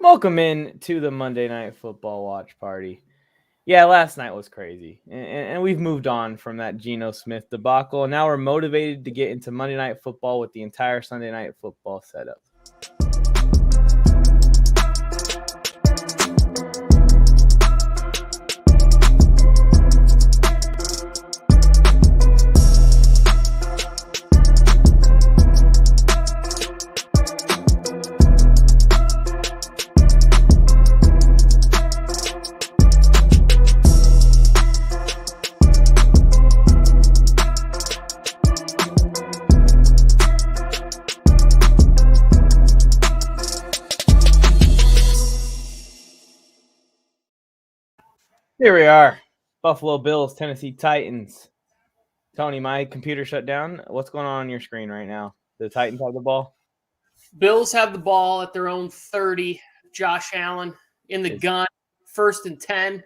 Welcome in to the Monday Night Football watch party. Yeah, last night was crazy, and we've moved on from that Geno Smith debacle, and now we're motivated to get into Monday Night Football with the entire Sunday Night Football setup. Here we are, Buffalo Bills, Tennessee Titans. Tony, my computer shut down. What's going on your screen right now? The Titans have the ball? Bills have the ball at their own 30. Josh Allen in the gun, 1st and 10,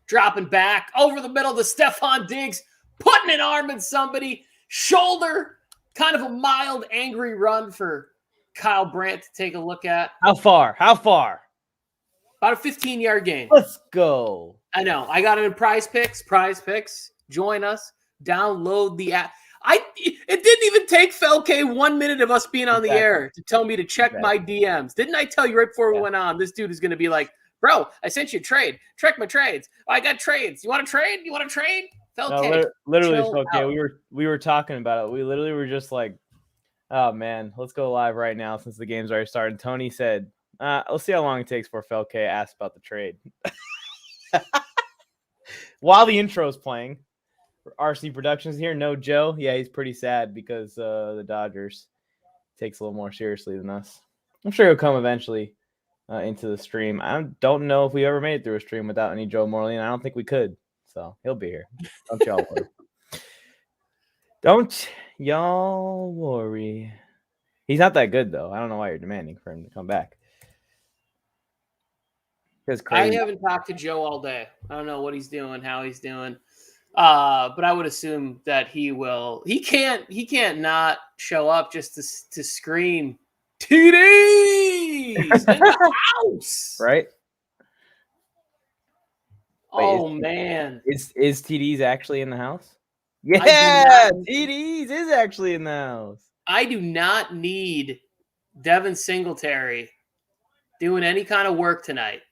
dropping back over the middle to Stephon Diggs, putting an arm in somebody, shoulder, kind of a mild, angry run for Kyle Brandt to take a look at. How far? About a 15-yard gain. Let's go. I know. I got it in Prize Picks. Join us. Download the app. It didn't even take Felke 1 minute of us being on the air to tell me to check my DMs. Didn't I tell you right before we went on, this dude is going to be like, bro, I sent you a trade. Check my trades. Oh, I got trades. You want to trade? Felke. No, literally, Felke. We were talking about it. We literally were just like, oh, man, let's go live right now since the game's already started. Tony said, let's see how long it takes for Felke asks about the trade. While the intro's playing, RC Productions here. No Joe. Yeah, he's pretty sad because the Dodgers takes a little more seriously than us. I'm sure he'll come eventually into the stream. I don't know if we ever made it through a stream without any Joe Morley, and I don't think we could. So he'll be here. Don't y'all worry. Don't y'all worry. He's not that good, though. I don't know why you're demanding for him to come back. I haven't talked to Joe all day. I don't know what he's doing, how he's doing. But I would assume that he will. He can't not show up just to scream TDs in the house. Right? Man. Is TDs actually in the house? Yeah, TDs is actually in the house. I do not need Devin Singletary doing any kind of work tonight.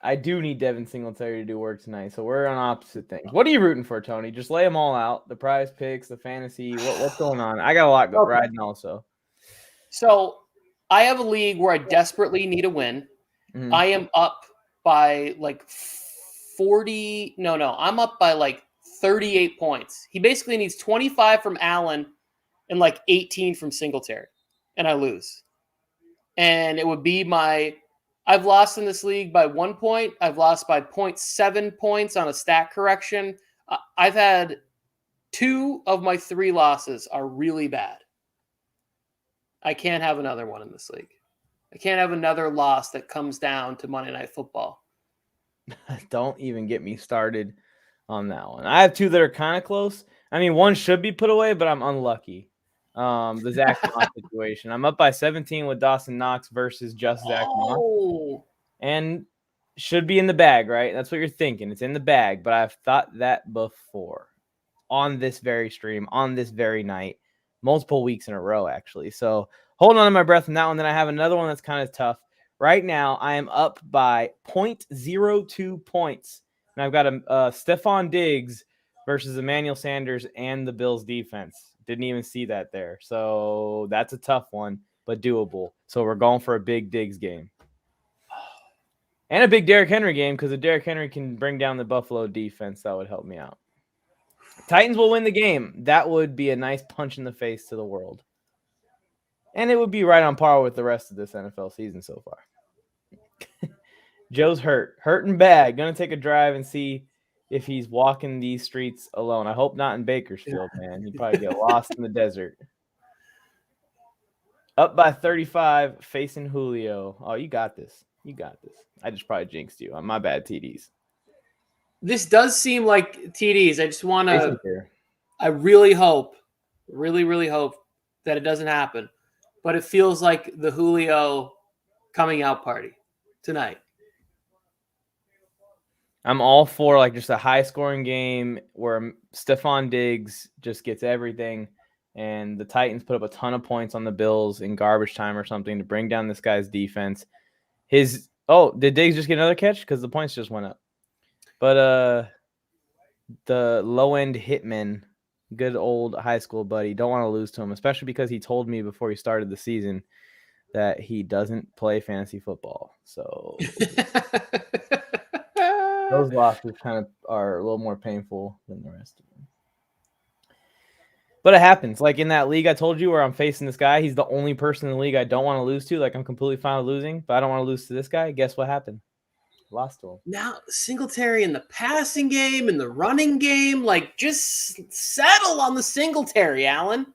I do need Devin Singletary to do work tonight, so we're on opposite things. What are you rooting for, Tony? Just lay them all out. The Prize Picks, the fantasy. What's going on? I got a lot riding also. So I have a league where I desperately need a win. Mm-hmm. I am up by like 40. No, I'm up by like 38 points. He basically needs 25 from Allen and like 18 from Singletary, and I lose. And it would be I've lost in this league by 1 point. I've lost by 0.7 points on a stat correction. I've had 2 of my 3 losses are really bad. I can't have another one in this league. I can't have another loss that comes down to Monday Night Football. Don't even get me started on that one. I have 2 that are kind of close. I mean, one should be put away, but I'm unlucky. The Zach Moss situation. I'm up by 17 with Dawson Knox versus just Zach Moss. And should be in the bag, right? That's what you're thinking. It's in the bag, but I've thought that before on this very stream, on this very night, multiple weeks in a row, actually. So hold on to my breath on that one. Then I have another one that's kind of tough. Right now, I am up by 0.02 points. And I've got a Stephon Diggs versus Emmanuel Sanders and the Bills defense. Didn't even see that there. So that's a tough one, but doable. So we're going for a big Diggs game. And a big Derrick Henry game, because if Derrick Henry can bring down the Buffalo defense, that would help me out. Titans will win the game. That would be a nice punch in the face to the world. And it would be right on par with the rest of this NFL season so far. Joe's hurting bad. Going to take a drive and see if he's walking these streets alone. I hope not in Bakersfield, man. He'd probably get lost in the desert. Up by 35, facing Julio. Oh, you got this. I just probably jinxed you. My bad, TDs. This does seem like TDs. I just want to – I really hope that it doesn't happen. but it feels like the Julio coming out party tonight. I'm all for like just a high scoring game where Stephon Diggs just gets everything and the Titans put up a ton of points on the Bills in garbage time or something to bring down this guy's defense. Did Diggs just get another catch? Because the points just went up. But the low end hitman, good old high school buddy, don't want to lose to him, especially because he told me before he started the season that he doesn't play fantasy football. So those losses kind of are a little more painful than the rest of them. But it happens. Like in that league I told you where I'm facing this guy, he's the only person in the league I don't want to lose to. Like I'm completely fine with losing, but I don't want to lose to this guy. Guess what happened? Lost to him. Now, Singletary in the passing game, in the running game, like just settle on the Singletary, Allen.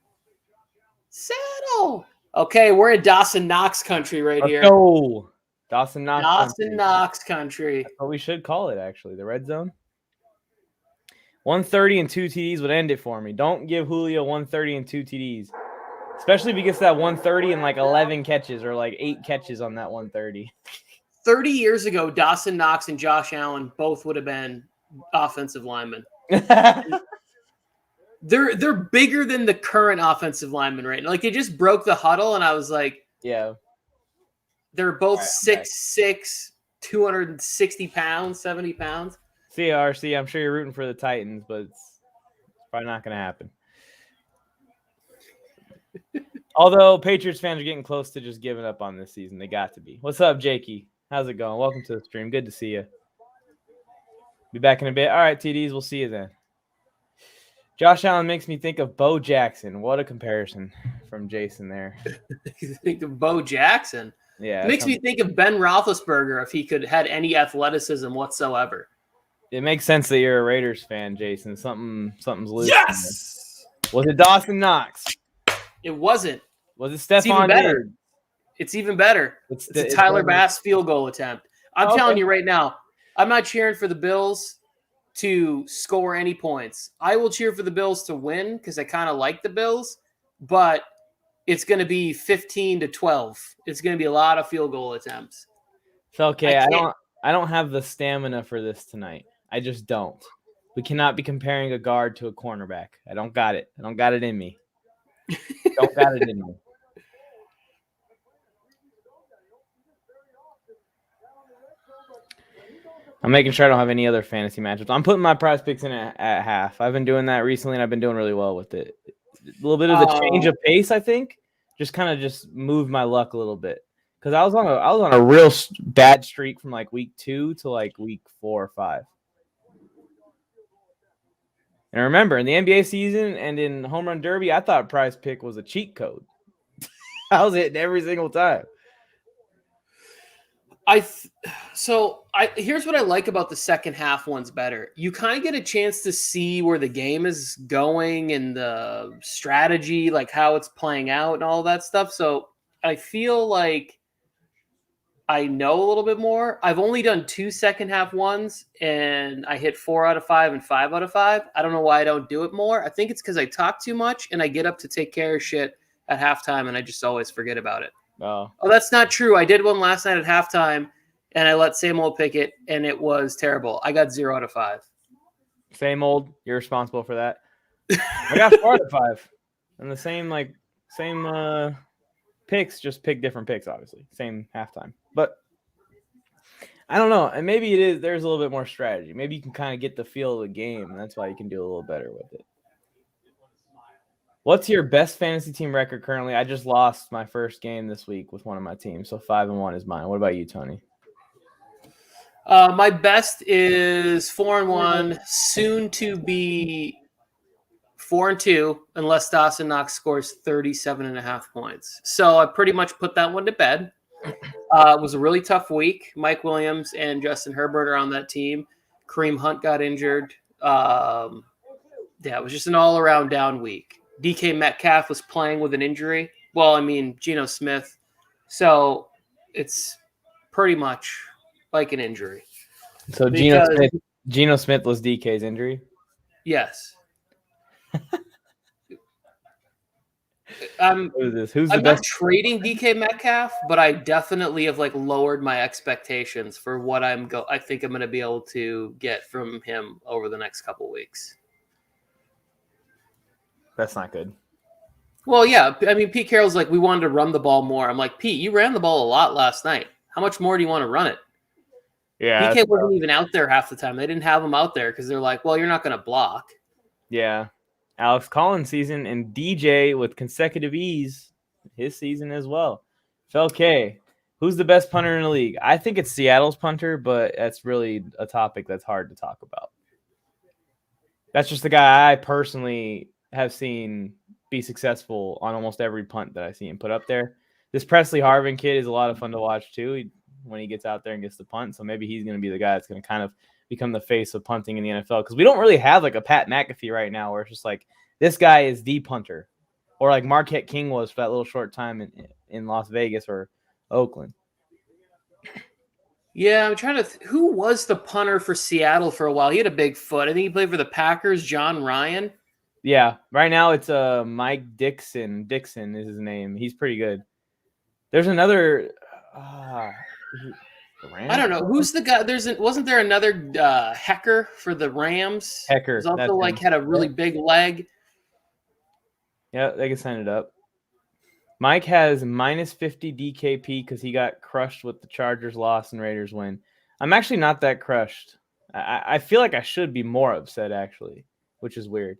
Settle. Okay, we're in Dawson Knox country here. No. Dawson Knox country. That's what we should call it, actually. The red zone. 130 and 2 TDs would end it for me. Don't give Julio 130 and 2 TDs. Especially if he gets that 130 and like 11 catches or like 8 catches on that 130. 30 years ago, Dawson Knox and Josh Allen both would have been offensive linemen. They're bigger than the current offensive linemen right now. Like they just broke the huddle, and I was like, yeah. They're both 6'6", 260 pounds, 70 pounds. CRC, I'm sure you're rooting for the Titans, but it's probably not going to happen. Although Patriots fans are getting close to just giving up on this season. They got to be. What's up, Jakey? How's it going? Welcome to the stream. Good to see you. Be back in a bit. All right, TDs. We'll see you then. Josh Allen makes me think of Bo Jackson. What a comparison from Jason there. You think of Bo Jackson? Yeah. It makes me think of Ben Roethlisberger if he could had any athleticism whatsoever. It makes sense that you're a Raiders fan, Jason. Something's loose. Yes! Was it Dawson Knox? It wasn't. Was it Stephon Diggs? It's even better. It's a Tyler Bass field goal attempt. I'm telling you right now, I'm not cheering for the Bills to score any points. I will cheer for the Bills to win because I kind of like the Bills, but it's going to be 15-12. It's going to be a lot of field goal attempts. It's okay. I don't have the stamina for this tonight. I just don't. We cannot be comparing a guard to a cornerback. I don't got it. I don't got it in me. Don't got it in me. I'm making sure I don't have any other fantasy matchups. I'm putting my prize picks in at half. I've been doing that recently, and I've been doing really well with it. A little bit of the change of pace, I think, just kind of moved my luck a little bit. Because I was on a real bad streak from like week 2 to like week 4 or 5. And remember, in the NBA season and in Home Run Derby, I thought prize pick was a cheat code. I was hitting every single time. Here's what I like about the second half ones better. You kind of get a chance to see where the game is going and the strategy, like how it's playing out and all that stuff. So I feel like I know a little bit more. I've only done 2 second half ones, and I hit 4 out of 5 and 5 out of 5. I don't know why I don't do it more. I think it's because I talk too much and I get up to take care of shit at halftime, and I just always forget about it. Oh, that's not true. I did one last night at halftime, and I let Same Old pick it, and it was terrible. I got 0 out of 5. Same Old. You're responsible for that. I got 4 out of 5. And the same picks, just pick different picks, obviously. Same halftime. But I don't know. And maybe there's a little bit more strategy. Maybe you can kind of get the feel of the game, and that's why you can do a little better with it. What's your best fantasy team record currently? I just lost my first game this week with one of my teams, so 5-1 is mine. What about you, Tony? My best is 4-1, soon to be 4-2, unless Dawson Knox scores 37.5 points. So I pretty much put that one to bed. It was a really tough week. Mike Williams and Justin Herbert are on that team. Kareem Hunt got injured. It was just an all-around down week. DK Metcalf was playing with an injury. Well, I mean, Geno Smith. So it's pretty much like an injury. So Geno Smith was DK's injury? Yes. Who's the I'm best? not trading DK Metcalf, but I definitely have lowered my expectations for what I think I'm going to be able to get from him over the next couple weeks. That's not good. Well, yeah, I mean, Pete Carroll's we wanted to run the ball more. I'm like, Pete, you ran the ball a lot last night. How much more do you want to run it? Yeah, DK wasn't even out there half the time. They didn't have him out there because they're like, well, you're not going to block. Yeah. Alex Collins' season and DJ with consecutive ease, his season as well. Felke, who's the best punter in the league? I think it's Seattle's punter, but that's really a topic that's hard to talk about. That's just the guy I personally have seen be successful on almost every punt that I see him put up there. This Presley Harvin kid is a lot of fun to watch too when he gets out there and gets the punt. So maybe he's going to be the guy that's going to kind of become the face of punting in the NFL, because we don't really have a Pat McAfee right now where it's just this guy is the punter, or Marquette King was for that little short time in Las Vegas or Oakland. Yeah, I'm trying to. Who was the punter for Seattle for a while? He had a big foot. I think he played for the Packers. John Ryan. Yeah, right now it's Mike Dixon. Dixon is his name. He's pretty good. There's another. I don't know who's the guy. Wasn't there another Hecker for the Rams? Hecker. He's also had a really big leg. Yeah, they can sign it up. Mike has minus 50 DKP because he got crushed with the Chargers loss and Raiders win. I'm actually not that crushed. I feel like I should be more upset, actually, which is weird.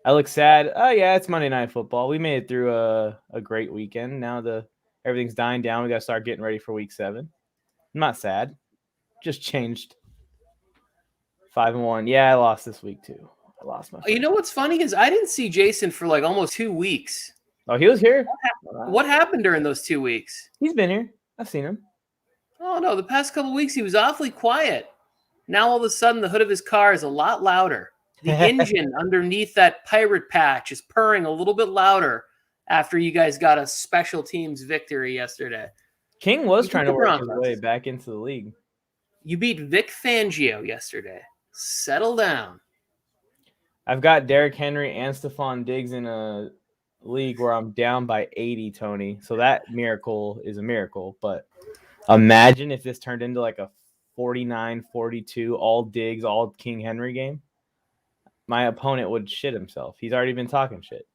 I look sad. Oh, yeah, it's Monday Night Football. We made it through a great weekend. Now everything's dying down. We got to start getting ready for Week 7. I'm not sad. Just changed. 5-1. Yeah, I lost this week, too. I lost my. You know what's funny is I didn't see Jason for almost 2 weeks. Oh, he was here? What happened during those 2 weeks? He's been here. I've seen him. Oh, no. The past couple weeks, he was awfully quiet. Now, all of a sudden, the hood of his car is a lot louder. The engine underneath that pirate patch is purring a little bit louder after you guys got a special teams victory yesterday. King was trying to work his way back into the league. You beat Vic Fangio yesterday. Settle down. I've got Derrick Henry and Stephon Diggs in a league where I'm down by 80, Tony. So that miracle is a miracle. But imagine if this turned into a 49-42 all Diggs, all King Henry game. My opponent would shit himself. He's already been talking shit.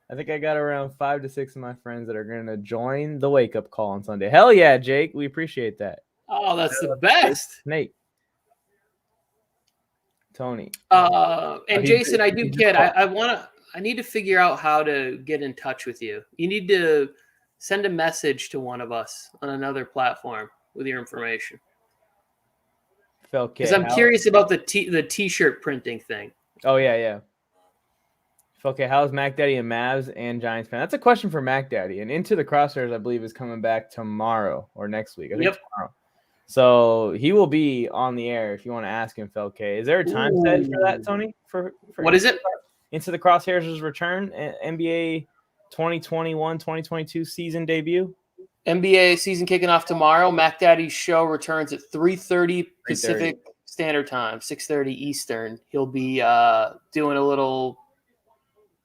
I think I got around 5 to 6 of my friends that are going to join the wake-up call on Sunday. Hell yeah, Jake. We appreciate that. Oh, that's the best. Nate. Tony. And Jason, I do kid. I need to figure out how to get in touch with you. You need to send a message to one of us on another platform with your information. Because I'm curious about the T-shirt printing thing. Oh, yeah. Okay, how's Mac Daddy and Mavs and Giants fan? That's a question for Mac Daddy. And Into the Crosshairs, I believe, is coming back tomorrow or next week. I think tomorrow. So he will be on the air if you want to ask him, Felke. Is there a time set for that, Tony? For what is it? Into the Crosshairs' return, NBA 2021-2022 season debut? NBA season kicking off tomorrow. Mac Daddy's show returns at 3:30 Pacific Standard Time, 6:30 Eastern. He'll be doing a little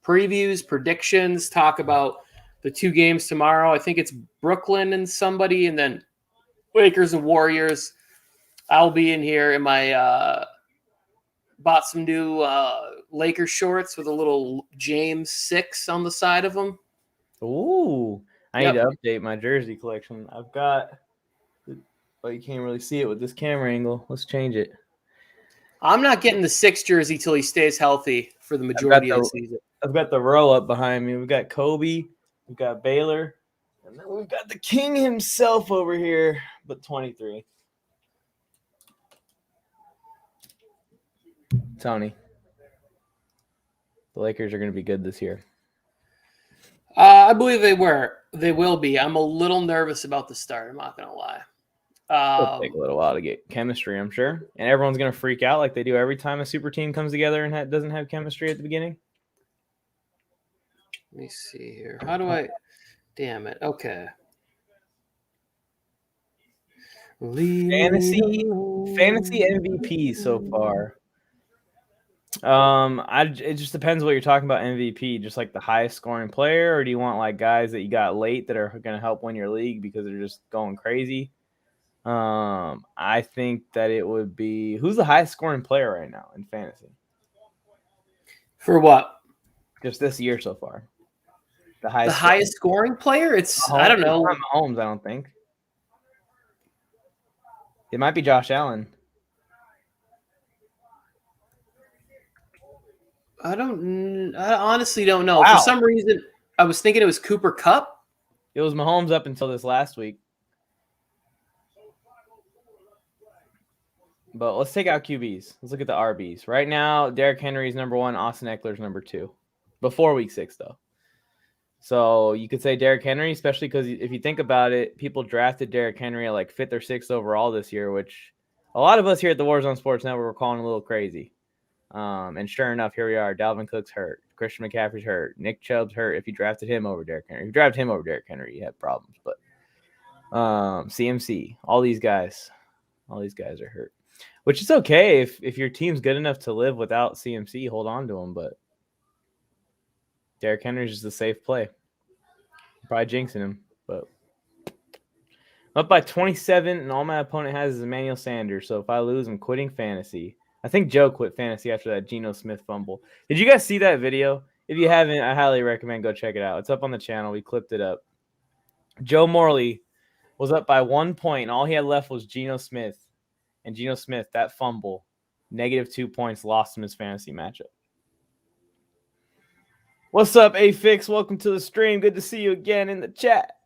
previews, predictions, talk about the 2 games tomorrow. I think it's Brooklyn and somebody, and then Lakers and Warriors. I'll be in here in my bought some new Lakers shorts with a little James 6 on the side of them. Ooh, I need to update my jersey collection. I've got, but you can't really see it with this camera angle. Let's change it. I'm not getting the 6 jersey till he stays healthy for the majority of the season. I've got the row up behind me. We've got Kobe, we've got Baylor, and then we've got the king himself over here, but 23. Tony, the Lakers are going to be good this year. I believe they will be. I'm a little nervous about the start. I'm not going to lie. It'll take a little while to get chemistry, I'm sure. And everyone's going to freak out like they do every time a super team comes together and doesn't have chemistry at the beginning. Let me see here. How do I – damn it. Okay. Fantasy MVP so far. It just depends what you're talking about MVP, just like the highest scoring player, or do you want like guys that you got late that are going to help win your league because they're just going crazy? I think that it would be who's the highest scoring player right now in fantasy? For what? Just this year so far. The The highest highest scoring player? It's Mahomes, I don't know. not Mahomes, I don't think. It might be Josh Allen. I honestly don't know. Wow. For some reason, I was thinking it was Cooper Kupp. It was Mahomes up until this last week. But let's take out QBs. Let's look at the RBs. Right now, Derrick Henry is number 1. Austin Eckler's number 2. Before week 6, though. So you could say Derrick Henry, especially because if you think about it, people drafted Derrick Henry at like 5th or 6th overall this year, which a lot of us here at the Warzone Sports Network were calling a little crazy. And sure enough, here we are. Dalvin Cook's hurt. Christian McCaffrey's hurt. Nick Chubb's hurt. If you drafted him over Derrick Henry, if you drafted him over Derrick Henry, you had problems. But CMC, all these guys are hurt. Which is okay if your team's good enough to live without CMC, hold on to him. But Derrick Henry's just a safe play. Probably jinxing him, but I'm up by 27, and all my opponent has is Emmanuel Sanders. So if I lose, I'm quitting fantasy. I think Joe quit fantasy after that Geno Smith fumble. Did you guys see that video? If you haven't, I highly recommend go check it out. It's up on the channel. We clipped it up. Joe Morley was up by 1 point, and all he had left was Geno Smith. And Geno Smith, that fumble, -2 points, lost him his fantasy matchup. What's up, A-Fix? Welcome to the stream. Good to see you again in the chat.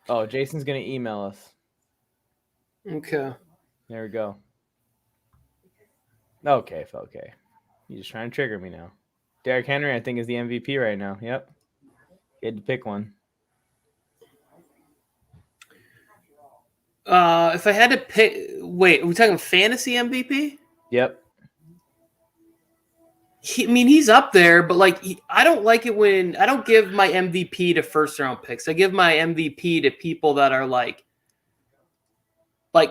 Oh, Jason's going to email us. Okay. There we go. Okay. You're just trying to trigger me now. Derrick Henry, I think, is the MVP right now. Yep. You had to pick one. If I had to pick, wait, are we talking fantasy MVP? Yep. He's up there, but like, I don't like it when I don't give my MVP to first round picks. I give my MVP to people that are like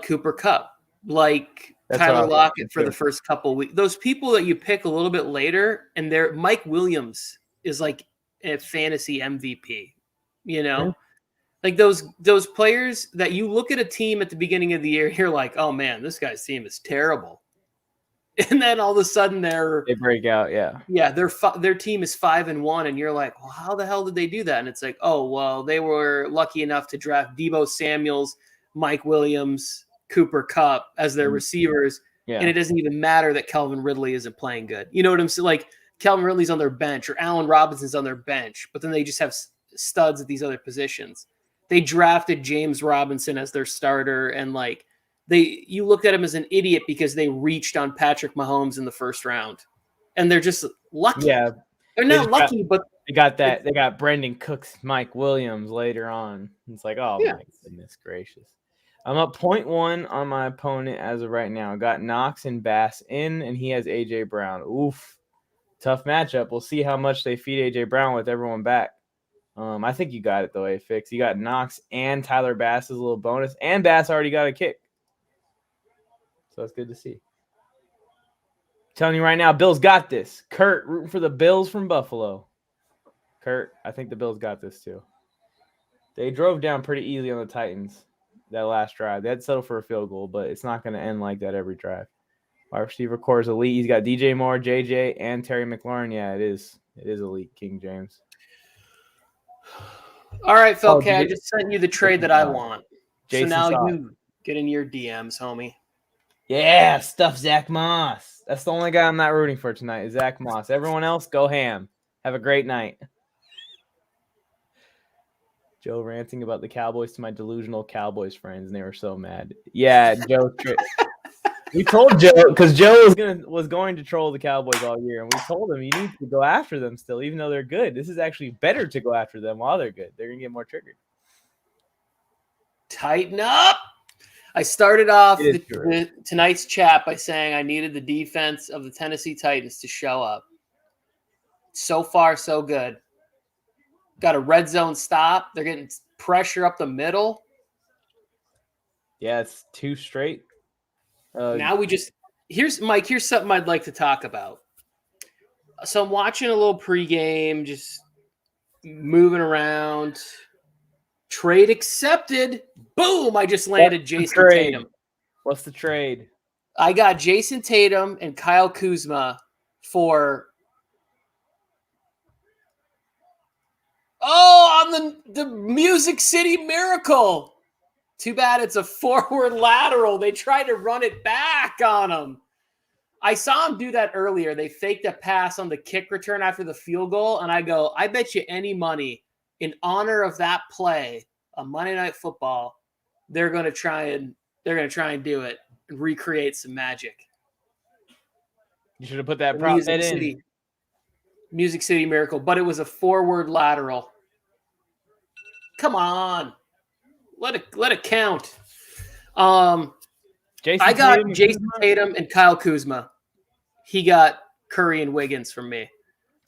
Cooper Kupp, like Tyler Lockett for the first couple of weeks. Those people that you pick a little bit later, and Mike Williams is like a fantasy MVP, you know? Yeah. Like those players that you look at a team at the beginning of the year, you're like, oh man, this guy's team is terrible. And then all of a sudden they break out, yeah. Yeah, their team is 5-1, and you're like, well, how the hell did they do that? And it's like, oh, well, they were lucky enough to draft Deebo Samuels, Mike Williams, Cooper Kupp as their receivers, and it doesn't even matter that Calvin Ridley isn't playing good. You know what I'm saying? Like Calvin Ridley's on their bench or Allen Robinson's on their bench, but then they just have studs at these other positions. They drafted James Robinson as their starter, and like you looked at him as an idiot because they reached on Patrick Mahomes in the first round, and they're just lucky. Yeah, they're not lucky, but they got that. They got Brendan Cooks, Mike Williams later on. It's like, oh my goodness gracious! I'm up 0.1 on my opponent as of right now. I got Knox and Bass in, and he has AJ Brown. Oof, tough matchup. We'll see how much they feed AJ Brown with everyone back. I think you got it though, A-Fix. You got Knox and Tyler Bass as a little bonus, and Bass already got a kick. So that's good to see. Telling you right now, Bills got this. Kurt rooting for the Bills from Buffalo. Kurt, I think the Bills got this too. They drove down pretty easy on the Titans that last drive. They had to settle for a field goal, but it's not going to end like that every drive. Our receiver core is elite. He's got DJ Moore, JJ, and Terry McLaurin. Yeah, it is. It is elite, King James. All right, Phil K, I just sent you the trade that I want. Jason, so now you get in your DMs, homie. Yeah, stuff Zach Moss. That's the only guy I'm not rooting for tonight is Zach Moss. Everyone else, go ham. Have a great night. Joe ranting about the Cowboys to my delusional Cowboys friends, and they were so mad. Yeah, Joe. We told Joe because Joe was going to troll the Cowboys all year, and we told him you need to go after them still, even though they're good. This is actually better to go after them while they're good. They're gonna get more triggered. Tighten up. I started off tonight's chat by saying I needed the defense of the Tennessee Titans to show up. So far, so good. Got a red zone stop. They're getting pressure up the middle. Yeah, it's 2 straight. Now we just Here's Mike. Here's something I'd like to talk about. So I'm watching a little pregame, just moving around. Trade accepted. Boom! I just landed Jason Tatum. What's the trade? I got Jason Tatum and Kyle Kuzma for on the Music City Miracle. Too bad it's a forward lateral. They tried to run it back on him. I saw him do that earlier. They faked a pass on the kick return after the field goal, and I go, I bet you any money in honor of that play on Monday Night Football, they're going to try and do it and recreate some magic. You should have put that prop bet in. Music City Miracle, but it was a forward lateral. Come on. Let it count. I got Jason Tatum and Kyle Kuzma. He got Curry and Wiggins from me.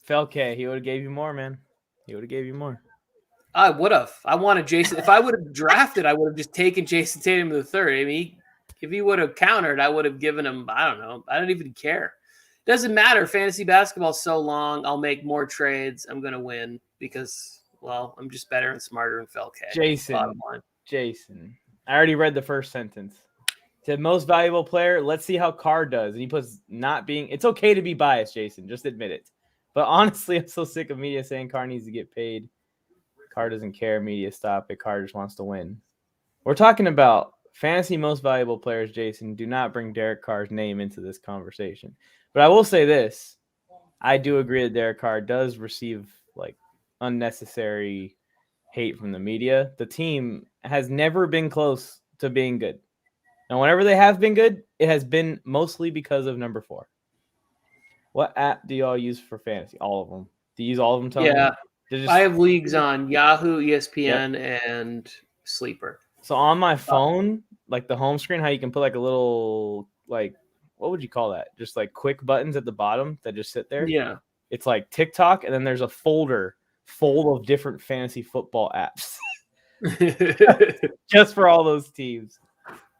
Felke, he would have gave you more, man. He would have gave you more. I would have. I wanted Jason. If I would have drafted, I would have just taken Jason Tatum in the third. I mean, if he would have countered, I would have given him, I don't know. I don't even care. Doesn't matter. Fantasy basketball is so long. I'll make more trades. I'm going to win because, well, I'm just better and smarter than Felke. Jason. I already read the first sentence. Said most valuable player. Let's see how Carr does. And he puts not being. It's okay to be biased, Jason. Just admit it. But honestly, I'm so sick of media saying Carr needs to get paid. Carr doesn't care. Media stop it. Carr just wants to win. We're talking about fantasy most valuable players, Jason. Do not bring Derek Carr's name into this conversation. But I will say this. I do agree that Derek Carr does receive like unnecessary hate from the media. The team has never been close to being good. And whenever they have been good, it has been mostly because of number 4. What app do y'all use for fantasy? All of them. Do you use all of them, Tony? Yeah. I have leagues on Yahoo, ESPN, and Sleeper. So on my phone, like the home screen, how you can put like a little, like, what would you call that? Just like quick buttons at the bottom that just sit there? Yeah. It's like TikTok, and then there's a folder full of different fantasy football apps. Just for all those teams.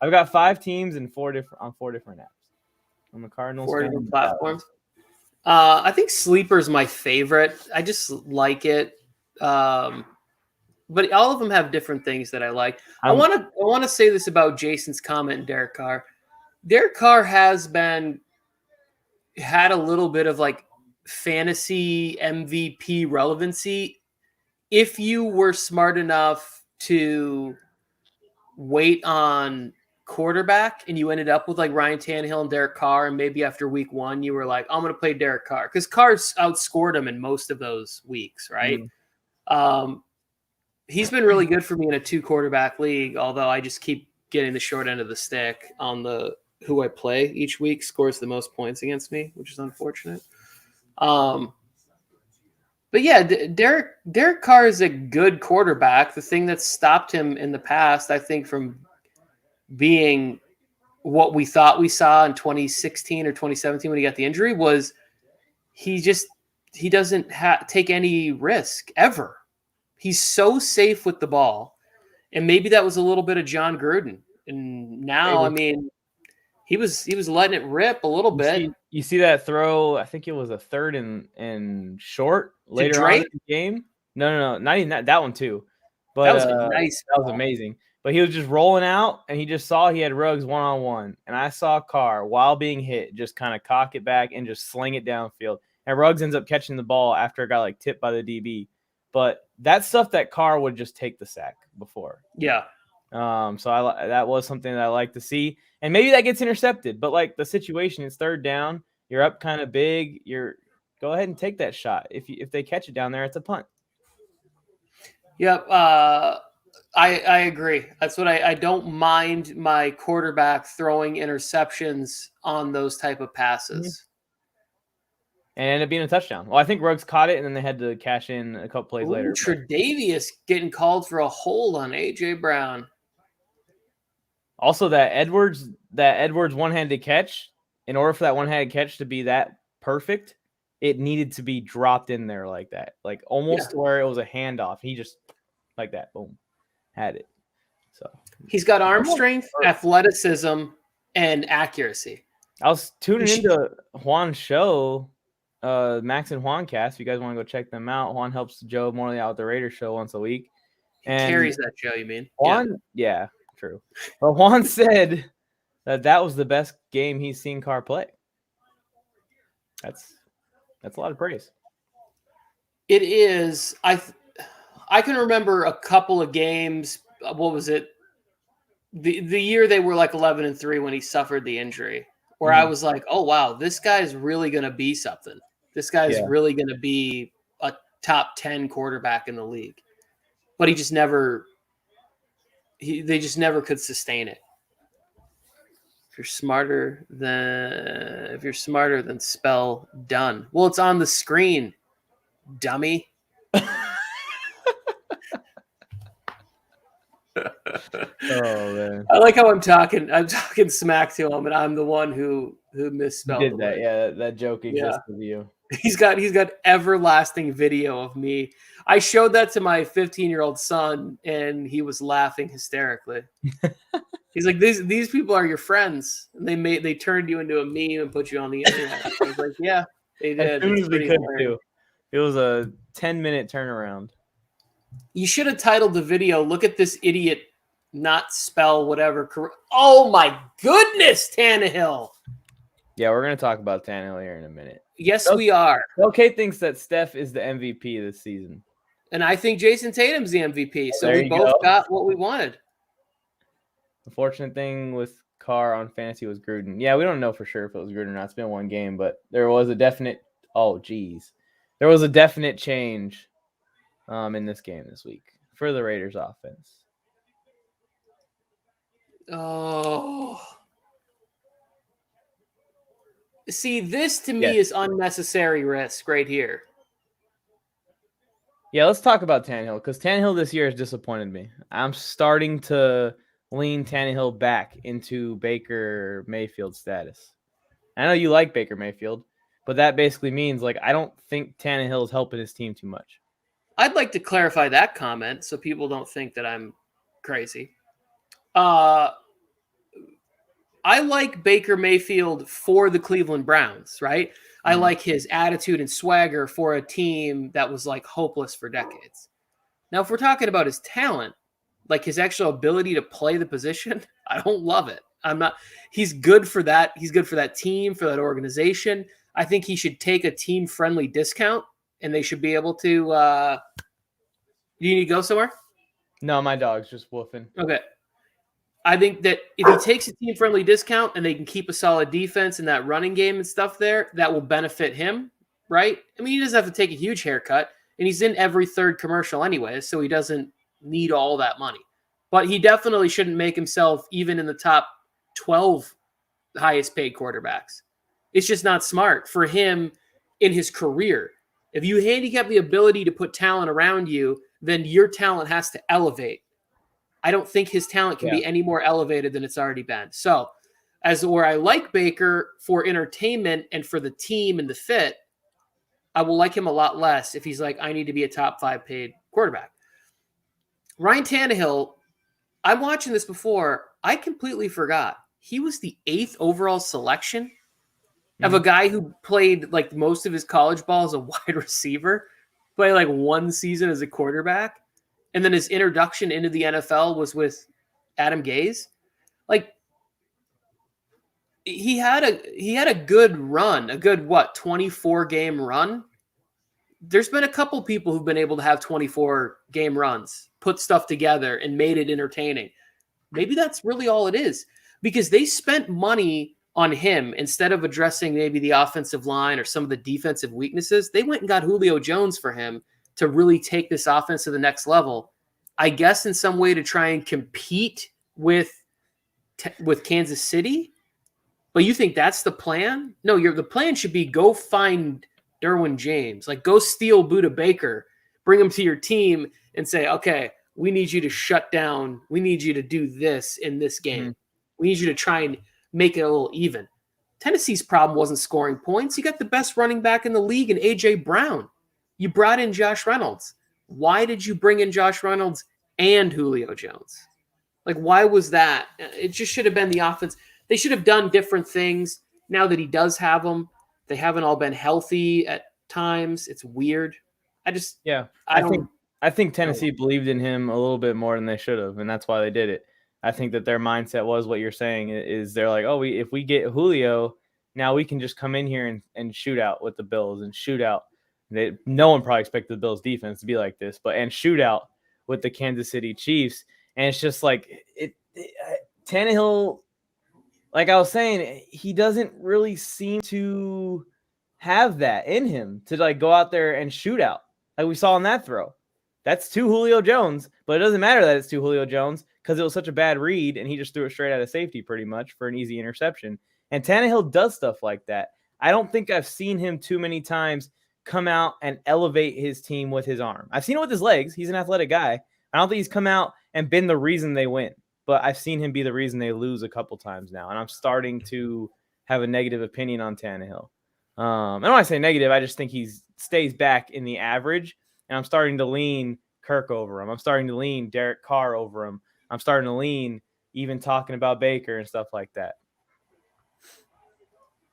I've got 5 teams and 4 different apps. On the Cardinals. 4 different platforms. I think Sleeper's my favorite. I just like it. But all of them have different things that I like. I want to say this about Jason's comment and Derek Carr. Derek Carr had a little bit of like fantasy MVP relevancy if you were smart enough to wait on quarterback and you ended up with like Ryan Tannehill and Derek Carr, and maybe after week 1 you were like, I'm going to play Derek Carr because Carr's outscored him in most of those weeks, right? He's been really good for me in a 2 quarterback league, although I just keep getting the short end of the stick on the who I play each week scores the most points against me, which is unfortunate. But yeah, Derek Carr is a good quarterback. The thing that stopped him in the past, I think, from being what we thought we saw in 2016 or 2017 when he got the injury was he doesn't take any risk ever. He's so safe with the ball. And maybe that was a little bit of John Gruden. And now, I mean, he was letting it rip a little bit. You see that throw? I think it was a 3rd and short later on in the game. No, not even that one too. But that was nice. That was amazing. But he was just rolling out, and he just saw he had Ruggs one-on-one. And I saw Carr, while being hit, just kind of cock it back and just sling it downfield. And Ruggs ends up catching the ball after it got like tipped by the DB. But that's stuff that Carr would just take the sack before. Yeah. So that was something that I like to see. And maybe that gets intercepted. But like the situation, it's 3rd down. You're up kind of big. Go ahead and take that shot. If they catch it down there, it's a punt. Yep. I agree. That's what I don't mind my quarterback throwing interceptions on those type of passes. And ended up being a touchdown. Well, I think Ruggs caught it, and then they had to cash in a couple plays later. Tre'Davious getting called for a hold on A.J. Brown. Also, that Edwards one-handed catch, in order for that one-handed catch to be that perfect, it needed to be dropped in there like that. Like almost to where it was a handoff. He just, like that, boom, had it. So he's got arm strength, athleticism, and accuracy. I was tuning into Juan's show, Max and Juan cast. If you guys want to go check them out, Juan helps Joe Morley out with the Raiders show once a week. He carries that show, you mean? Juan, yeah, true. But Juan said that was the best game he's seen Carr play. That's a lot of praise. It is. I can remember a couple of games. What was it? The year they were like 11-3 when he suffered the injury, where I was like, oh wow, this guy's really gonna be something. This guy's really gonna be a top 10 quarterback in the league. But he just never. They just never could sustain it. If you're smarter than spell done. Well, it's on the screen, dummy. Oh man! I like how I'm talking smack to him, and I'm the one who misspelled. You did that? Yeah, that joke exists with you. He's got everlasting video of me. I showed that to my 15-year-old son, and he was laughing hysterically. He's like, these people are your friends, and they turned you into a meme and put you on the internet. I was like, yeah, they did. As soon as we could do. It was a 10-minute turnaround. You should have titled the video, "Look at this idiot not spell whatever." Oh my goodness, Tannehill. Yeah, we're going to talk about Tannehill here in a minute. Yes, we are. Okay thinks that Steph is the MVP this season. And I think Jason Tatum's the MVP. So we both got what we wanted. The fortunate thing with Carr on fantasy was Gruden. Yeah, we don't know for sure if it was Gruden or not. It's been one game, but there was a definite there was a definite change in this game this week for the Raiders offense. Oh. See, this to me is unnecessary risk right here. Yeah, let's talk about Tannehill, because Tannehill this year has disappointed me. I'm starting to lean Tannehill back into Baker Mayfield status. I know you like Baker Mayfield, but that basically means I don't think Tannehill is helping his team too much. I'd like to clarify that comment so people don't think that I'm crazy. I like Baker Mayfield for the Cleveland Browns, right? I like his attitude and swagger for a team that was hopeless for decades. Now, if we're talking about his talent, his actual ability to play the position, I don't love it. He's good for that. He's good for that team, for that organization. I think he should take a team-friendly discount, and they should be able to. Do you need to go somewhere? No, my dog's just woofing. Okay. I think that if he takes a team-friendly discount and they can keep a solid defense and that running game and stuff there, that will benefit him, right? I mean, he doesn't have to take a huge haircut, and he's in every third commercial anyway, so he doesn't need all that money. But he definitely shouldn't make himself even in the top 12 highest-paid quarterbacks. It's just not smart for him in his career. If you handicap the ability to put talent around you, then your talent has to elevate. I don't think his talent can be any more elevated than it's already been. So, where I like Baker for entertainment and for the team and the fit, I will like him a lot less if he's I need to be a top 5 paid quarterback. Ryan Tannehill, I'm watching this before. I completely forgot. He was the 8th overall selection of a guy who played most of his college ball as a wide receiver, played one season as a quarterback. And then his introduction into the NFL was with Adam Gase. He had a good run, a good 24 game run. There's been a couple people who've been able to have 24 game runs, put stuff together and made it entertaining. Maybe that's really all it is, because they spent money on him instead of addressing maybe the offensive line or some of the defensive weaknesses. They went and got Julio Jones for him to really take this offense to the next level, I guess in some way to try and compete with Kansas City. But you think that's the plan? No, the plan should be go find Derwin James, go steal Budda Baker, bring him to your team and say, okay, we need you to shut down. We need you to do this in this game. Mm-hmm. We need you to try and make it a little even. Tennessee's problem wasn't scoring points. You got the best running back in the league in A.J. Brown. You brought in Josh Reynolds. Why did you bring in Josh Reynolds and Julio Jones? Why was that? It just should have been the offense. They should have done different things. now that he does have them, they haven't all been healthy at times. It's weird. I think Tennessee believed in him a little bit more than they should have, and that's why they did it. I think that their mindset was what you're saying is they're like, oh, if we get Julio, now we can just come in here and shoot out with the Bills and shoot out. No one probably expected the Bills defense to be like this, and shoot out with the Kansas City Chiefs. And it's just like Tannehill, like I was saying, he doesn't really seem to have that in him to like go out there and shoot out like we saw in that throw. That's to Julio Jones, but it doesn't matter that it's to Julio Jones because it was such a bad read and he just threw it straight out of safety pretty much for an easy interception. And Tannehill does stuff like that. I don't think I've seen him too many times come out and elevate his team with his arm. I've seen it with his legs. He's an athletic guy. I don't think he's come out and been the reason they win, but I've seen him be the reason they lose a couple times now. And I'm starting to have a negative opinion on Tannehill. And when I say negative, I just think he stays back in the average. And I'm starting to lean Kirk over him. I'm starting to lean Derek Carr over him. I'm starting to lean even talking about Baker and stuff like that.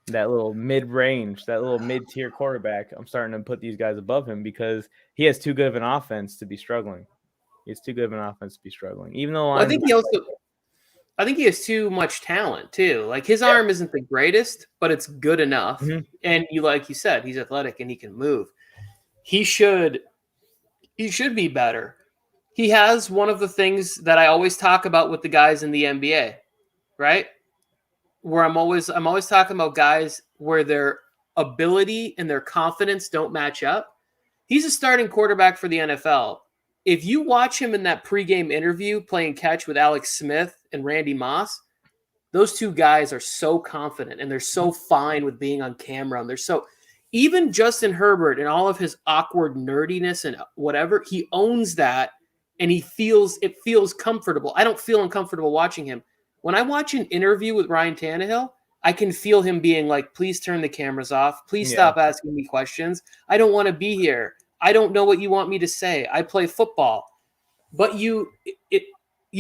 That little mid-range, that little mid-tier quarterback, I'm starting to put these guys above him because he has too good of an offense to be struggling. Even though I think he has too much talent too. Like his arm isn't the greatest, but it's good enough. Mm-hmm. And like you said, he's athletic and he can move. He should be better. He has one of the things that I always talk about with the guys in the NBA, right? Where I'm always talking about guys where their ability and their confidence don't match up. He's a starting quarterback for the NFL. If you watch him in that pregame interview playing catch with Alex Smith and Randy Moss, those two guys are so confident and they're so fine with being on camera. And they're so even Justin Herbert and all of his awkward nerdiness and whatever, he owns that and it feels comfortable. I don't feel uncomfortable watching him. When I watch an interview with Ryan Tannehill, I can feel him being like, please turn the cameras off. Please stop asking me questions. I don't want to be here. I don't know what you want me to say. I play football. But you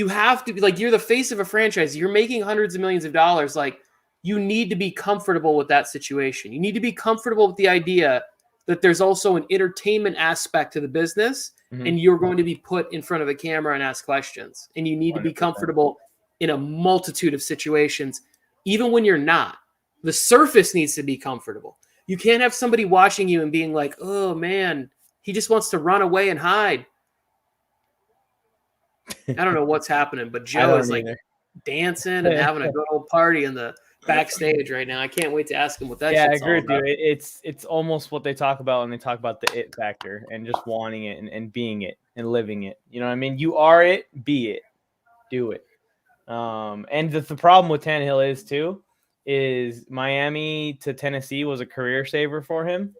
have to be like, you're the face of a franchise. You're making hundreds of millions of dollars. Like, you need to be comfortable with that situation. You need to be comfortable with the idea that there's also an entertainment aspect to the business, and you're going to be put in front of a camera and ask questions. And you need 100%. To be comfortable in a multitude of situations, even when you're not. The surface needs to be comfortable. You can't have somebody watching you and being like, oh, man, he just wants to run away and hide. I don't know what's happening, but Joe is like dancing and having a good old party in the backstage right now. I can't wait to ask him what that shit's all about. I agree with you. It's almost what they talk about when they talk about the it factor and just wanting it and being it and living it. You know what I mean? You are it, be it, do it. And the problem with Tannehill is Miami to Tennessee was a career saver for him.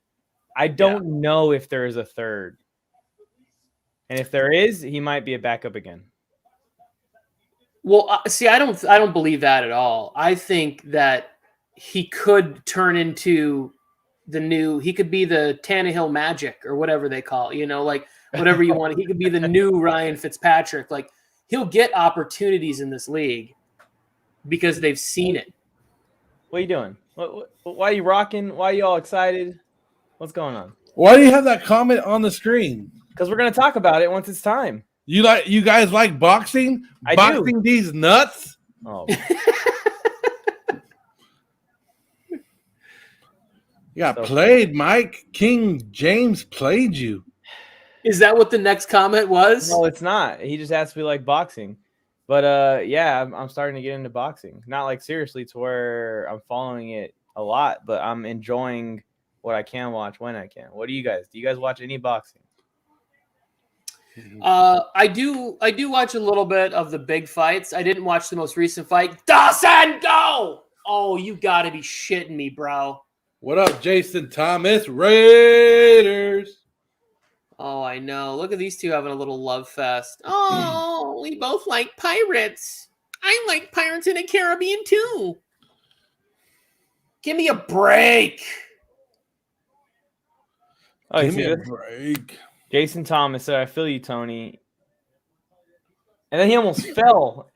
I don't know if there is a third. And if there is, he might be a backup again. Well, see, I don't believe that at all. I think that he could turn into he could be the Tannehill Magic or whatever they call it, like whatever you want. He could be the new Ryan Fitzpatrick. Like, he'll get opportunities in this league because they've seen it. What are you doing? Why are you rocking? Why are you all excited? What's going on? Why do you have that comment on the screen? Because we're going to talk about it once it's time. You guys like boxing? Boxing these nuts? Oh. You got played, Mike. King James played you. Is that what the next comment was? No, it's not. He just asked me like boxing. But I'm starting to get into boxing. Not like seriously to where I'm following it a lot, but I'm enjoying what I can watch when I can. What do you guys? Do you guys watch any boxing? I do watch a little bit of the big fights. I didn't watch the most recent fight. Dawson, go! Oh, you got to be shitting me, bro. What up, Jason Thomas? Raiders. Oh, I know. Look at these two having a little love fest. Oh, we both like pirates. I like Pirates in the Caribbean too. Give me a break. Oh, give me a break. Jason Thomas said, I feel you, Tony. And then he almost fell.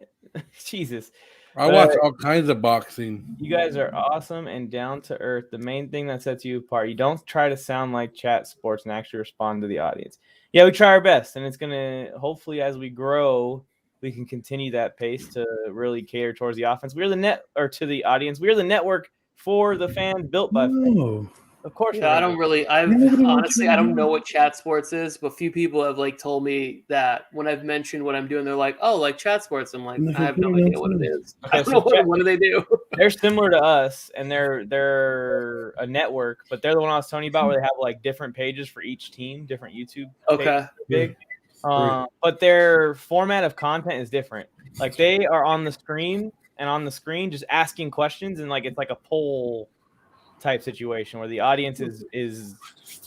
Jesus. I watch all kinds of boxing. You guys are awesome and down to earth. The main thing that sets you apart. You don't try to sound like Chat Sports and actually respond to the audience. Yeah, we try our best, and it's gonna hopefully as we grow, we can continue that pace to really cater towards the offense. We're to the audience. We're the network for the fans, built by fans. Of course. Yeah, I don't know what Chat Sports is, but few people have like told me that when I've mentioned what I'm doing, they're like, "Oh, like Chat Sports." I'm like, I have no idea what it is. I don't know what do they do. They're similar to us, and they're a network, but they're the one I was telling you about where they have like different pages for each team, different YouTube. Okay. Big. But their format of content is different. Like they are on the screen just asking questions, and like it's like a poll type situation where the audience is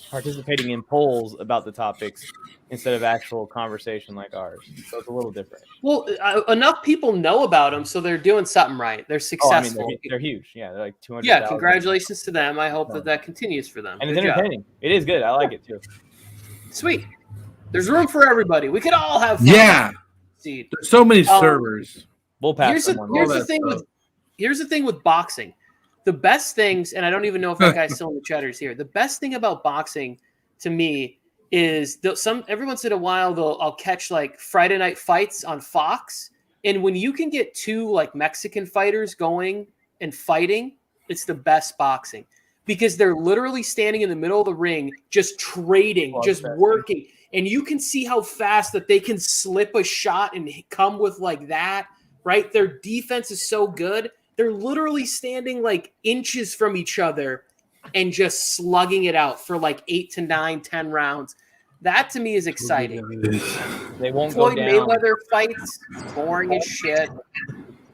participating in polls about the topics instead of actual conversation like ours. So it's a little different. Well, enough people know about them, so they're doing something right. They're successful. They're huge. Yeah, they're like 200. Yeah, congratulations to them. I hope that continues for them. And it's entertaining. Job. It is good. I like it too. Sweet. There's room for everybody. We could all have fun. Yeah. There's so many servers. We'll pass Here's the thing with boxing. The best things, and I don't even know if that guy's still in the chat or is here. The best thing about boxing to me is every once in a while I'll catch like Friday night fights on Fox. And when you can get two like Mexican fighters going and fighting, it's the best boxing because they're literally standing in the middle of the ring, just trading, working. And you can see how fast that they can slip a shot and come with like that, right? Their defense is so good. They're literally standing like inches from each other and just slugging it out for like 8 to 9, 10 rounds. That to me is exciting. They won't Floyd go down. Mayweather fights, boring as shit.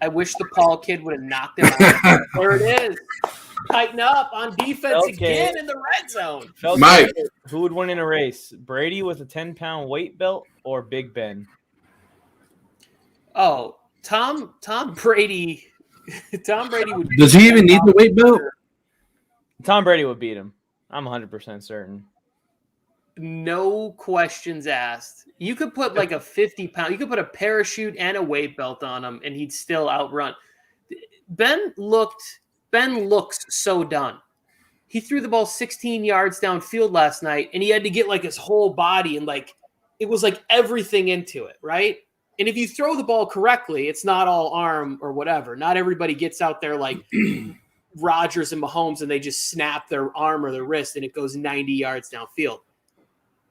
I wish the Paul kid would have knocked him out. There it is. Tighten up on defense again in the red zone. Mike, who would win in a race? Brady with a 10-pound weight belt or Big Ben? Oh, Tom Brady. Tom Brady would. Does he even need the weight belt? Tom Brady would beat him. I'm 100% certain. No questions asked. You could put like a 50-pound. You could put a parachute and a weight belt on him, and he'd still outrun. Ben looks so done. He threw the ball 16 yards downfield last night, and he had to get like his whole body and like it was like everything into it, right? And if you throw the ball correctly, it's not all arm or whatever. Not everybody gets out there like Rodgers and Mahomes and they just snap their arm or their wrist and it goes 90 yards downfield.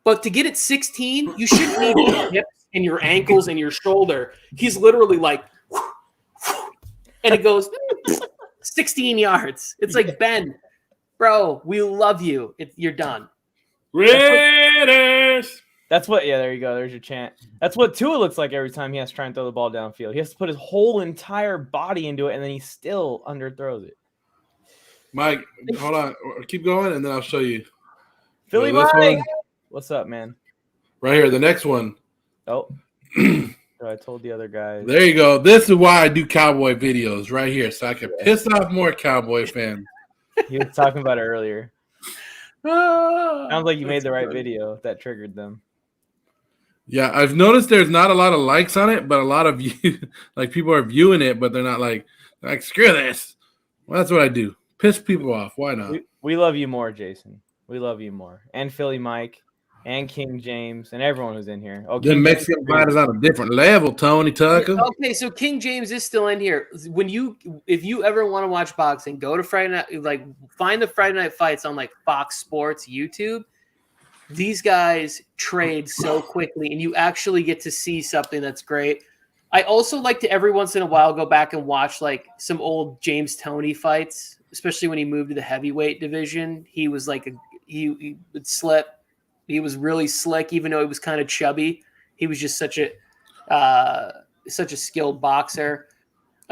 But to get it 16, you shouldn't need your hips and your ankles and your shoulder. He's literally like, and it goes 16 yards. It's like, Ben, bro, we love you. You're done. Raiders. That's what, there you go. There's your chant. That's what Tua looks like every time he has to try and throw the ball downfield. He has to put his whole entire body into it, and then he still underthrows it. Mike, hold on. Keep going, and then I'll show you. Philly Mike! What's up, man? Right here, the next one. Oh. I told the other guys. There you go. This is why I do cowboy videos right here, so I can piss off more cowboy fans. He was talking about it earlier. Sounds like you made the right video that triggered them. Yeah, I've noticed there's not a lot of likes on it, but a lot of people are viewing it, but they're not like screw this. Well, that's what I do. Piss people off. Why not? We love you more, Jason. We love you more. And Philly Mike and King James and everyone who's in here. The Mexican fight is on a different level, Tony Tucker. Okay, so King James is still in here. If you ever want to watch boxing, go to Friday night, find the Friday night fights on like Fox Sports YouTube. These guys trade so quickly, and you actually get to see something that's great. I also like to every once in a while go back and watch like some old James Toney fights, especially when he moved to the heavyweight division. He was like he would slip. He was really slick, even though he was kind of chubby. He was just such a skilled boxer.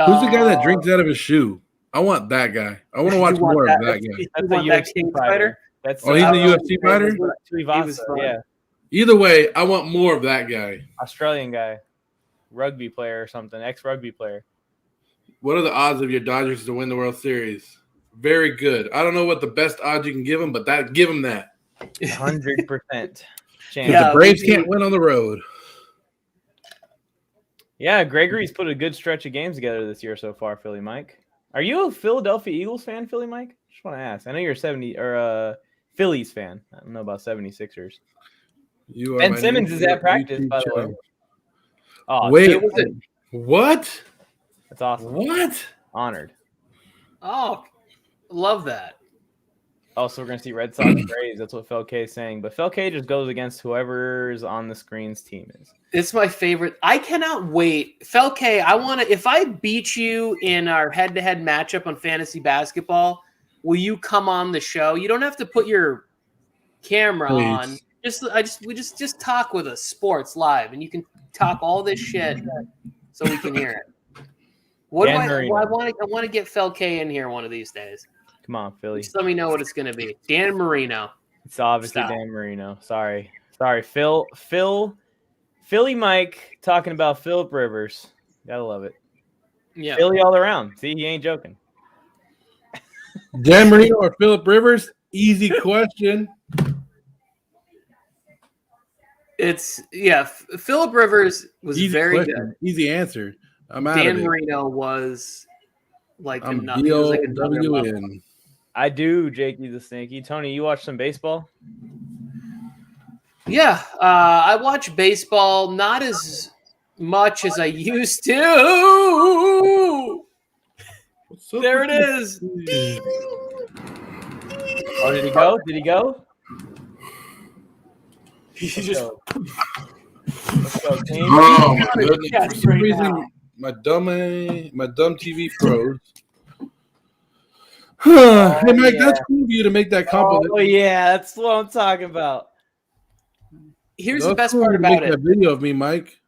Who's the guy that drinks out of his shoe? I want that guy. I want to watch more of that guy. That's a UFC fighter. He's a UFC fighter? Yeah. Either way, I want more of that guy. Australian guy. Rugby player or something. Ex-rugby player. What are the odds of your Dodgers to win the World Series? Very good. I don't know what the best odds you can give them, but give them that. 100% chance. The Braves can't win on the road. Yeah, Gregory's put a good stretch of games together this year so far, Philly Mike. Are you a Philadelphia Eagles fan, Philly Mike? Just want to ask. I know you're a Phillies fan. I don't know about 76ers. You are Ben my Simmons is at practice, YouTube by the way. channel. Oh, Wait, Who was it? what? that's awesome. What? Honored. Oh, love that. Also, we're going to see Red Sox Braves. That's what Phil K is saying. But Phil K just goes against whoever's on the screen's team is. It's my favorite. I cannot wait. Felke, I want to. If I beat you in our head-to-head matchup on fantasy basketball, will you come on the show? You don't have to put your camera on. We just talk with us, sports live, and you can talk all this shit so we can hear it. I want to get Felke in here one of these days. Come on, Philly. Just let me know what it's going to be. Dan Marino. It's obviously Stop. Dan Marino. Sorry, Philly Mike talking about Phillip Rivers. Gotta love it. Yeah. Philly all around. See, he ain't joking. Dan Marino or Phillip Rivers? Easy question. Phillip Rivers was Easy very question. good. Easy answer. I'm out Dan of it. Marino was like I'm he was like another level. DOWN. I do, Jakey the Stinky. Tony, you watch some baseball? Yeah, I watch baseball not as much as I used to. There it is. Oh, did he go? Did he go? He just Let's go, team. Oh my goodness! Yes, For some right reason, now. my dumb TV froze. Hey Mike, yeah. that's cool of you to make that compliment. Oh, yeah. That's what I'm talking about. Here's That's the best cool part to about make it. that video of me, Mike,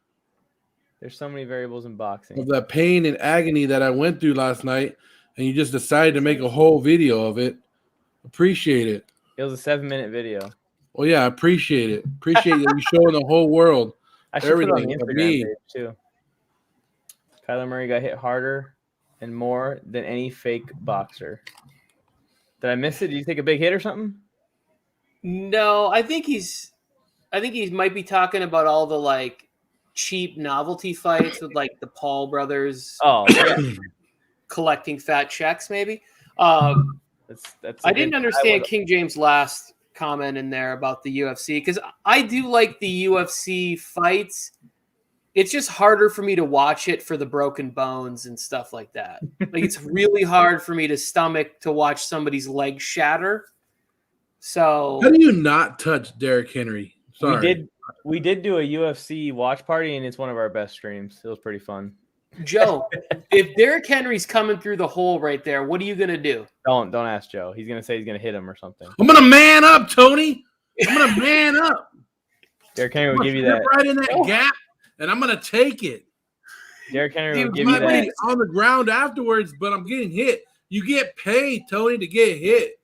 There's so many variables in boxing. of that pain and agony that I went through last night, and you just decided to make a whole video of it. Appreciate it. It was a 7-minute video. Well, yeah, I appreciate it. Appreciate that you showing the whole world. I should put it on the Everything of Instagram me. page, too. Kyler Murray got hit harder and more than any fake boxer. Did I miss it? Did you take a big hit or something? No, I think he might be talking about all the like cheap novelty fights with like the Paul brothers Oh, yeah. collecting fat checks, maybe. That's I didn't understand King James' last comment in there about the UFC because I do like the UFC fights. It's just harder for me to watch it for the broken bones and stuff like that. Like it's really hard for me to stomach to watch somebody's leg shatter. So How do you not touch Derrick Henry? Sorry. We did do a UFC watch party, and it's one of our best streams. It was pretty fun. Joe, if Derrick Henry's coming through the hole right there, what are you gonna do? Don't ask Joe. He's gonna say he's gonna hit him or something. I'm gonna man up, Tony. I'm gonna man up. Derrick Henry will give you Step that. right in that gap, and I'm gonna take it. Derrick Henry will Dude, give I you might that. be on the ground afterwards, but I'm getting hit. You get paid, Tony, to get hit.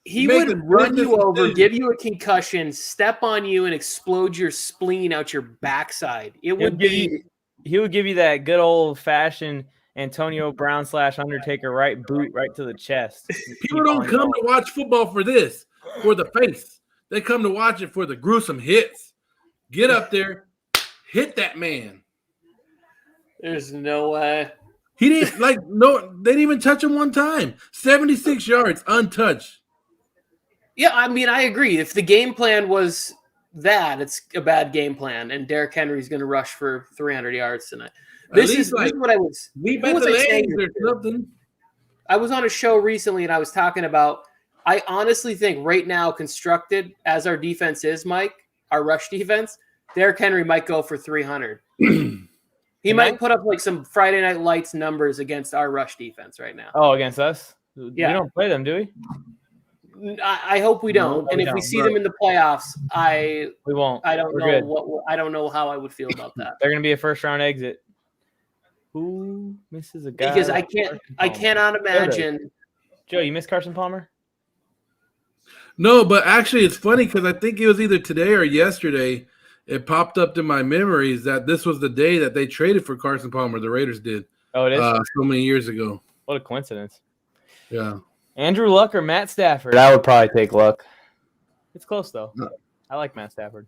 He Make would a run business you over, decision. give you a concussion, step on you, and explode your spleen out your backside. It would be. He would give you that good old fashioned Antonio Brown / Undertaker right boot right to the chest. People don't come to watch football for this, for the face. They come to watch it for the gruesome hits. Get up there, hit that man. There's no way. He didn't they didn't even touch him one time. 76 yards untouched. Yeah, I mean, I agree. If the game plan was that, it's a bad game plan, and Derrick Henry's going to rush for 300 yards tonight. This is what I was. We who bet was the I saying legs this or to? something. I was on a show recently, and I was talking about. I honestly think right now, constructed as our defense is, Mike, our rush defense, Derrick Henry might go for 300. He might put up like some Friday Night Lights numbers against our rush defense right now. Oh, against us? Yeah. We don't play them, do we? I hope we don't. No, and we if we don't, see but- them in the playoffs, We won't. I don't We're know good. I don't know how I would feel about that. They're gonna be a first round exit. Who misses a guy? Because like Carson I Palmer? cannot imagine. Joe, you miss Carson Palmer? No, but actually it's funny because I think it was either today or yesterday. It popped up in my memories that this was the day that they traded for Carson Palmer. The Raiders did Oh, it is. so many years ago. What a coincidence. Yeah. Andrew Luck or Matt Stafford? I would probably take Luck. It's close though. No. I like Matt Stafford.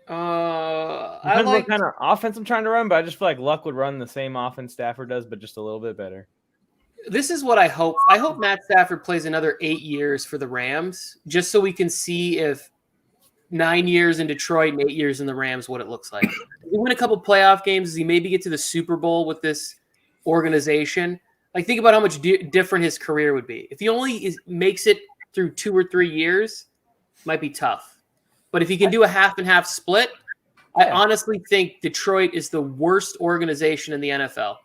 Depends what kind of offense I'm trying to run, but I just feel like Luck would run the same offense Stafford does, but just a little bit better. This is what I hope. I hope Matt Stafford plays another 8 years for the Rams, just so we can see if 9 years in Detroit and 8 years in the Rams, what it looks like. If he win a couple playoff games, does he maybe get to the Super Bowl with this organization? Like, think about how much different his career would be. If he only makes it through 2 or 3 years, might be tough. But if he can do a half and half split, I honestly think Detroit is the worst organization in the NFL,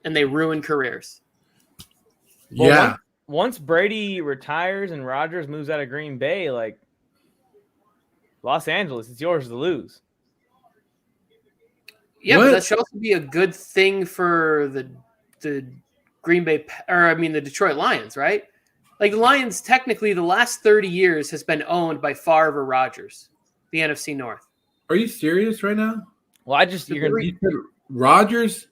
and they ruin careers. Well, Yeah. Once Brady retires and Rodgers moves out of Green Bay, like Los Angeles, it's yours to lose. Yeah, but that should also be a good thing for the Green Bay, the Detroit Lions, right? Like the Lions, technically, the last 30 years has been owned by Favre or Rodgers, the NFC North. Are you serious right now? Well, you said Rodgers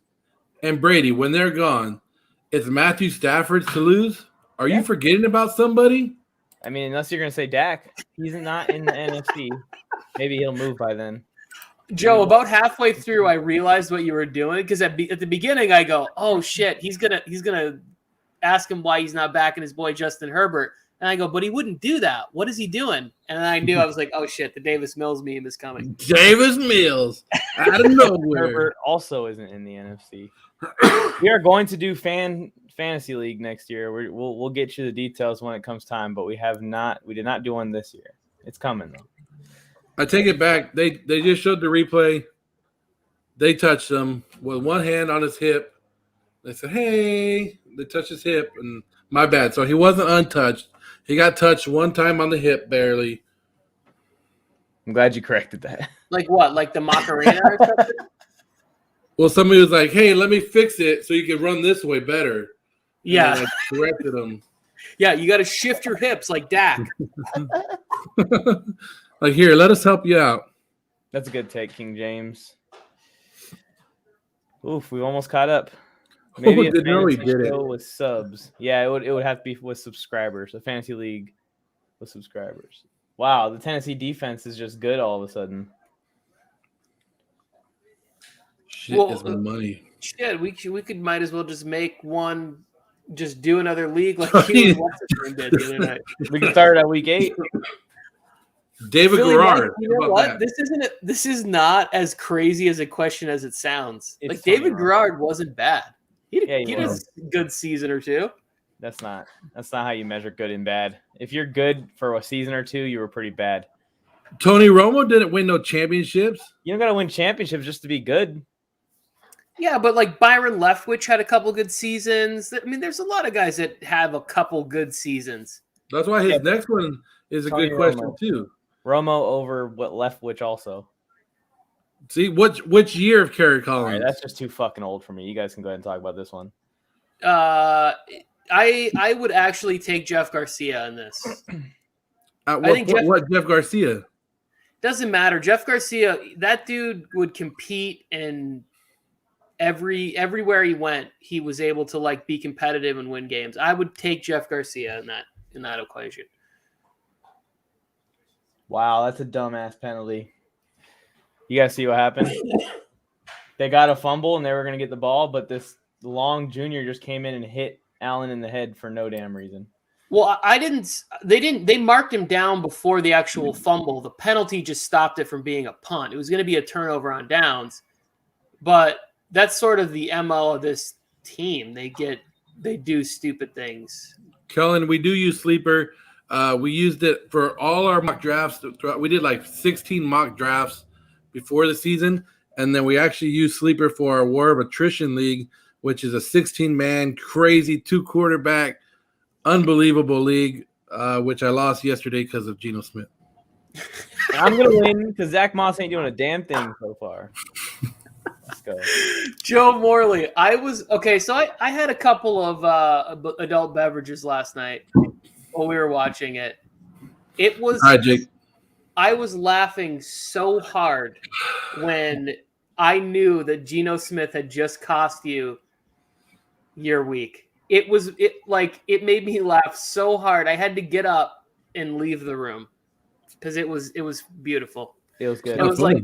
and Brady, when they're gone, it's Matthew Stafford to lose? Are you forgetting about somebody? I mean, unless you're going to say Dak. He's not in the NFC. Maybe he'll move by then. Joe, about halfway through, I realized what you were doing because at the beginning, I go, "Oh shit, he's gonna ask him why he's not backing his boy Justin Herbert," and I go, "But he wouldn't do that. What is he doing?" And then I knew I was like, "Oh shit, the Davis Mills meme is coming." Davis Mills out of nowhere. Herbert also isn't in the NFC. We are going to do fantasy league next year. We'll get you the details when it comes time, but we did not do one this year. It's coming though. I take it back. They just showed the replay. They touched him with one hand on his hip. They said, "Hey," they touched his hip, and my bad. So he wasn't untouched. He got touched one time on the hip, barely. I'm glad you corrected that. Like what? Like the Macarena or something? Well, somebody was like, "Hey, let me fix it so you can run this way better." Yeah, and I corrected him. Yeah, you got to shift your hips like Dak. Like, here, let us help you out. That's a good take, King James. Oof, we almost caught up. Maybe a fantasy show with subs. Yeah, it would have to be with subscribers. A fantasy league with subscribers. Wow, the Tennessee defense is just good all of a sudden. Shit is money. Shit, we could might as well just make one. Just do another league like you and Washington did the other night. We can start at week 8. David Garrard. You know what? This is not as crazy as a question as it sounds. It's like David Garrard wasn't bad. He did a good season or two. That's not how you measure good and bad. If you're good for a season or two, you were pretty bad. Tony Romo didn't win no championships. You don't got to win championships just to be good. Yeah, but like Byron Leftwich had a couple good seasons. I mean, there's a lot of guys that have a couple good seasons. That's why his next one is a good question too. Romo over what Leftwich also. See, which year of Kerry Collins? Right, that's just too fucking old for me. You guys can go ahead and talk about this one. I would actually take Jeff Garcia in this. What Jeff Garcia? Doesn't matter. Jeff Garcia, that dude would compete in everywhere he went. He was able to like be competitive and win games. I would take Jeff Garcia in that equation. Wow, that's a dumbass penalty. You guys see what happened? They got a fumble and they were going to get the ball, but this Long Jr. just came in and hit Allen in the head for no damn reason. Well, they marked him down before the actual fumble. The penalty just stopped it from being a punt. It was going to be a turnover on downs, but that's sort of the MO of this team. They do stupid things. Kellen, we do use Sleeper. We used it for all our mock drafts. We did like 16 mock drafts before the season, and then we actually used Sleeper for our War of Attrition League, which is a 16-man, crazy 2-quarterback, unbelievable league, which I lost yesterday because of Geno Smith. I'm going to win because Zach Moss ain't doing a damn thing so far. Let's go. Joe Morley. So I had a couple of adult beverages last night while we were watching it. Hi, Jake. I was laughing so hard when I knew that Geno Smith had just cost you your week. It made me laugh so hard. I had to get up and leave the room because it was beautiful. Feels good. It was like,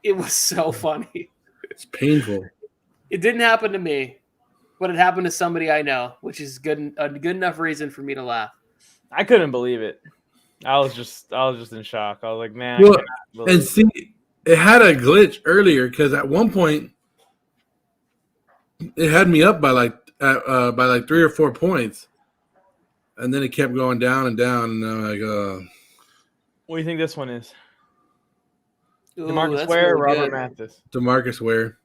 it was so funny. It's painful. It didn't happen to me, but it happened to somebody I know, which is a good enough reason for me to laugh. I couldn't believe it. I was just in shock. I was like, man, Well, I cannot believe and see, it had a glitch earlier because at one point it had me up by like 3 or 4 points, and then it kept going down and down, and I'm like, What do you think this one is? Ooh, DeMarcus that's Ware, really Robert good. Mathis. DeMarcus Ware.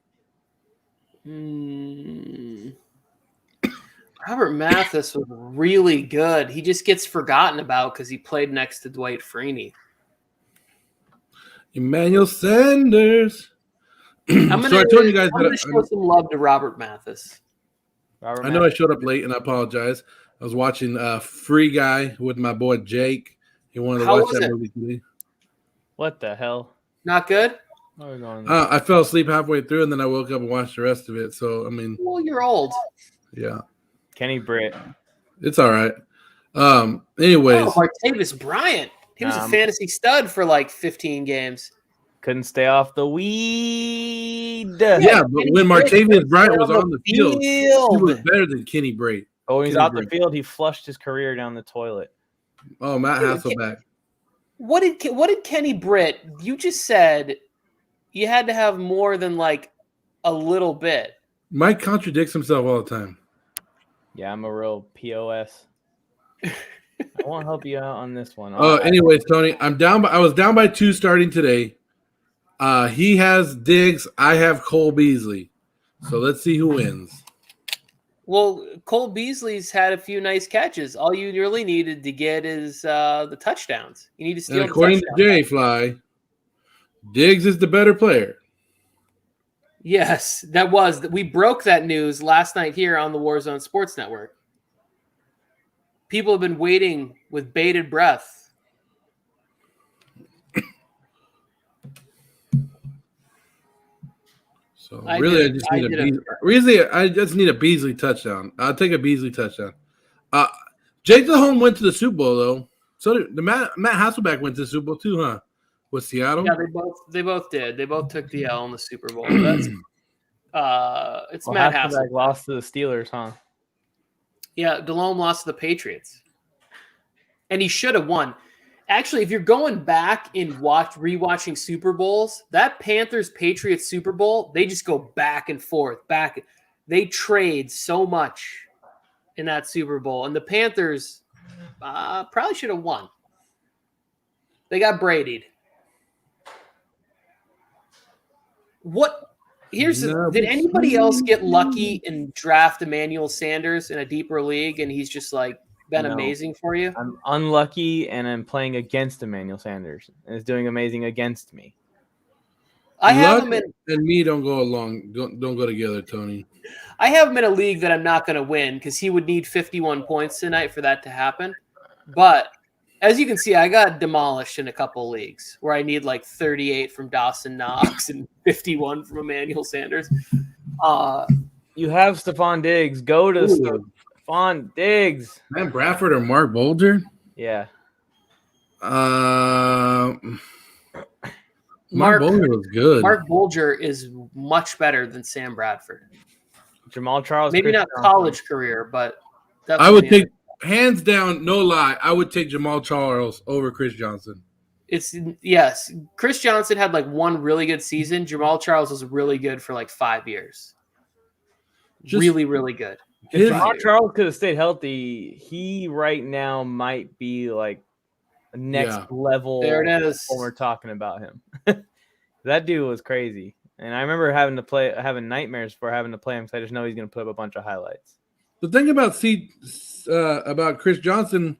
Robert Mathis was really good. He just gets forgotten about because he played next to Dwight Freeney. Emmanuel Sanders. I'm So I told you guys gonna show some love to Robert Mathis. I know I showed up late and I apologize. I was watching Free Guy with my boy Jake. He wanted to How watch was that it? movie today. What the hell? Not good? What are we going? I fell asleep halfway through and then I woke up and watched the rest of it. So I mean, Well, you're old. yeah, Kenny Britt. it's all right. Anyways, Oh, Martavis Bryant. He was a fantasy stud for like 15 games. Couldn't stay off the weed. yeah, but when Martavius Bryant was on the field, he field. was better than Kenny Bray. Oh, when he's Kenny out the Britt. field, he flushed his career down the toilet. Oh, Matt Hasselbeck. What did Kenny Britt? You just said you had to have more than like a little bit. Mike contradicts himself all the time. Yeah, I'm a real POS. I won't help you out on this one. Anyways, Tony, I was down by 2 starting today. He has Diggs. I have Cole Beasley. So let's see who wins. Well, Cole Beasley's had a few nice catches. All you really needed to get is the touchdowns. You need to steal And the according to touchdowns. Jay Fly, Diggs is the better player. Yes, we broke that news last night here on the Warzone Sports Network. People have been waiting with bated breath. So I just need a Beasley touchdown. I'll take a Beasley touchdown. Jake Delhomme went to the Super Bowl though. So did Matt Hasselbeck went to the Super Bowl too, huh? With Seattle. Yeah, they both did. They both took the L in the Super Bowl. That's it's Matt Hasselbeck. Lost to the Steelers, huh? Yeah, Delhomme lost to the Patriots. And he should have won. Actually, if you're going back and rewatching Super Bowls, that Panthers-Patriots Super Bowl, they just go back and forth. They trade so much in that Super Bowl. And the Panthers probably should have won. They got Brady'd. Did anybody else get lucky and draft Emmanuel Sanders in a deeper league and he's just like been amazing for you? I'm unlucky and I'm playing against Emmanuel Sanders and is doing amazing against me. I have Luck him in and me don't go together, Tony. I have him in a league that I'm not going to win because he would need 51 points tonight for that to happen. But as you can see, I got demolished in a couple leagues where I need like 38 from Dawson Knox and 51 from Emmanuel Sanders. You have Stephon Diggs. Go to Stephon Diggs. Man, Bradford or Mark Bolger? Yeah. Mark Bolger was good. Mark Bolger is much better than Sam Bradford. Jamal Charles. Maybe not college career, but I would take, hands down, no lie, I would take Jamal Charles over Chris Johnson. Yes. Chris Johnson had like one really good season. Jamal Charles was really good for like 5 years. Really, really good. If Jamal Charles could have stayed healthy, he right now might be like next level. There it is. When we're talking about him. That dude was crazy. And I remember having nightmares for having to play him because I just know he's going to put up a bunch of highlights. The thing about Chris Johnson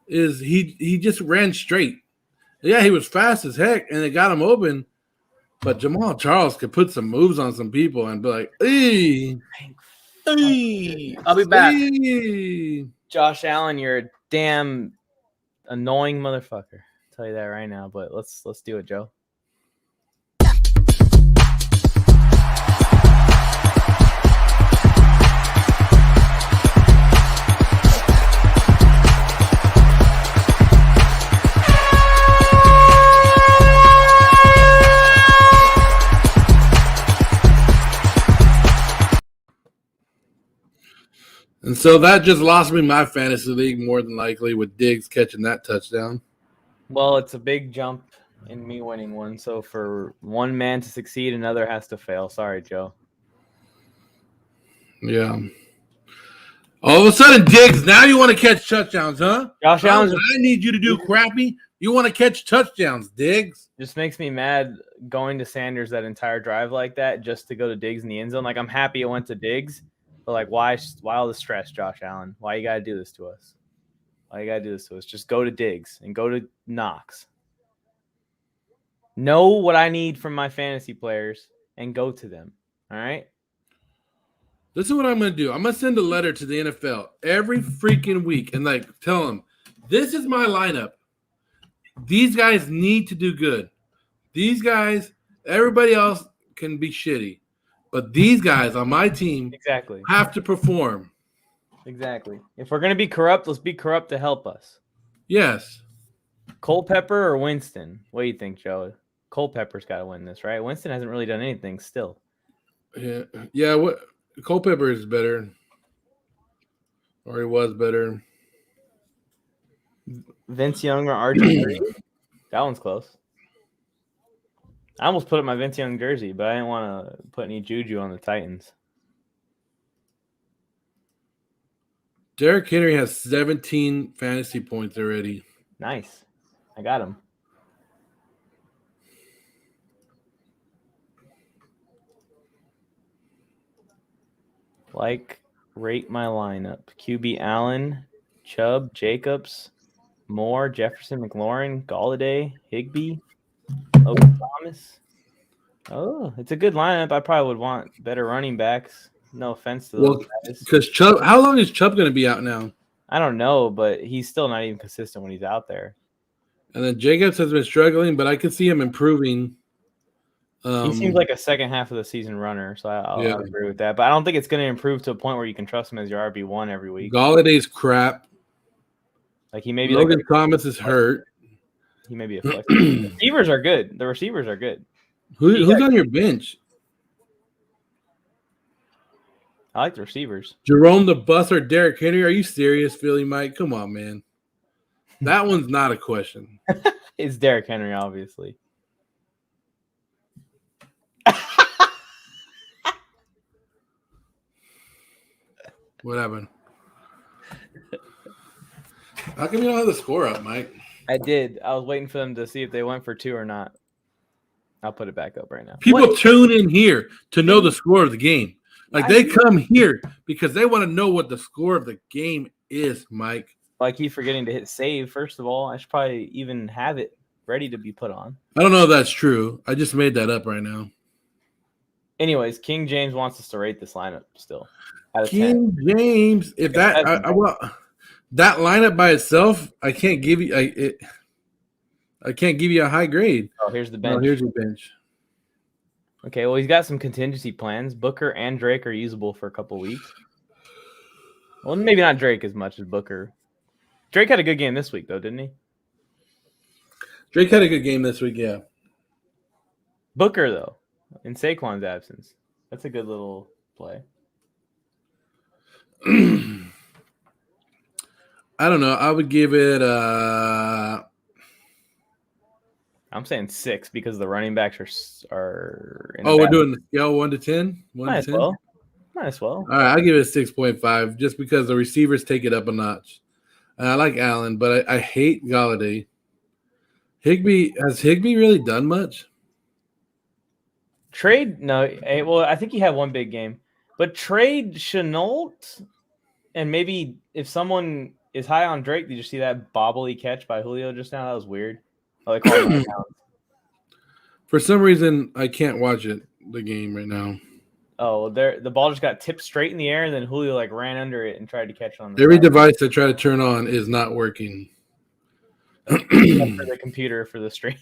is he just ran straight. Yeah, he was fast as heck, and it got him open. But Jamal Charles could put some moves on some people and be like, hey, I'll be back. Hey. Josh Allen, you're a damn annoying motherfucker. I'll tell you that right now, but let's do it, Joe. And so that just lost me my fantasy league more than likely with Diggs catching that touchdown. Well, it's a big jump in me winning one. So for one man to succeed, another has to fail. Sorry, Joe. Yeah. All of a sudden, Diggs, now you want to catch touchdowns, huh? Josh Allen I need you to do crappy. You want to catch touchdowns, Diggs. just makes me mad going to Sanders that entire drive like that just to go to Diggs in the end zone. Like, I'm happy it went to Diggs, but like, why all the stress, Josh Allen? Why you got to do this to us? Why you got to do this to us? Just go to Diggs and go to Knox. Know what I need from my fantasy players and go to them. All right? This is what I'm going to do. I'm going to send a letter to the NFL every freaking week and like tell them, this is my lineup. These guys need to do good. These guys, everybody else can be shitty. But these guys on my team Exactly. have to perform. Exactly. If we're going to be corrupt, let's be corrupt to help us. Yes. Culpepper or Winston? What do you think, Joe? Culpepper's got to win this, right? Winston hasn't really done anything still. Yeah. What Culpepper is better, or he was better. Vince Young or RG3? That one's close. I almost put up my Vince Young jersey, but I didn't want to put any juju on the Titans. Derrick Henry has 17 fantasy points already. Nice. I got him. Rate my lineup. QB Allen, Chubb, Jacobs, Moore, Jefferson, McLaurin, Galladay, Higbee, Logan Thomas. Oh, it's a good lineup. I probably would want better running backs. No offense to those guys. Because Chubb, how long is Chubb going to be out now? I don't know, but he's still not even consistent when he's out there. And then Jacobs has been struggling, but I can see him improving. He seems like a second half of the season runner, so I'll agree with that. But I don't think it's going to improve to a point where you can trust him as your RB1 every week. Galladay's crap. Like he may be Logan Thomas is hurt. He may be a flex. The receivers are good. Who's on your bench? I like the receivers. Jerome the Bus or Derrick Henry? Are you serious, Philly Mike? Come on, man. That one's not a question. It's Derrick Henry, obviously. What happened? How come you don't have the score up, Mike? I did. I was waiting for them to see if they went for 2 or not. I'll put it back up right now. People tune in here to know the score of the game. Like they come here because they want to know what the score of the game is, Mike. Well, I keep forgetting to hit save. First of all, I should probably even have it ready to be put on. I don't know if that's true. I just made that up right now. Anyways, King James wants us to rate this lineup still. King James, if that that lineup by itself, I can't give you I can't give you a high grade. Oh, here's the bench. No, here's your bench. Okay, well, he's got some contingency plans. Booker and Drake are usable for a couple weeks. Well, maybe not Drake as much as Booker. Drake had a good game this week, though, didn't he? Drake had a good game this week, yeah. Booker, though, in Saquon's absence. That's a good little play. I don't know. I would give it I'm saying 6 because the running backs are we're doing the scale 1 to 10? 1 Might to 10? Might as well. All right, I'll give it a 6.5 just because the receivers take it up a notch. And I like Allen, but I hate Galladay. Has Higbee really done much? No. Well, I think he had one big game. But trade Chenault, and maybe if someone is high on Drake, did you see that bobbly catch by Julio just now? That was weird. Oh, for some reason, I can't watch the game right now. Oh, the ball just got tipped straight in the air, and then Julio ran under it and tried to catch it on Every device I try to turn on is not working. Except for the computer for the stream.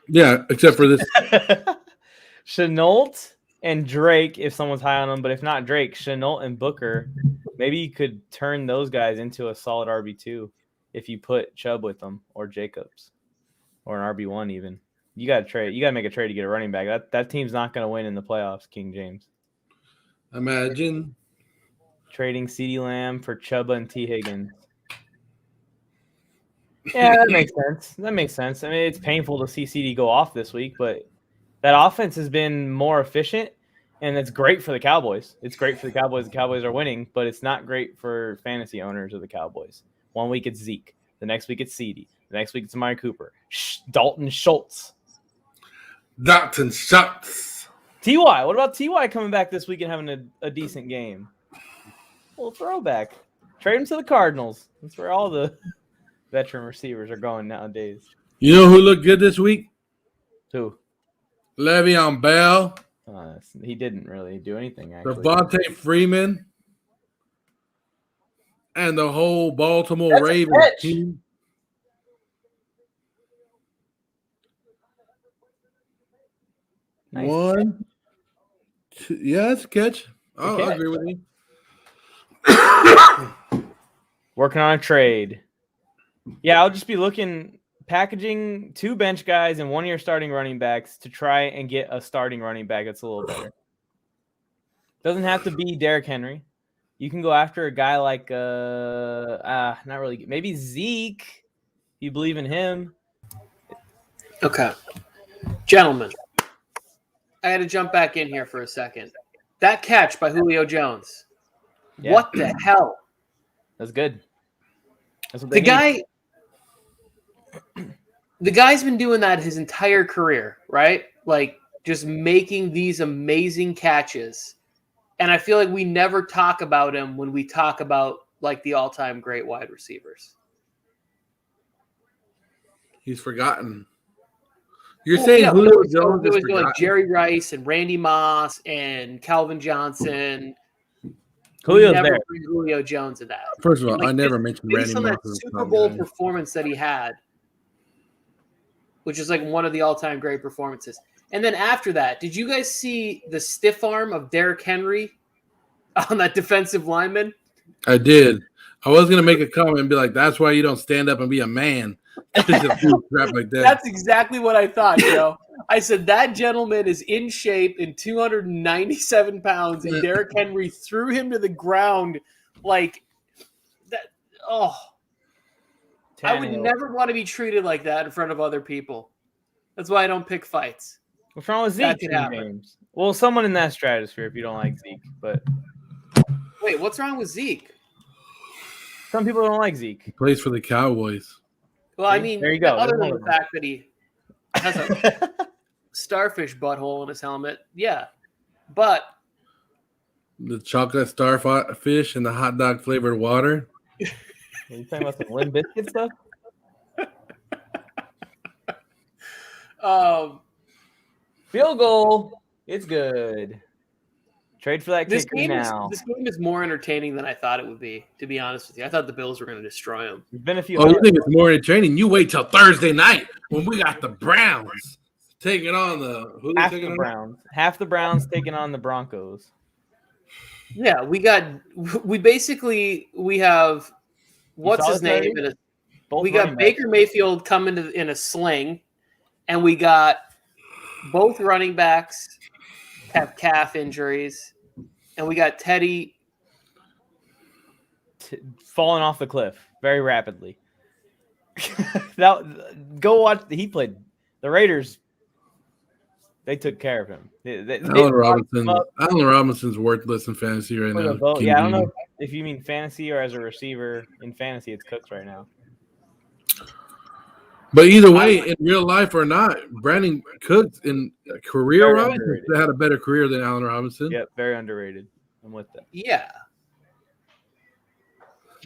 Yeah, except for this. Chenault and Drake, if someone's high on them, but if not Drake, Chenault and Booker, maybe you could turn those guys into a solid RB2 if you put Chubb with them or Jacobs or an RB1 even. You got to trade. You got to make a trade to get a running back. That team's not going to win in the playoffs, King James. Imagine. Trading CeeDee Lamb for Chuba and T. Higgins. Yeah, that makes sense. That makes sense. I mean, it's painful to see CD go off this week, but that offense has been more efficient, and it's great for the Cowboys. It's great for the Cowboys. The Cowboys are winning, but it's not great for fantasy owners of the Cowboys. 1 week it's Zeke. The next week it's CD. The next week it's Amari Cooper. Dalton Schultz. Dalton Schultz. T.Y. What about T.Y. coming back this week and having a decent game? Well, throwback. Trade him to the Cardinals. That's where all the veteran receivers are going nowadays. You know who looked good this week? Who? Le'Veon Bell. He didn't really do anything, actually. Devontae Freeman. And the whole Baltimore Ravens team. Nice. 1, 2. Yeah, that's a catch. I'll agree with you. Working on a trade. Yeah, I'll just be packaging 2 bench guys and 1 of your starting running backs to try and get a starting running back that's a little better. Doesn't have to be Derrick Henry. You can go after a guy like not really, maybe Zeke, if you believe in him. Okay. Gentlemen, I had to jump back in here for a second. That catch by Julio Jones. Yeah. What the hell? That's good. That's what The guy's been doing that his entire career, right? Like, just making these amazing catches. And I feel like we never talk about him when we talk about, like, the all-time great wide receivers. He's forgotten. You're saying Julio Jones is forgotten? Like Jerry Rice and Randy Moss and Calvin Johnson. Julio's never there. bring Julio Jones in that. First of all, Like, I never mentioned Randy Moss. Based on that Super Bowl performance that he had, which is like one of the all-time great performances. And then after that, did you guys see the stiff arm of Derrick Henry on that defensive lineman? I did. I was going to make a comment and be like, that's why you don't stand up and be a man. Crap like that. That's exactly what I thought, Joe. I said that gentleman is in shape and 297 pounds, and Derrick Henry threw him to the ground like that. Oh, Tannehill. I would never want to be treated like that in front of other people. That's why I don't pick fights. What's wrong with Zeke? Games? Well, someone in that stratosphere if you don't like Zeke. But wait, what's wrong with Zeke? Some people don't like Zeke. He plays for the Cowboys. Well, I mean, there you go. Other than the fact that he has a starfish butthole in his helmet, yeah. But the chocolate starfish and the hot dog flavored water. Are you talking about some Limp Bizkit stuff? Field goal. It's good. Trade for that kicker now. This game is more entertaining than I thought it would be, to be honest with you. I thought the Bills were going to destroy them. There's been a few. Oh, you think it's more entertaining? You wait till Thursday night when we got the Browns taking on the Browns. Half the Browns taking on the Broncos. Yeah, we have what's his name? We got Baker Mayfield coming in a sling, and we got both running backs have calf injuries, and we got Teddy falling off the cliff very rapidly. Go watch. He played the Raiders. They took care of him. Allen Robinson's worthless in fantasy right now. Yeah, I don't know if you mean fantasy or as a receiver. In fantasy, it's Cooks right now. But either way, in real life or not, Brandon Cooks in career Robinson had a better career than Allen Robinson. Yep, very underrated. I'm with that. Yeah.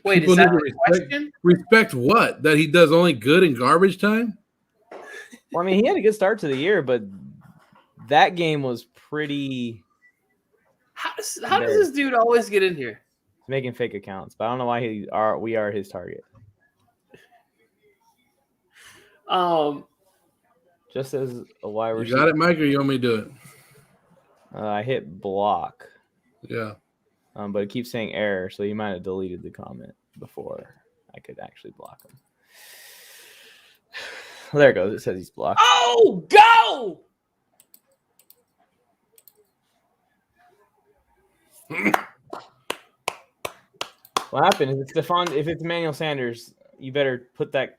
Wait, is that a question? Respect what? That he does only good in garbage time? Well, I mean, he had a good start to the year, but that game was pretty. How does this dude always get in here? He's making fake accounts, but I don't know why we are his target. Just as a wide receiver. You got it, Mike, or you want me to do it? I hit block. Yeah. But it keeps saying error, so you might have deleted the comment before I could actually block him. There it goes. It says he's blocked. Oh, go! What happened? If it's Emmanuel Sanders, you better put that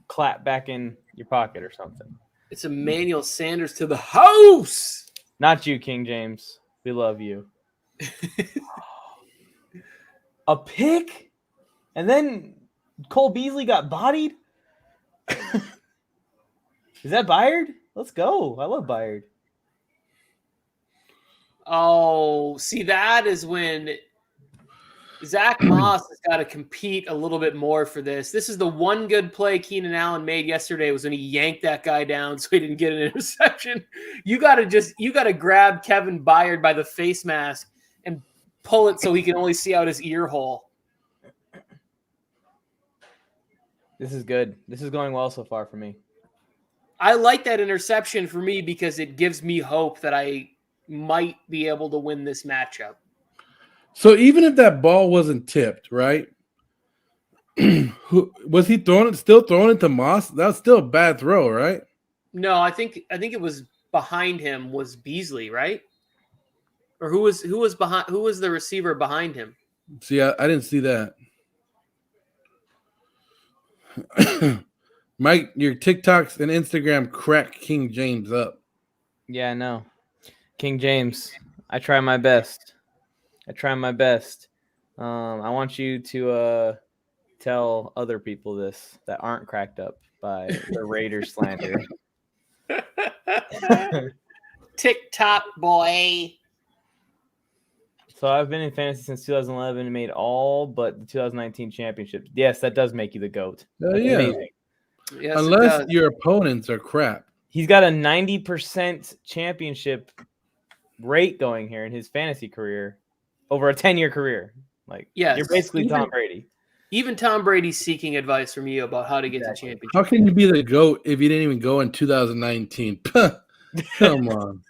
clap back in your pocket or something. It's Emmanuel Sanders to the house. Not you, King James. We love you. A pick? And then Cole Beasley got bodied? Is that Byard? Let's go. I love Byard. Oh, see, that is when Zach Moss has got to compete a little bit more for this. This is the one good play Keenan Allen made yesterday was when he yanked that guy down so he didn't get an interception. You got to grab Kevin Byard by the face mask and pull it so he can only see out his ear hole. This is good. This is going well so far for me. I like that interception for me because it gives me hope that I might be able to win this matchup. So even if that ball wasn't tipped, right? Was he still throwing it to Moss? That was still a bad throw, right? No, I think it was behind him was Beasley, right? Or who was the receiver behind him? See, I didn't see that. Mike, your TikToks and Instagram crack King James up. Yeah, I know. King James, I try my best. I want you to tell other people this that aren't cracked up by the Raiders slander. TikTok boy. So I've been in fantasy since 2011 and made all but the 2019 championship. Yes, that does make you the GOAT. That's amazing. Yes, unless your opponents are crap. He's got a 90% championship rate going here in his fantasy career over a 10-year career. Like, yes, you're basically Tom Brady. Even Tom Brady's seeking advice from you about how to get to championship. How can you be the GOAT if you didn't even go in 2019? Come on.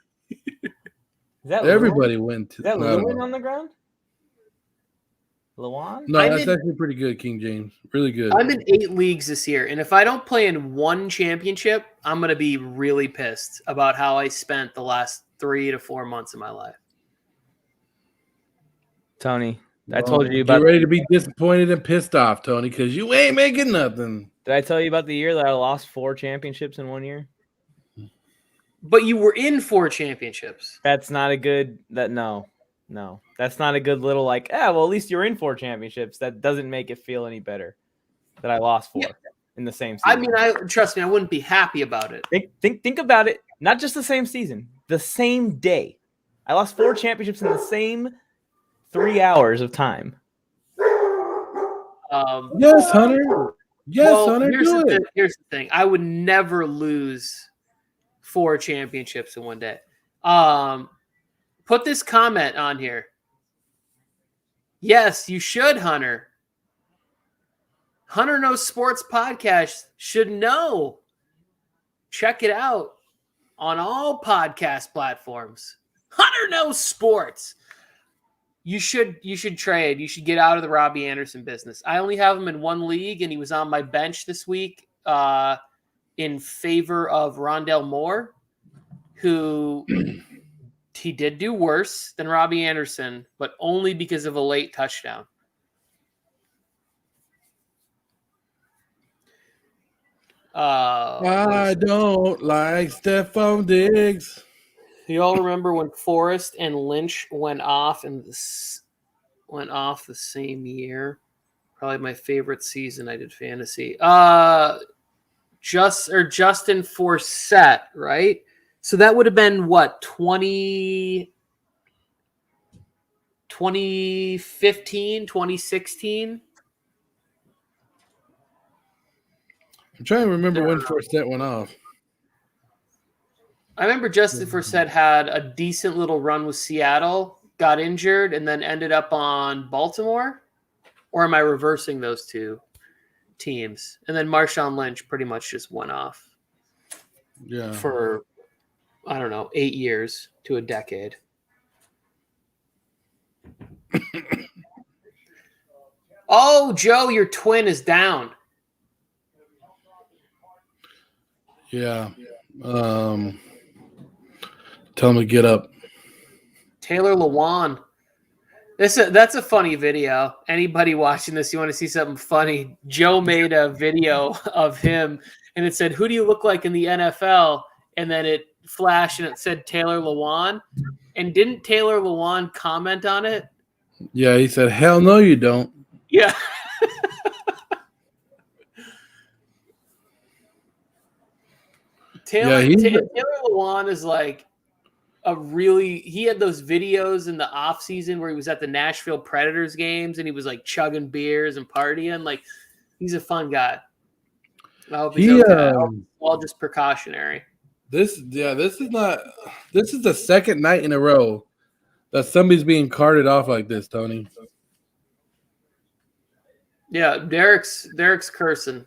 Everybody went to. Is that Lewin on the ground? Lewan? No, that's actually pretty good, King James. Really good. I'm in 8 leagues this year, and if I don't play in one championship, I'm going to be really pissed about how I spent the last 3 to 4 months of my life. Tony, I told you about. You're ready to be disappointed and pissed off, Tony, because you ain't making nothing. Did I tell you about the year that I lost 4 championships in 1 year? But you were in 4 championships. That's not a good. No. That's not a good little like. Well, at least you're in 4 championships. That doesn't make it feel any better that I lost 4 in the same season. I mean, trust me, I wouldn't be happy about it. Think about it. Not just the same season, the same day. I lost 4 championships in the same 3 hours of time. Yes, Hunter. Yes, Hunter. Here's the thing. I would never lose 4 championships in one day. Put this comment on here. Yes, you should, Hunter. Hunter Knows Sports podcast should know. Check it out on all podcast platforms. Hunter Knows Sports. You should trade. You should get out of the Robbie Anderson business. I only have him in 1 league, and he was on my bench this week in favor of Rondale Moore, who he did do worse than Robbie Anderson, but only because of a late touchdown. I don't like Stephon Diggs. You all remember when Forrest and Lynch went off the same year? Probably my favorite season I did fantasy. Justin Forsett, right? So that would have been what, 2015, 2016? I'm trying to remember when Forsett went off. I remember Justin Forsett had a decent little run with Seattle, got injured, and then ended up on Baltimore. Or am I reversing those 2 teams? And then Marshawn Lynch pretty much just went off. Yeah. For, I don't know, 8 years to a decade. Oh, Joe, your twin is down. Yeah. Tell him to get up. Taylor Lewan. That's a funny video. Anybody watching this, you want to see something funny? Joe made a video of him, and it said, "Who do you look like in the NFL?" And then it flashed, and it said Taylor Lewan. And didn't Taylor Lewan comment on it? Yeah, he said, "Hell no, you don't." Yeah. Taylor Lewan is like he had those videos in the off season where he was at the Nashville Predators games and he was like chugging beers and partying. Like, he's a fun guy. I hope he's okay. All just precautionary. This is the second night in a row that somebody's being carted off like this, Tony. Yeah, Derek's cursing.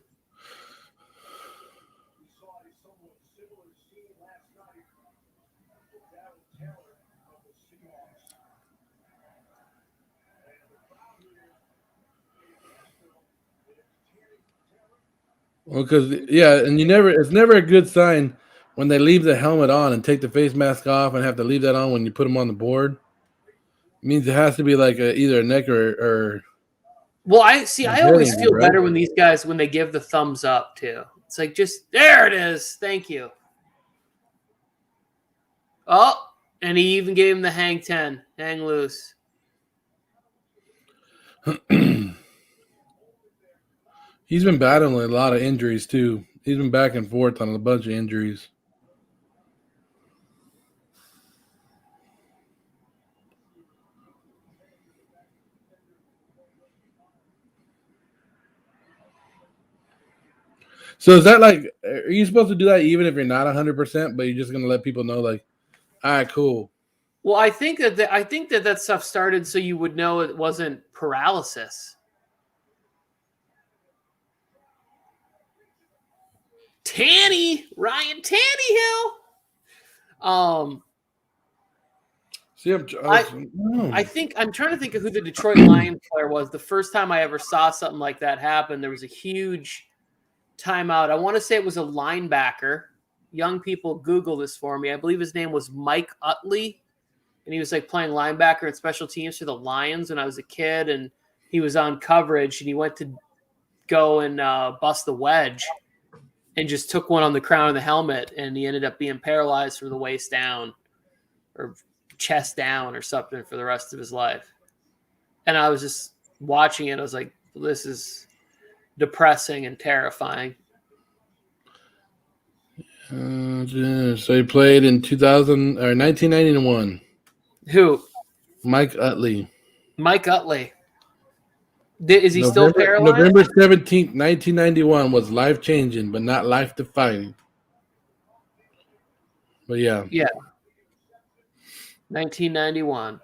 Well, because it's never a good sign when they leave the helmet on and take the face mask off and have to leave that on when you put them on the board. It means it has to be like either a neck or. Well, I always feel better when these guys, when they give the thumbs up too. It's like, just there it is. Thank you. Oh, and he even gave him the hang 10, hang loose. He's been battling a lot of injuries too. He's been back and forth on a bunch of injuries. So is that like, are you supposed to do that even if you're not 100%, but you're just going to let people know, like, all right, cool. Well, I think that stuff started so you would know it wasn't paralysis. Ryan Tannehill. I think I'm trying to think of who the Detroit Lions player was. The first time I ever saw something like that happen, there was a huge timeout. I want to say it was a linebacker. Young people, Google this for me. I believe his name was Mike Utley, and he was like playing linebacker and special teams for the Lions when I was a kid, and he was on coverage, and he went to go and bust the wedge and just took one on the crown of the helmet, and he ended up being paralyzed from the waist down or chest down or something for the rest of his life. And I was just watching it. I was like, this is depressing and terrifying. So he played in 1991. Who? Mike Utley. Mike Utley. Is he still paralyzed? November 17th, 1991 was life-changing, but not life-defining. But yeah. Yeah. 1991.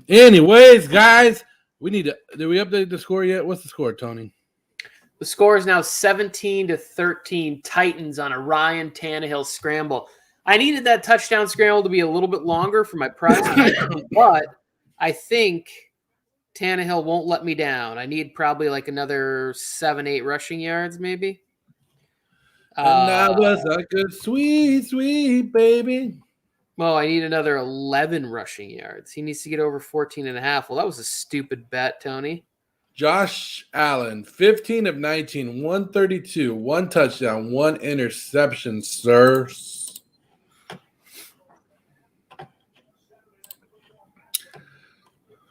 Anyways, guys, did we update the score yet? What's the score, Tony? The score is now 17-13 Titans on a Ryan Tannehill scramble. I needed that touchdown scramble to be a little bit longer for my prize, but I think Tannehill won't let me down. I need probably like another 7-8 rushing yards, maybe. And that was a good, sweet, sweet baby. Well, I need another 11 rushing yards. He needs to get over 14.5. Well, that was a stupid bet, Tony. Josh Allen, 15 of 19, 132, 1 touchdown, 1 interception, sir.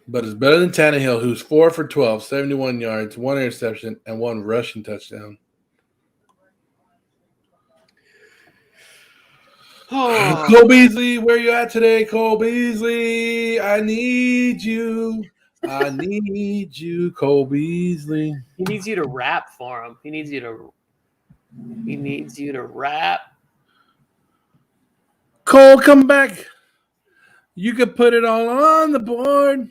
But it's better than Tannehill, who's 4 for 12, 71 yards, 1 interception, and 1 rushing touchdown. Oh. Cole Beasley, where you at today, Cole Beasley? I need you. I need you, Cole Beasley. He needs you to rap for him. He needs you to rap. Cole, come back. You could put it all on the board.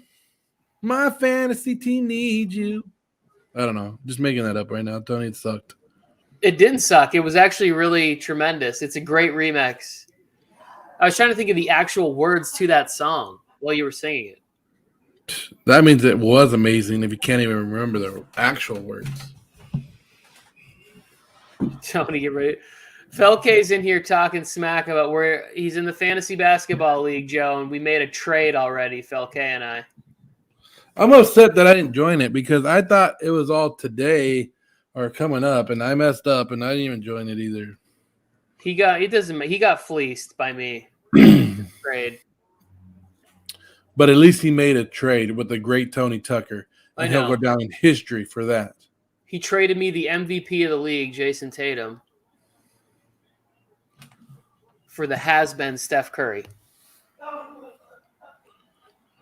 My fantasy team needs you. I don't know. Just making that up right now, Tony. It sucked. It didn't suck. It was actually really tremendous. It's a great remix. I was trying to think of the actual words to that song while you were singing it. That means it was amazing if you can't even remember the actual words. Tony, get ready. Felke's in here talking smack about where he's in the fantasy basketball league, Joe, and we made a trade already, Felke and I. I'm upset that I didn't join it because I thought it was all today or coming up, and I messed up, and I didn't even join it either. He got fleeced by me. Trade. But at least he made a trade with the great Tony Tucker, and he'll know. go down in history for that. He traded me the MVP of the league, Jason Tatum, for the has-been Steph Curry. Who?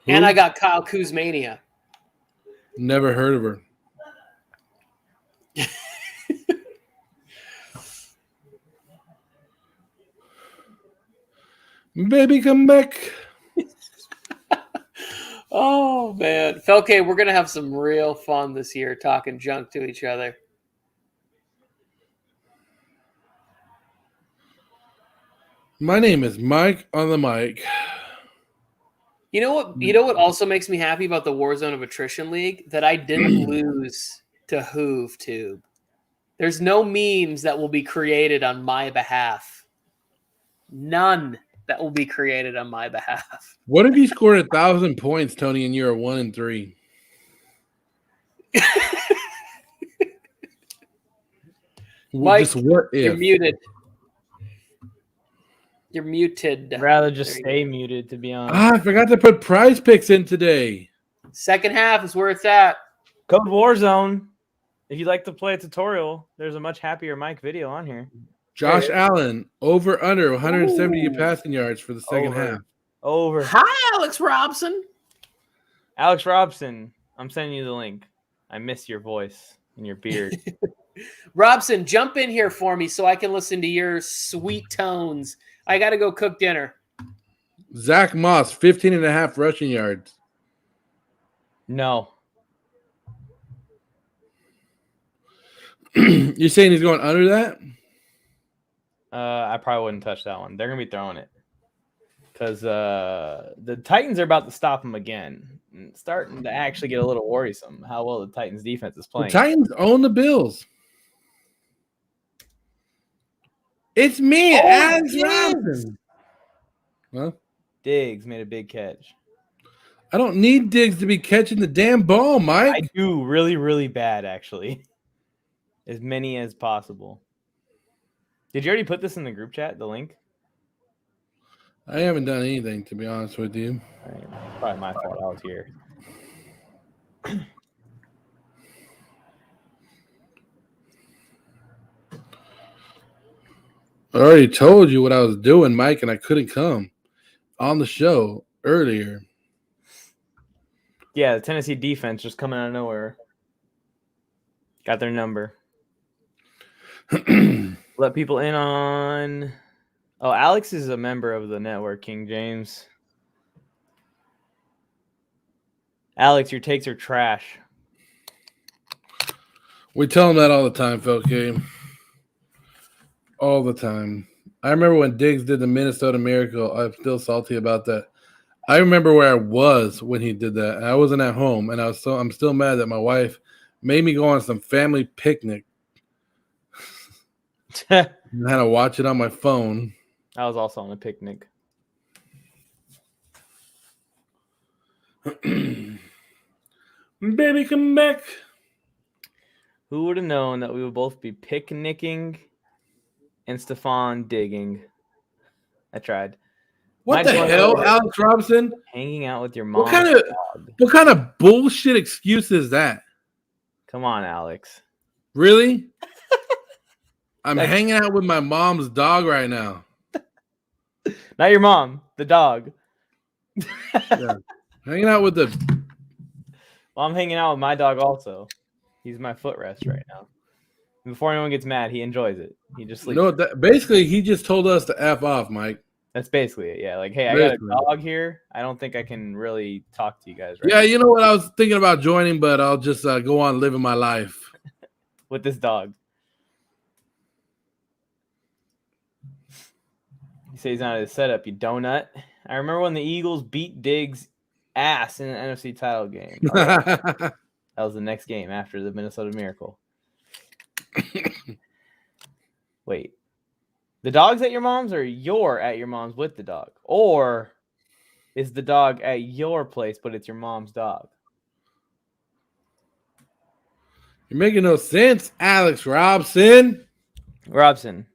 And I got Kyle Kuzmania. Never heard of her. Baby, come back. Oh, man. Felke, we're going to have some real fun this year talking junk to each other. My name is Mike on the mic. You know what also makes me happy about the Warzone of Attrition League? That I didn't lose to HooveTube. There's no memes that will be created on my behalf. None that will be created on my behalf. What if you scored 1,000 points, Tony, and you're 1-3? Mike, just what if? You're muted. You're muted. I'd rather just stay muted, to be honest. I forgot to put prize picks in today. Second half is where it's at. Code Warzone. If you'd like to play a tutorial, there's a much happier Mike video on here. Josh Allen, over under 170 passing yards for the second half. Over. Hi, Alex Robson. Alex Robson, I'm sending you the link. I miss your voice and your beard. Robson, jump in here for me so I can listen to your sweet tones. I got to go cook dinner. Zach Moss, 15.5 rushing yards. No. You're saying he's going under that? I probably wouldn't touch that one. They're going to be throwing it. Because the Titans are about to stop him again. It's starting to actually get a little worrisome how well the Titans defense is playing. The Titans own the Bills. It's me, Alex Robinson. Well, Diggs made a big catch. I don't need Diggs to be catching the damn ball, Mike. I do really, really bad, actually. As many as possible. Did you already put this in the group chat, the link? I haven't done anything, to be honest with you. All right, probably my fault. I was here. I already told you what I was doing, Mike, and I couldn't come on the show earlier. Yeah, the Tennessee defense just coming out of nowhere. Got their number. Let people in on... Oh, Alex is a member of the network, King James. Alex, your takes are trash. We tell him that all the time, Felke. All the time. I remember when Diggs did the Minnesota Miracle. I'm still salty about that. I remember where I was when he did that. I wasn't at home, and I'm still mad that my wife made me go on some family picnic. I had to watch it on my phone. I was also on a picnic. Baby, come back. Who would have known that we would both be picnicking and Stefan digging? I tried. What the hell, Alex Robinson? Hanging out with your mom. What kind of bullshit excuse is that? Come on, Alex. Really? I'm hanging out with my mom's dog right now. Not your mom, the dog. Yeah. Hanging out with the... Well, I'm hanging out with my dog also. He's my footrest right now. And before anyone gets mad, he enjoys it. He just sleeps. Basically, he just told us to F off, Mike. That's basically it. Yeah, like, hey, I got a dog here. I don't think I can really talk to you guys right now. You know what? I was thinking about joining, but I'll just go on living my life. With this dog. You say he's not his setup, you donut. I remember when the Eagles beat Diggs' ass in the NFC title game. That was the next game after the Minnesota Miracle. Wait. The dog's at your mom's, or you're at your mom's with the dog? Or is the dog at your place, but it's your mom's dog? You're making no sense, Alex Robson. Robson,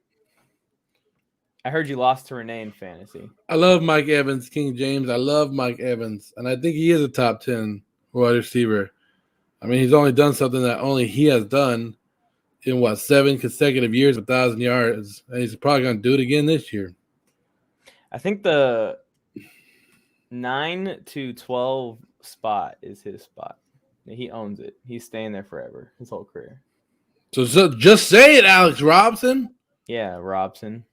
I heard you lost to Renee in fantasy. I love Mike Evans, King James. I love Mike Evans, and I think he is a top 10 wide receiver. I mean, he's only done something that only he has done in 7 consecutive years, 1,000 yards, and he's probably going to do it again this year. I think the 9 to 12 spot is his spot. He owns it. He's staying there forever, his whole career. So just say it, Alex Robson. Yeah, Robson.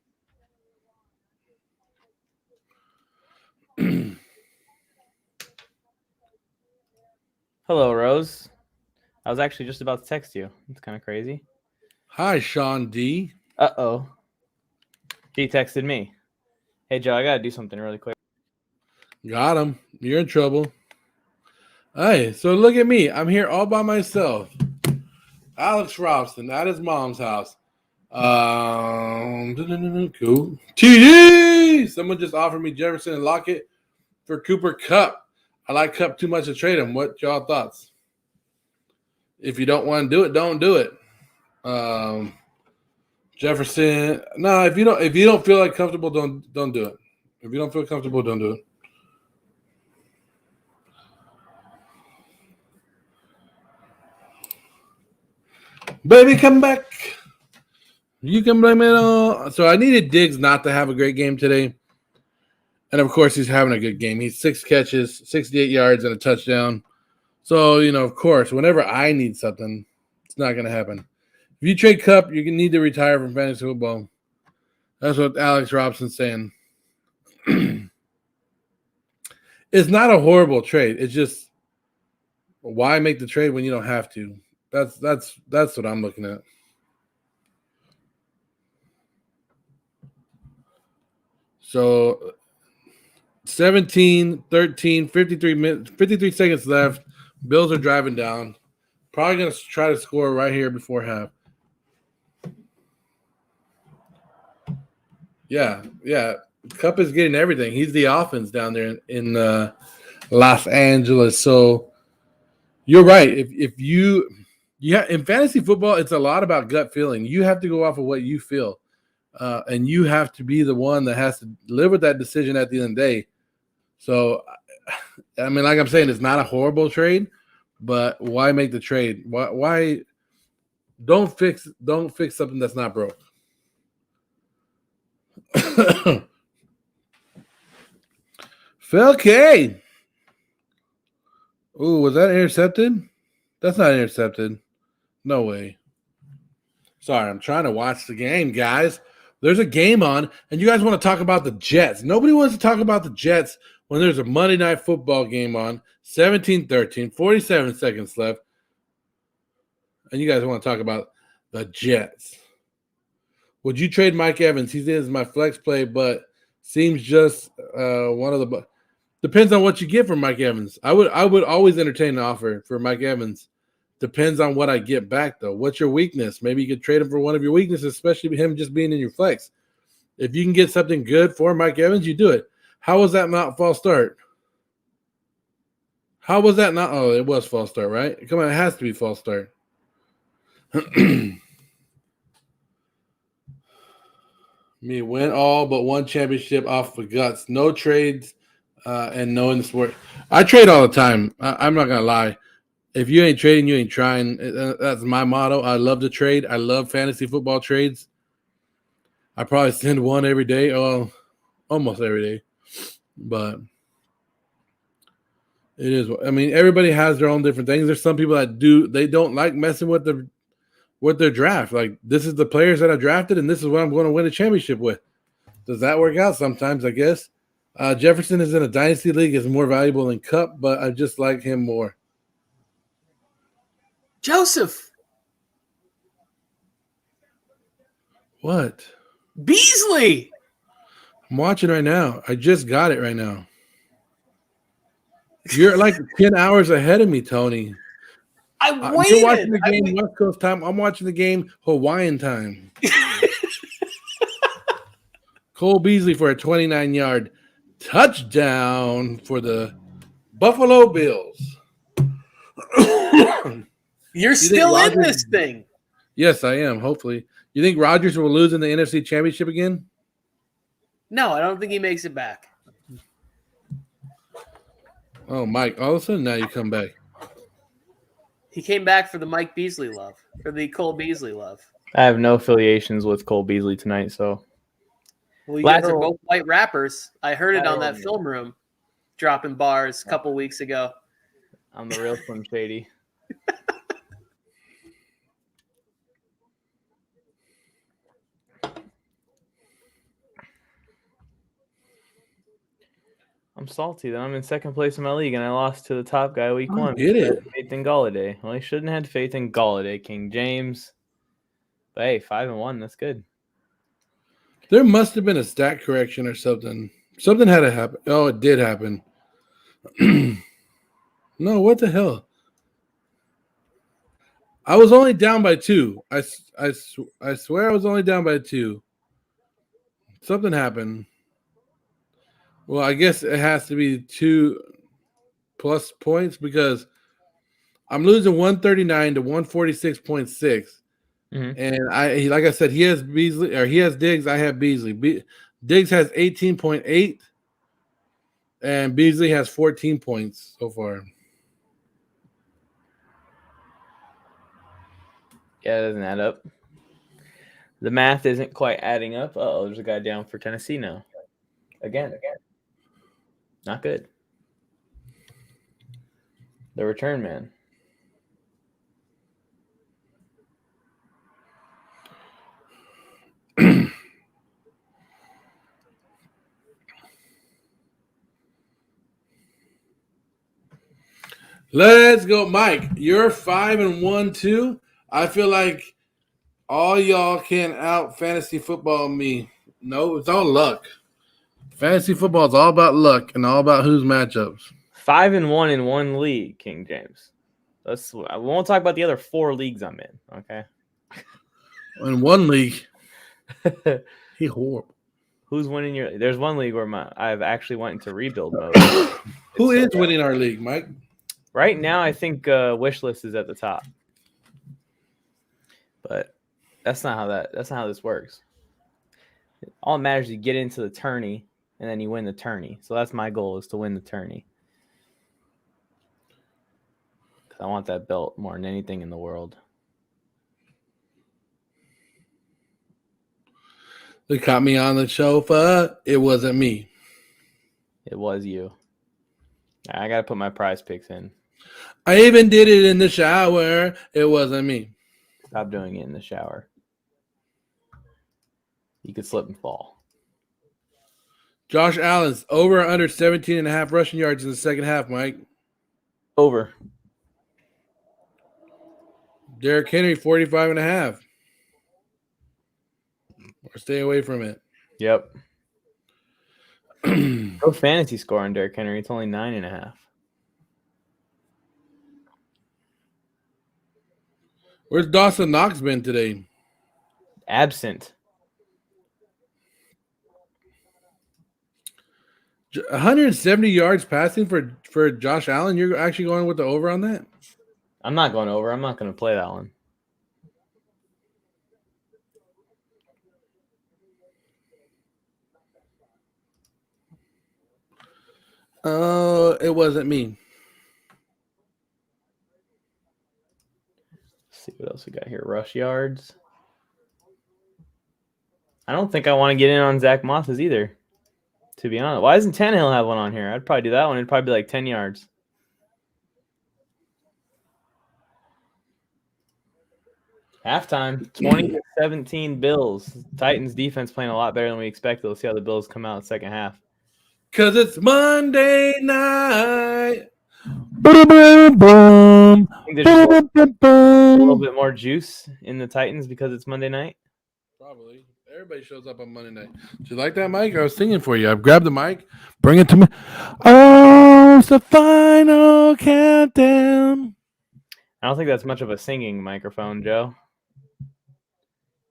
Hello, Rose. I was actually just about to text you. It's kind of crazy. Hi, Sean D. Uh-oh. He texted me. Hey, Joe, I got to do something really quick. Got him. You're in trouble. Hey, so look at me. I'm here all by myself. Alex Robson at his mom's house. Cool. TD! Someone just offered me Jefferson and Lockett for Cooper Kupp. I like Kupp too much to trade him. What y'all thoughts? If you don't want to do it, don't do it. Jefferson. No, if you don't feel like comfortable, don't do it. If you don't feel comfortable, don't do it. Baby, come back. You can blame it on. So I needed Diggs not to have a great game today. And, of course, he's having a good game. He's 6 catches, 68 yards, and a touchdown. So, of course, whenever I need something, it's not going to happen. If you trade Kupp, you need to retire from fantasy football. That's what Alex Robson's saying. It's not a horrible trade. It's just, why make the trade when you don't have to? That's what I'm looking at. So 17-13, 53 seconds left. Bills are driving down. Probably going to try to score right here before half. Yeah. Kupp is getting everything. He's the offense down there in Los Angeles. So you're right. If you in fantasy football, it's a lot about gut feeling. You have to go off of what you feel. And you have to be the one that has to live with that decision at the end of the day. So, I mean, like I'm saying, it's not a horrible trade, but why make the trade? Why don't fix something that's not broke? Phil K. Ooh, was that intercepted? That's not intercepted. No way. Sorry, I'm trying to watch the game, guys. There's a game on, and you guys want to talk about the Jets. Nobody wants to talk about the Jets when there's a Monday Night Football game on, 17-13, 47 seconds left. And you guys want to talk about the Jets. Would you trade Mike Evans? He is my flex play, but seems just one of the – depends on what you get from Mike Evans. I would always entertain an offer for Mike Evans. Depends on what I get back, though. What's your weakness? Maybe you could trade him for one of your weaknesses, especially him just being in your flex. If you can get something good for Mike Evans, you do it. How was that not false start? How was that not? Oh, it was false start, right? Come on, it has to be false start. Me win all but one championship off of guts. No trades and no in the sport. I trade all the time. I'm not going to lie. If you ain't trading, you ain't trying. That's my motto. I love to trade. I love fantasy football trades. I probably send one every day. Oh, almost every day. But it is. I mean, everybody has their own different things. There's some people that they don't like messing with their draft. Like, this is the players that I drafted, and this is what I'm going to win a championship with. Does that work out? Sometimes, I guess. Jefferson is in a dynasty league, is more valuable than Kupp, but I just like him more. Joseph. What? Beasley. I'm watching right now. I just got it right now. You're like 10 hours ahead of me, Tony. I waited. You're watching the game West Coast time. I'm watching the game Hawaiian time. Cole Beasley for a 29-yard touchdown for the Buffalo Bills. You're still in this thing. Yes, I am. Hopefully. You think Rodgers will lose in the NFC Championship again? No, I don't think he makes it back. Oh, Mike, all of a sudden now you come back. He came back for the Mike Beasley love, or the Cole Beasley love. I have no affiliations with Cole Beasley tonight, so. Well, you guys are both white rappers. I heard it on that film room, dropping bars a couple weeks ago. I'm the real Slim Shady. I'm salty that I'm in second place in my league and I lost to the top guy week 1. Get it? Faith in Galladay. Well, I shouldn't have had faith in Galladay, King James. But hey, 5-1. That's good. There must have been a stat correction or something. Something had to happen. Oh, it did happen. No, what the hell? I was only down by 2. I swear I was only down by 2. Something happened. Well, I guess it has to be 2 plus points because I'm losing 139 to 146.6. Mm-hmm. And like I said, he has Beasley or he has Diggs. I have Beasley. Diggs has 18.8, and Beasley has 14 points so far. Yeah, it doesn't add up. The math isn't quite adding up. Uh-oh, there's a guy down for Tennessee now. Again. Not good. The return man. Let's go, Mike. You're 5-1 too. I feel like all y'all can out fantasy football me. No, it's all luck. Fantasy football is all about luck and all about whose matchups. 5-1 in one league, King James. We won't talk about the other 4 leagues I'm in. Okay. In one league, he horrible. Who's winning your? There's one league where I've actually went into rebuild mode. Who is winning our league, Mike? Right now, I think Wishlist is at the top, but that's not how this works. All that matters is you get into the tourney, and then you win the tourney. So that's my goal, is to win the tourney. Because I want that belt more than anything in the world. They caught me on the sofa. It wasn't me. It was you. I got to put my prize picks in. I even did it in the shower. It wasn't me. Stop doing it in the shower. You could slip and fall. Josh Allen's over or under 17.5 rushing yards in the second half, Mike. Over. Derrick Henry, 45.5. Or stay away from it. Yep. No fantasy score on Derrick Henry. It's only 9.5. Where's Dawson Knox been today? Absent. 170 yards passing for Josh Allen. You're actually going with the over on that? I'm not going over. I'm not going to play that one. Oh, it wasn't me. Let's see what else we got here. Rush yards. I don't think I want to get in on Zach Moss's either, to be honest. Why doesn't Tannehill have one on here? I'd probably do that one. It'd probably be like 10 yards. Halftime, 20-17 Bills. Titans defense playing a lot better than we expected. Let's see how the Bills come out in the second half. Because it's Monday night. I think there's a little bit more juice in the Titans because it's Monday night. Probably. Everybody shows up on Monday night. Do you like that, Mike? I was singing for you. I've grabbed the mic. Bring it to me. Oh, it's the final countdown. I don't think that's much of a singing microphone, Joe.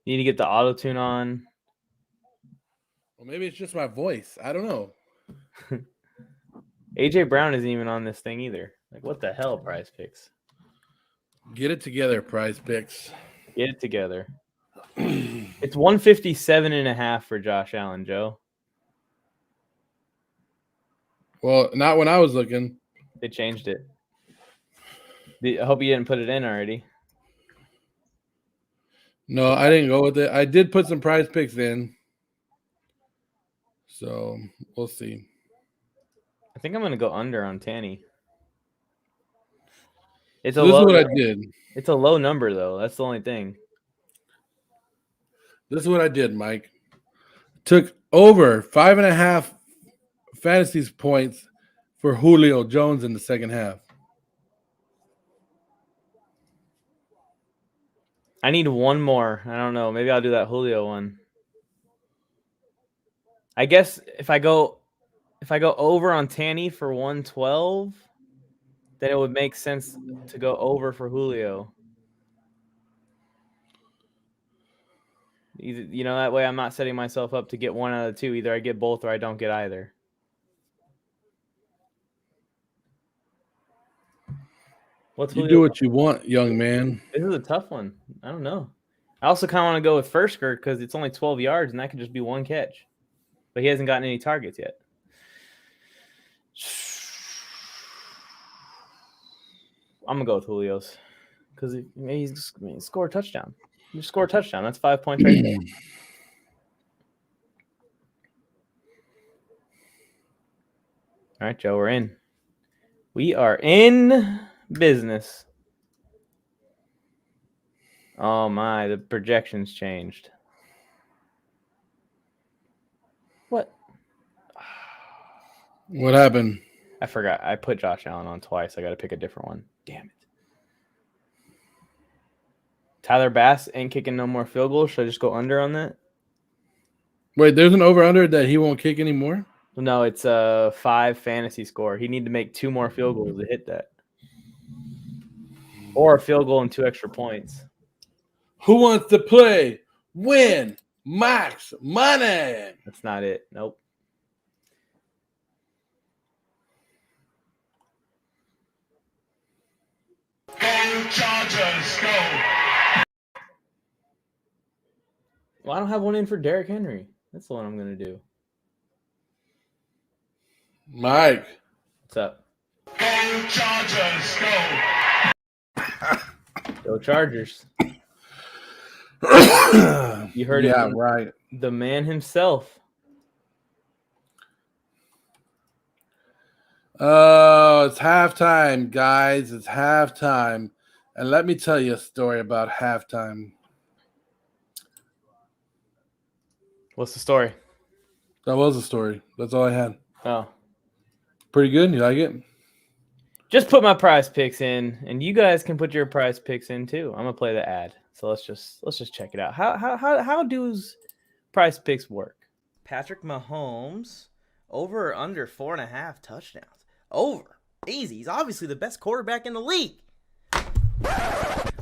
You need to get the auto-tune on. Well, maybe it's just my voice. I don't know. AJ Brown isn't even on this thing either. Like, what the hell, Prize Picks? Get it together, Prize Picks. Get it together. It's 157.5 for Josh Allen, Joe. Well, not when I was looking. They changed it. I hope you didn't put it in already. No, I didn't go with it. I did put some Prize Picks in. So we'll see. I think I'm going to go under on Tanny. This is what I did. It's a low number, though. That's the only thing. This is what I did, Mike. Took over 5.5 fantasy points for Julio Jones in the second half. I need one more. I don't know. Maybe I'll do that Julio one. I guess if I go over on Tanny for 112, then it would make sense to go over for Julio. Either, that way I'm not setting myself up to get one out of the two. Either I get both or I don't get either. What's You Julio? do what you want, young man. This is a tough one. I don't know. I also kind of want to go with Fursker because it's only 12 yards and that could just be one catch. But he hasn't gotten any targets yet. I'm going to go with Julio's because he's score a touchdown. You score a touchdown. That's 5 points right there. All right, Joe, we're in. We are in business. Oh, my. The projections changed. What? What happened? I forgot. I put Josh Allen on twice. I got to pick a different one. Damn it. Tyler Bass ain't kicking no more field goals. Should I just go under on that? Wait, there's an over-under that he won't kick anymore? No, it's a 5 fantasy score. He need to make 2 more field goals to hit that. Or a field goal and 2 extra points. Who wants to play? Win max money. That's not it. Nope. Go Chargers, go. Well, I don't have one in for Derrick Henry. That's the one I'm going to do. Mike. What's up? Go Chargers, go. Go Chargers. You heard it. Yeah, right. The man himself. Oh, it's halftime, guys. It's halftime. And let me tell you a story about halftime. What's the story? That was a story. That's all I had. Oh. Pretty good. You like it? Just put my prize picks in, and you guys can put your prize picks in too. I'm gonna play the ad. So let's just check it out. How does prize picks work? Patrick Mahomes, over or under 4.5 touchdowns? Over. Easy. He's obviously the best quarterback in the league.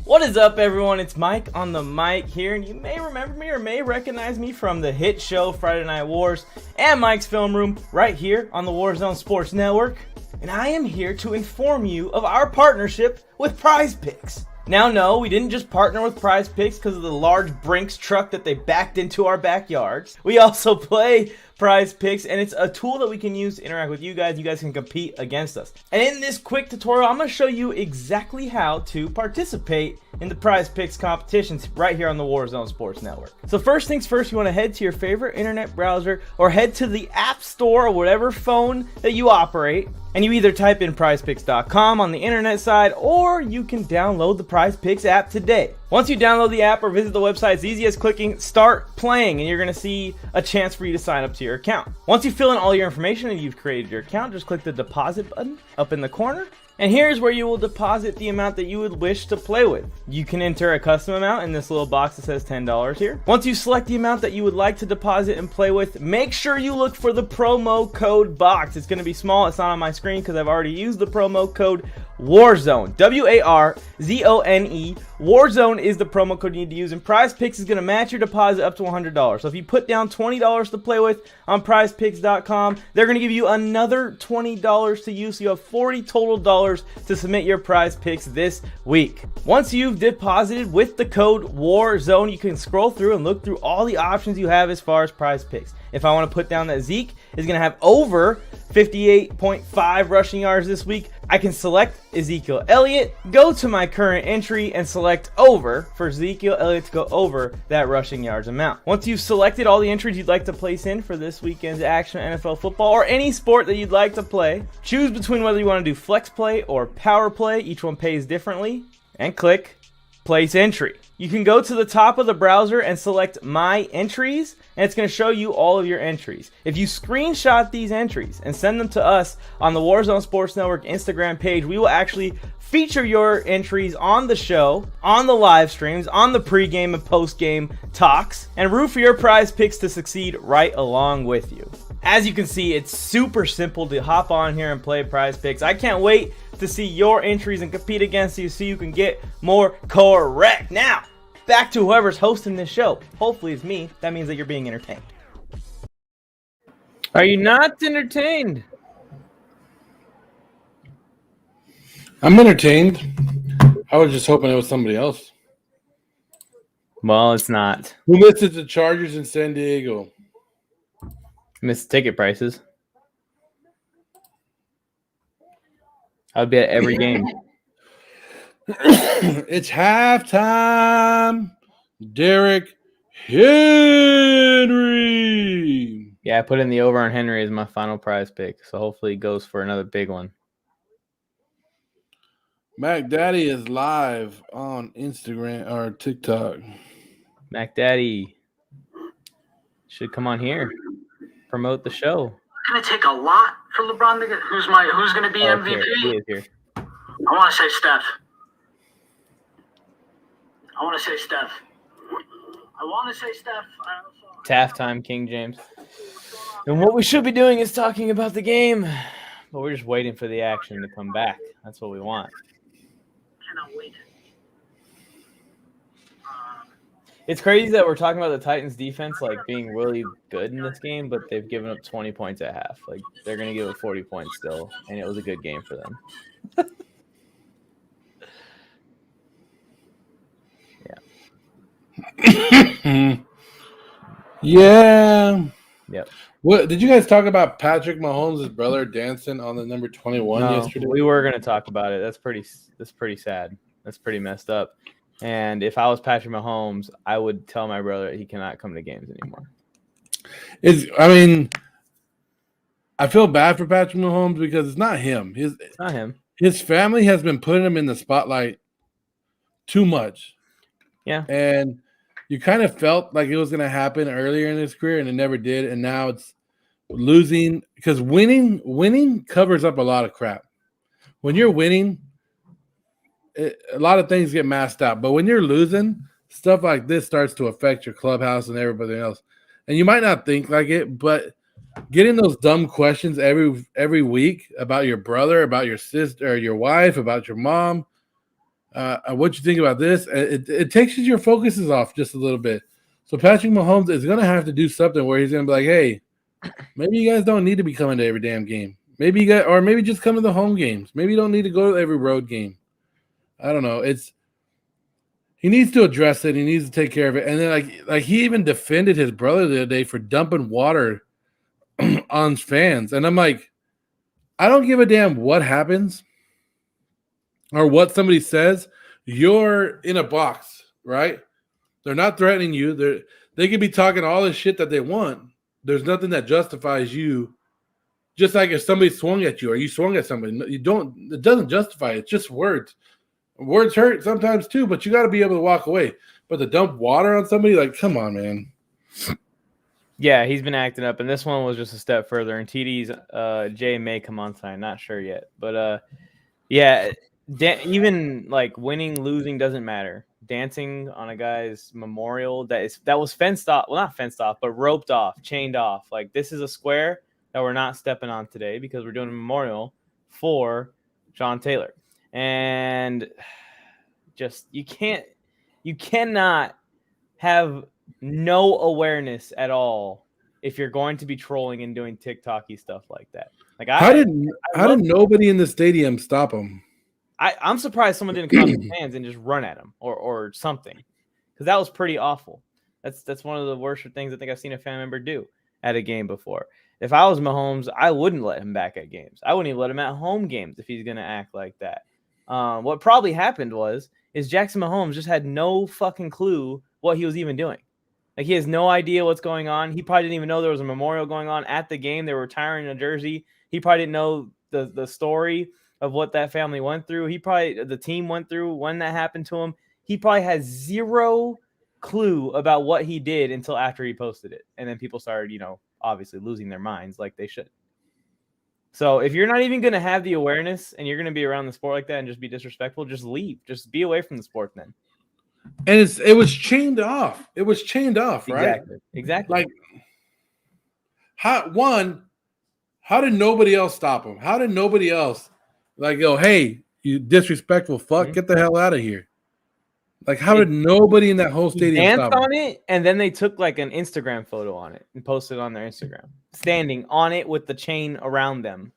What is up, everyone? It's Mike on the mic here, and you may remember me or may recognize me from the hit show Friday Night Wars and Mike's Film Room right here on the Warzone Sports Network. And I am here to inform you of our partnership with Prize Picks. Now, no, we didn't just partner with Prize Picks because of the large Brinks truck that they backed into our backyards. We also play Prize Picks, and it's a tool that we can use to interact with you guys. You guys can compete against us. And in this quick tutorial, I'm going to show you exactly how to participate in the Prize Picks competitions right here on the Warzone Sports Network. So first things first, you want to head to your favorite internet browser or head to the App Store or whatever phone that you operate, and you either type in prizepicks.com on the internet side, or you can download the Prize Picks app today. Once you download the app or visit the website, it's easy as clicking start playing, and you're going to see a chance for you to sign up to your account. Once you fill in all your information and you've created your account, just click the deposit button up in the corner. And here's where you will deposit the amount that you would wish to play with. You can enter a custom amount in this little box that says $10 here. Once you select the amount that you would like to deposit and play with, make sure you look for the promo code box. It's going to be small. It's not on my screen because I've already used the promo code Warzone. WARZONE. Warzone is the promo code you need to use, and Prize Picks is going to match your deposit up to $100. So if you put down $20 to play with on prizepicks.com, they're going to give you another $20 to use. So you have $40 total dollars to submit your Prize Picks this week. Once you've deposited with the code WARZONE, you can scroll through and look through all the options you have as far as Prize Picks. If I want to put down that Zeke is going to have over 58.5 rushing yards this week, I can select Ezekiel Elliott, go to my current entry, and select over for Ezekiel Elliott to go over that rushing yards amount. Once you've selected all the entries you'd like to place in for this weekend's action NFL football or any sport that you'd like to play, choose between whether you want to do flex play or power play. Each one pays differently, and click place entry. You can go to the top of the browser and select My Entries, and it's going to show you all of your entries. If you screenshot these entries and send them to us on the Warzone Sports Network Instagram page, we will actually feature your entries on the show, on the live streams, on the pregame and postgame talks, and root for your Prize Picks to succeed right along with you. As you can see, it's super simple to hop on here and play Prize Picks. I can't wait to see your entries and compete against you so you can get more correct. Now, back to whoever's hosting this show. Hopefully it's me. That means that you're being entertained. Are you not entertained? I'm entertained. I was just hoping it was somebody else. Well, it's not. Who listed the Chargers in San Diego? Missed ticket prices. I would be at every game. It's halftime. Derrick Henry. Yeah, I put in the over on Henry as my final Prize Pick, so hopefully he goes for another big one. Mac Daddy is live on Instagram or TikTok. Mac Daddy should come on here, promote the show. It's gonna take a lot for LeBron to get. Who's gonna be MVP? He is here. I want to say Steph. It's halftime, King James. And what we should be doing is talking about the game, but we're just waiting for the action to come back. That's what we want. Cannot wait. It's crazy that we're talking about the Titans defense like being really good in this game, but they've given up 20 points at half. Like they're going to give up 40 points still, and it was a good game for them. Yeah. Yep. What did you guys talk about Patrick Mahomes' brother dancing on the number 21 yesterday? We were going to talk about it. That's pretty sad. That's pretty messed up. And if I was Patrick Mahomes, I would tell my brother he cannot come to games anymore. I feel bad for Patrick Mahomes because it's not him. It's not him. His family has been putting him in the spotlight too much. Yeah. And you kind of felt like it was going to happen earlier in his career, and it never did. And now it's losing because winning covers up a lot of crap. When you're winning, a lot of things get masked out. But when you're losing, stuff like this starts to affect your clubhouse and everybody else. And you might not think like it, but getting those dumb questions every week about your brother, about your sister, or your wife, about your mom, what you think about this, it takes your focuses off just a little bit. So Patrick Mahomes is going to have to do something where he's going to be like, hey, maybe you guys don't need to be coming to every damn game. Maybe just come to the home games. Maybe you don't need to go to every road game. I don't know. He needs to address it. He needs to take care of it. And then like he even defended his brother the other day for dumping water on fans. And I'm like, I don't give a damn what happens or what somebody says. You're in a box, right? They're not threatening you. They could be talking all the shit that they want. There's nothing that justifies you. Just like if somebody swung at you or you swung at somebody, it doesn't justify it. It's just words. Words hurt sometimes too, but you got to be able to walk away. But to dump water on somebody, like, come on, man. Yeah, he's been acting up, and this one was just a step further. And TD's Jay may come on tonight, not sure yet, but yeah, even like winning, losing doesn't matter. Dancing on a guy's memorial that was fenced off, well, not fenced off, but roped off, chained off. Like this is a square that we're not stepping on today because we're doing a memorial for John Taylor. And just you cannot have no awareness at all if you're going to be trolling and doing TikTok-y stuff like that. Like How did nobody in the stadium stop him? I'm surprised someone didn't come out of the fans and just run at him or something, because that was pretty awful. That's one of the worst things I think I've seen a fan member do at a game before. If I was Mahomes, I wouldn't let him back at games. I wouldn't even let him at home games if he's going to act like that. What probably happened is Jackson Mahomes just had no fucking clue what he was even doing. Like, he has no idea what's going on. He probably didn't even know there was a memorial going on at the game. They were retiring a jersey. He probably didn't know the story of what that family went through. The team went through when that happened to him. He probably has zero clue about what he did until after he posted it. And then people started, obviously losing their minds like they should. So if you're not even going to have the awareness and you're going to be around the sport like that and just be disrespectful, just leave. Just be away from the sport then. And it was chained off. It was chained off, right? Exactly. Like, how did nobody else stop him? How did nobody else go, hey, you disrespectful fuck, get the hell out of here? Like, how did nobody in that whole stadium stop him? On it, and then they took like an Instagram photo on it and posted it on their Instagram, standing on it with the chain around them.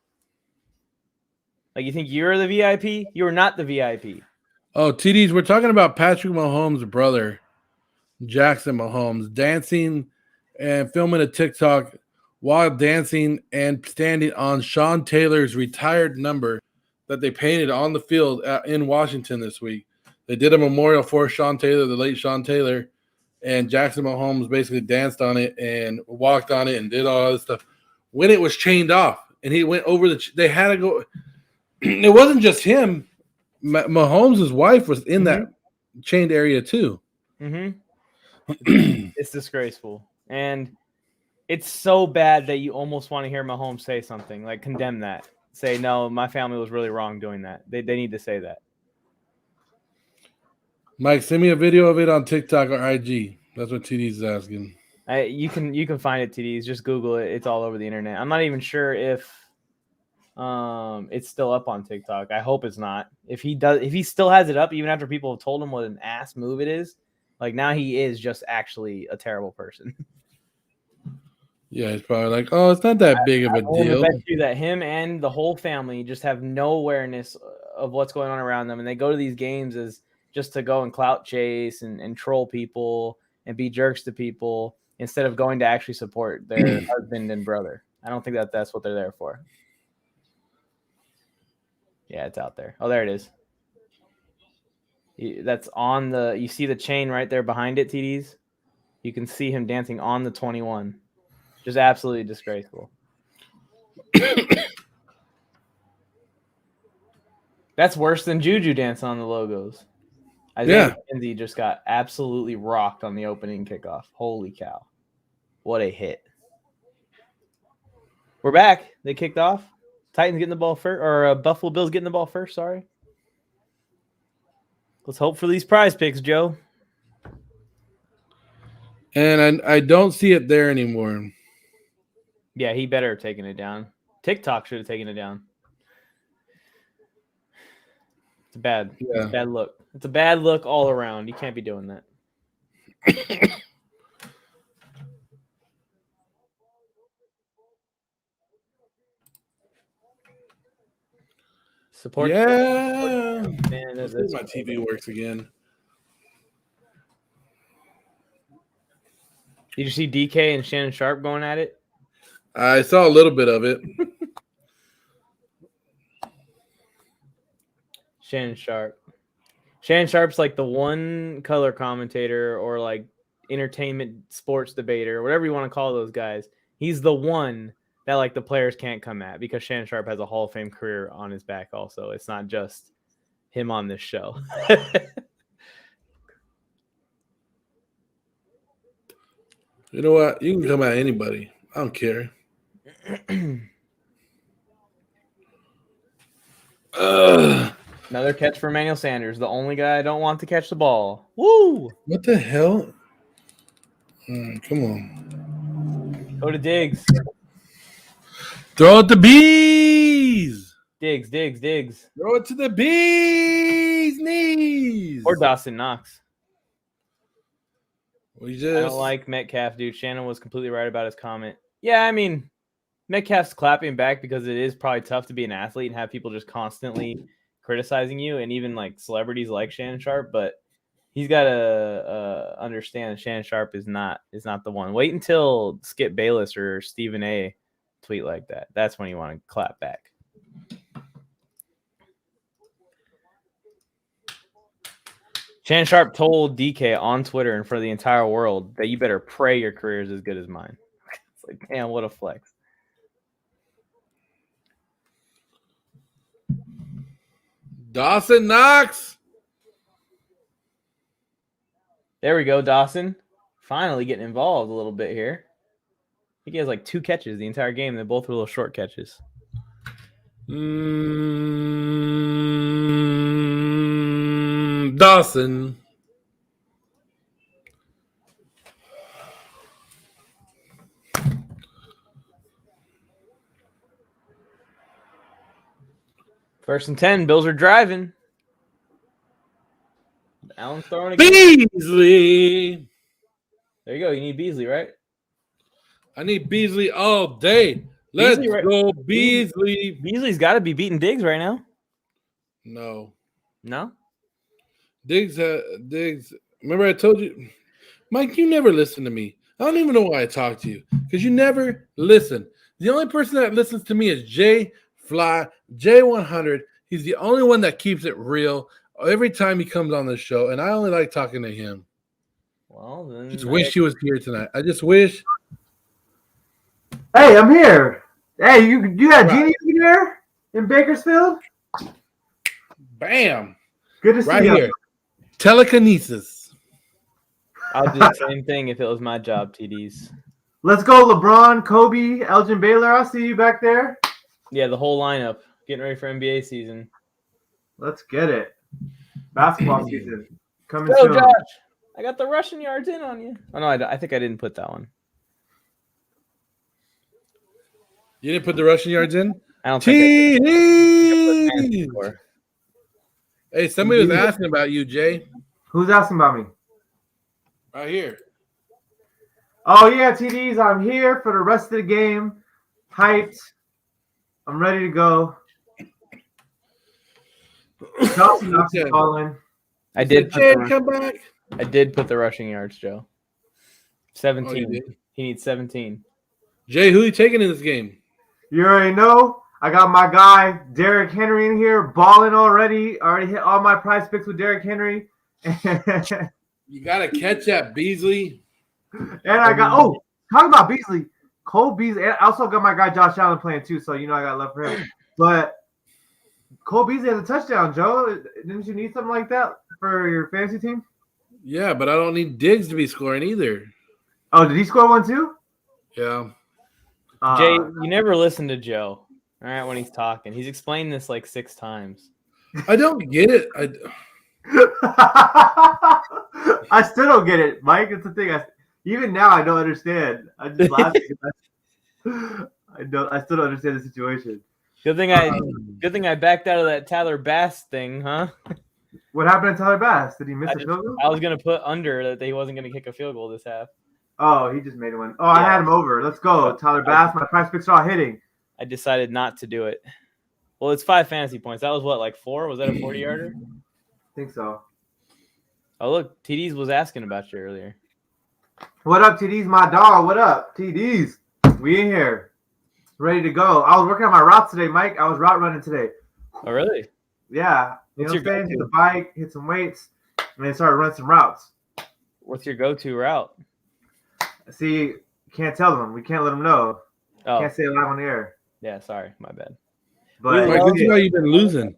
Like, you think you're the VIP? You're not the VIP. Oh, TDs, we're talking about Patrick Mahomes' brother, Jackson Mahomes, dancing and filming a TikTok while dancing and standing on Sean Taylor's retired number that they painted on the field in Washington this week. They did a memorial for Sean Taylor, the late Sean Taylor, and Jackson Mahomes basically danced on it and walked on it and did all this stuff. When it was chained off and he went over they had to go. It wasn't just him. Mahomes' wife was in that chained area too. It's disgraceful. And it's so bad that you almost want to hear Mahomes say something, like condemn that. Say, no, my family was really wrong doing that. They need to say that. Mike, send me a video of it on TikTok or IG. That's what TD's is asking. You can find it, TDs. Just Google it. It's all over the internet. I'm not even sure if it's still up on TikTok. I hope it's not. If he still has it up, even after people have told him what an ass move it is, like, now he is just actually a terrible person. Yeah, he's probably like, oh, it's not that big of a deal. I bet you that him and the whole family just have no awareness of what's going on around them, and they go to these games as just to go and clout chase and troll people and be jerks to people instead of going to actually support their husband and brother. I don't think that's what they're there for. Yeah, it's out there. Oh, there it is. That's on you see the chain right there behind it, TDs? You can see him dancing on the 21. Just absolutely disgraceful. That's worse than Juju dancing on the logos. Isaiah McKenzie just got absolutely rocked on the opening kickoff. Holy cow. What a hit. We're back. They kicked off. Titans getting the ball first, or Buffalo Bills getting the ball first, sorry. Let's hope for these prize picks, Joe. And I don't see it there anymore. Yeah, he better have taken it down. TikTok should have taken it down. It's a bad look. It's a bad look all around. You can't be doing that. Support. Yeah. Man, my TV works again. Did you see DK and Shannon Sharp going at it? I saw a little bit of it. Shannon Sharp's like the one color commentator or like entertainment sports debater, whatever you want to call those guys. He's the one that like the players can't come at because Shannon Sharp has a Hall of Fame career on his back also. It's not just him on this show. You know what? You can come at anybody. I don't care. Another catch for Emmanuel Sanders, the only guy I don't want to catch the ball. Woo! What the hell? Come on. Go to Diggs. Throw it the bees. Diggs. Throw it to the bee's knees. Or Dawson Knox. We I just don't like Metcalf, dude. Shannon was completely right about his comment. Yeah, I mean, Metcalf's clapping back because it is probably tough to be an athlete and have people just constantly criticizing you, and even like celebrities like Shannon Sharp. But he's got to understand that Shannon Sharp is not the one. Wait until Skip Bayless or Stephen A. tweet like that. That's when you want to clap back. Shannon Sharp told DK on Twitter and for the entire world that you better pray your career is as good as mine. It's like, damn, what a flex. Dawson Knox. There we go, Dawson. Finally getting involved a little bit here. I think he has like 2 catches the entire game. They both were little short catches. Dawson. First and 10. Bills are driving. Allen's throwing again. Beasley. There you go. You need Beasley, right? I need Beasley all day. Let's Beasley, right? go, Beasley. Beasley's got to be beating Diggs right now. No. No? Diggs. Remember I told you, Mike, you never listen to me. I don't even know why I talk to you because you never listen. The only person that listens to me is Jay Fly, J100. He's the only one that keeps it real every time he comes on the show, and I only like talking to him. Well, then Just wish he was here tonight. I just wish. Hey, I'm here. Hey, you got Genie over there in Bakersfield? Bam. Good to see Right you. here. Telekinesis. I'll do the same thing if it was my job, TDs. Let's go, LeBron, Kobe, Elgin Baylor. I see you back there. Yeah, the whole lineup. Getting ready for NBA season. Let's get it. Basketball season coming Go, soon. Josh. I got the rushing yards in on you. Oh, no, I think I didn't put that one. You didn't put the rushing yards in? I don't think TD. I Hey, somebody was asking about you, Jay. Who's asking about me? Right here. Oh, yeah, TDs. I'm here for the rest of the game. Hyped. I'm ready to go. Johnson Okay. calling. I did Jay, put come back. I did put the rushing yards, Joe. 17. Oh, you did? He needs 17. Jay, who are you taking in this game? You already know. I got my guy, Derrick Henry, in here, balling already. Already hit all my prize picks with Derrick Henry. And You got to catch that, Beasley. I got, talking about Beasley. Cole Beasley. And I also got my guy, Josh Allen, playing too, so you know I got love for him. But Cole Beasley has a touchdown, Joe. Didn't you need something like that for your fantasy team? Yeah, but I don't need Diggs to be scoring either. Oh, did he score one too? Yeah. Jay, you never listen to Joe. All right, when he's talking. He's explained this like 6 times. I don't get it. I still don't get it, Mike. It's the thing. Even now, I don't understand. I just laugh. I still don't understand the situation. Good thing I backed out of that Tyler Bass thing, huh? What happened to Tyler Bass? Did he miss a field goal? I was gonna put under that he wasn't gonna kick a field goal this half. Oh, he just made one. Oh, I had him over. Let's go, Tyler Bass. My prize picks are all hitting. I decided not to do it. Well, it's 5 fantasy points. That was what, like 4? Was that a 40-yarder? I think so. Oh, look, TDs was asking about you earlier. What up, TDs? My dog. What up, TDs? We in here, ready to go. I was working on my routes today, Mike. I was route running today. Oh, really? Yeah. You What's know what I'm your saying? Hit go-to? the bike, hit some weights, and then started running some routes. What's your go-to route? See, can't tell them. We can't let them know. Oh, Can't say it live on the air. yeah, sorry. My bad. But Like, this is why you've been losing.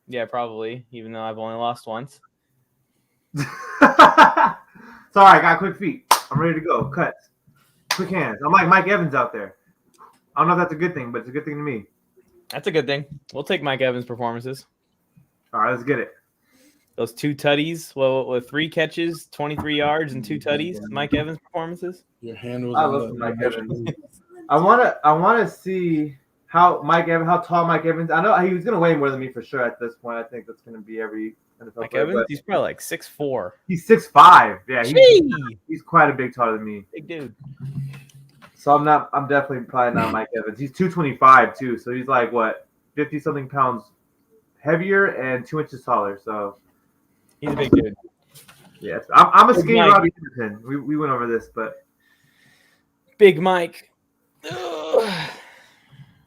Yeah, probably, even though I've only lost once. Sorry, I got quick feet. I'm ready to go. Cuts. Quick hands. I'm like Mike Evans out there. I don't know if that's a good thing, but it's a good thing to me. That's a good thing. We'll take Mike Evans' performances. All right, let's get it. Those 2 tutties, well, with 3 catches, 23 yards, and 2 tutties, Mike Evans' performances. Your hand was I on love the- Mike Evans. I wanna see how tall Mike Evans. I know he was gonna weigh more than me for sure at this point. I think that's gonna be every NFL Mike player, Evans, but he's probably like 6'4". he's 6'5". Yeah, Gee, he's quite a bit taller than me. big dude. So I'm definitely probably not Mike Evans. He's 225 too, so he's like what 50 something pounds heavier and 2 inches taller. So He's a big dude. yes, I'm a Big skinny Mike. Robbie Anderson. We went over this, but Big Mike.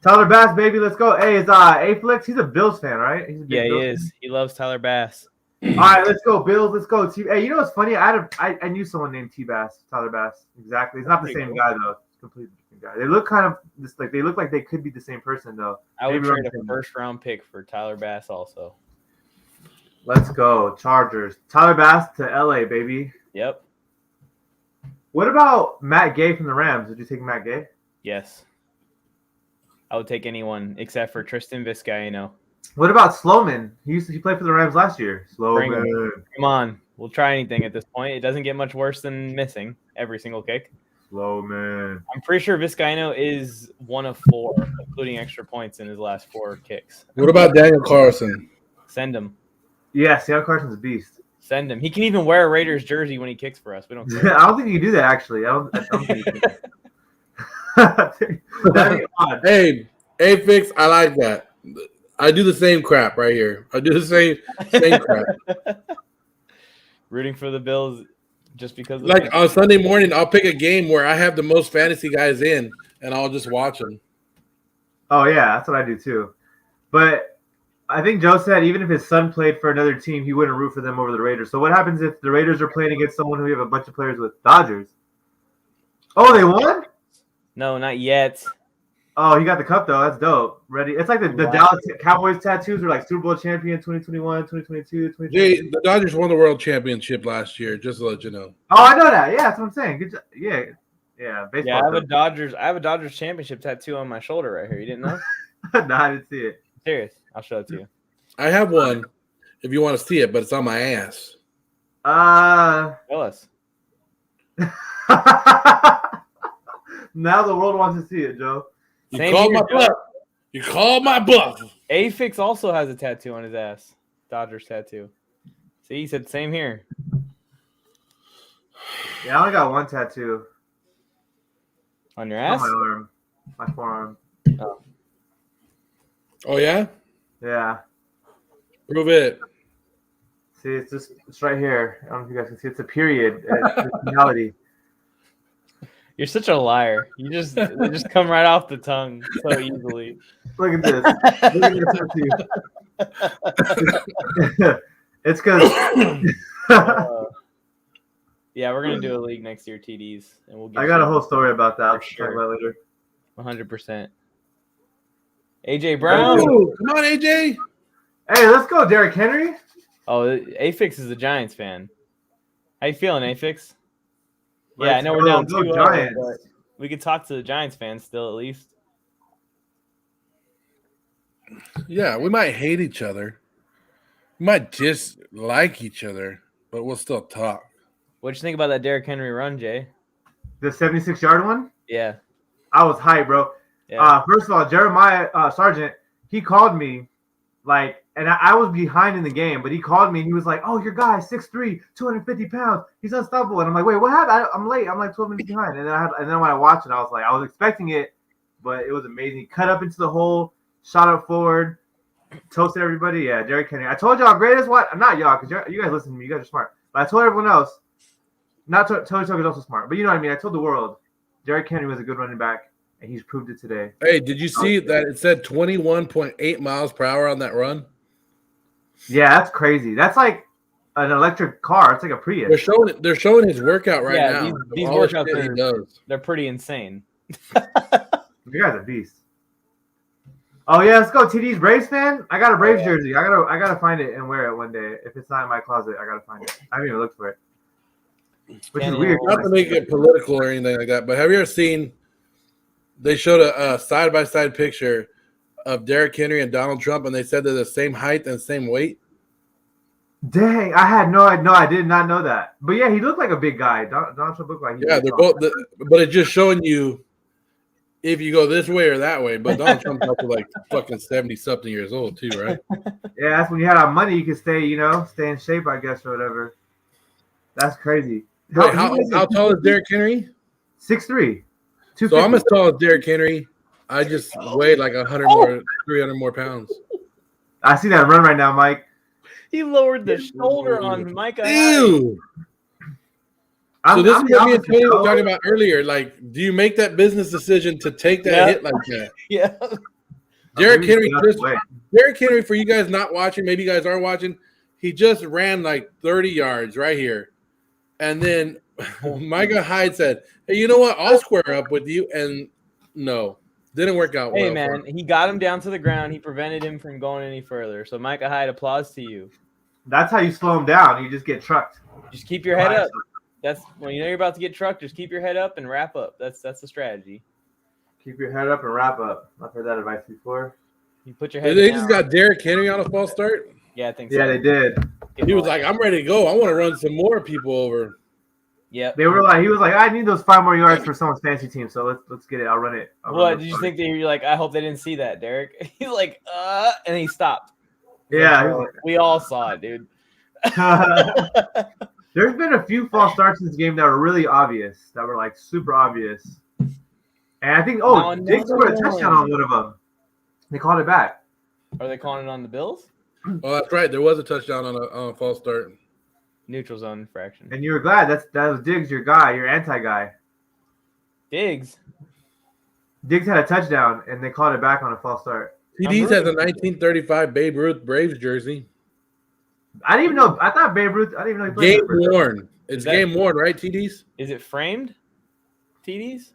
Tyler Bass, baby, let's go. Hey, it's Aflix. He's a Bills fan, right? He's a big Yeah, he Bills is. fan. He loves Tyler Bass. All right, let's go Bills. Let's go. Hey, you know what's funny? I knew someone named Bass, Tyler Bass. Exactly. It's not the Pretty same cool. guy though. It's a completely different guy. They look kind of just like they could be the same person though. I would Maybe trade I'm a first-round pick for Tyler Bass also. Let's go Chargers. Tyler Bass to LA, baby. Yep. What about Matt Gay from the Rams? Did you take Matt Gay? Yes. I would take anyone except for Tristan Vizcaino. What about Slowman? He played for the Rams last year. Bring him. Slowman. Come on. We'll try anything at this point. It doesn't get much worse than missing every single kick. Slowman. I'm pretty sure Vizcaino is 1 of 4, including extra points in his last 4 kicks. What about Daniel Carlson? Send him. Yeah, Seattle Carson's a beast. Send him. He can even wear a Raiders jersey when he kicks for us. We don't care. I don't think you can do that actually. I don't think you can. That'd be odd. Hey, Fix, I like that. I do the same crap right here. I do the same crap. Rooting for the Bills just because of Like on Sunday morning, I'll pick a game where I have the most fantasy guys in, and I'll just watch them. Oh yeah, that's what I do too. But I think Joe said even if his son played for another team, he wouldn't root for them over the Raiders. So what happens if the Raiders are playing against someone who we have a bunch of players with? Dodgers. Oh, they won? No, not yet. Oh, he got the cup though. That's dope. Ready? It's like the Wow. Dallas Cowboys tattoos are like Super Bowl champion 2021, 2022, 2023. Jay, the Dodgers won the World Championship last year. Just to let you know. Oh, I know that. Yeah, that's what I'm saying. Good job. Yeah. Yeah, baseball. Yeah, I have a Dodgers championship tattoo on my shoulder right here. You didn't know? No, I didn't see it. Serious. I'll show it to you. I have one, if you want to see it, but it's on my ass. Tell us. Now the world wants to see it, Joe. You Same called here, my bluff. You called my bluff. Afix also has a tattoo on his ass. Dodgers tattoo. See, he said same here. Yeah, I only got one tattoo On your on ass? my arm, my forearm. Oh yeah, Yeah. prove it. See, it's right here. I don't know if you guys can see. It's a period. It's reality. You're such a liar. They just come right off the tongue so easily. Look at this. Look at this tattoo. It's because Yeah, we're gonna do a league next year, TDs, and we'll. Get I got you a whole story about that. I'll For talk about it later. 100%. AJ Brown. Ooh, come on, AJ. Hey, let's go, Derrick Henry. Oh, Afix is a Giants fan. How you feeling, Afix? Yeah, I Let's know we're go, down go 2-0, Giants. but we could talk to the Giants fans still at least. Yeah, we might hate each other. We might dislike each other, but we'll still talk. What'd you think about that Derrick Henry run, Jay? The 76-yard one. Yeah. I was hyped, bro. Yeah. First of all, Jeremiah Sargent, he called me, and I was behind in the game, but he called me and he was like, "Oh, your guy, 6'3", 250 pounds, he's unstoppable." And I'm like, "Wait, what happened? I'm late. I'm like 12 minutes behind." And then when I watched it, I was expecting it, but it was amazing. He cut up into the hole, shot up forward, toasted everybody. Yeah, Derrick Henry. I told y'all greatest what? Not y'all, because you guys listen to me. You guys are smart. But I told everyone else. Not Tony Tucker is also smart, but you know what I mean. I told the world, Derrick Henry was a good running back. And he's proved it today. Hey, did you see that it said 21.8 miles per hour on that run? Yeah, that's crazy. That's like an electric car. It's like a Prius. They're showing his workout right Yeah, now. these All the workouts shit he does. They're pretty insane. You guys are beast. Oh yeah, let's go. TD's Braves fan. I got a Braves jersey. I gotta find it and wear it one day. If it's not in my closet, I gotta find it. I haven't even looked for it. Which is weird. Not to make it political or anything like that, but have you ever seen? They showed a side-by-side picture of Derrick Henry and Donald Trump, and they said they're the same height and same weight. Dang, I did not know that. But yeah, he looked like a big guy. Donald Trump looked like Yeah, they're both. But it's just showing you if you go this way or that way. But Donald Trump's up to like fucking 70-something years old too, right? Yeah, that's when you had money. You could stay in shape, I guess, or whatever. That's crazy. Wait, how tall is Derrick Henry? 6'3". So I'm as tall as Derrick Henry. I just weighed like 300 more pounds. I see that run right now, Mike. He lowered the shoulder on Micah. Ew. So this is what me and Tony were talking about earlier. Like, do you make that business decision to take that hit like that? Yeah. Derrick Henry, for you guys not watching, maybe you guys are watching, he just ran like 30 yards right here. And then Micah Hyde said, hey, you know what? I'll square up with you. And no, didn't work out well. Hey, man, he got him down to the ground. He prevented him from going any further. So, Micah Hyde, applause to you. That's how you slow him down. You just get trucked. Just keep your head up. That's when you know you're about to get trucked. Just keep your head up and wrap up. That's the strategy. Keep your head up and wrap up. I've heard that advice before. You put your head. They just got Derrick Henry on a false start. Yeah, I think so. Yeah, they did. He was like, "I'm ready to go. I want to run some more people over." Yeah. He was like, I need those 5 more yards for someone's fantasy team. So let's get it. I'll run it. What did you think? You're like, I hope they didn't see that, Derrick. He's like, and he stopped. Yeah, we all saw it, dude. There's been a few false starts in this game that were really obvious, that were like super obvious. And I think, Diggs scored a touchdown on one of them. They called it back. Are they calling it on the Bills? Oh, that's right. There was a touchdown on a false start. Neutral zone infraction. And you were glad that was Diggs, your guy, your anti-guy. Diggs had a touchdown, and they called it back on a false start. TD's has a 1935 Babe Ruth Braves jersey. I didn't even know. I thought Babe Ruth. I didn't even know he played. Game worn. It's game worn, right, TD's? Is it framed? TD's?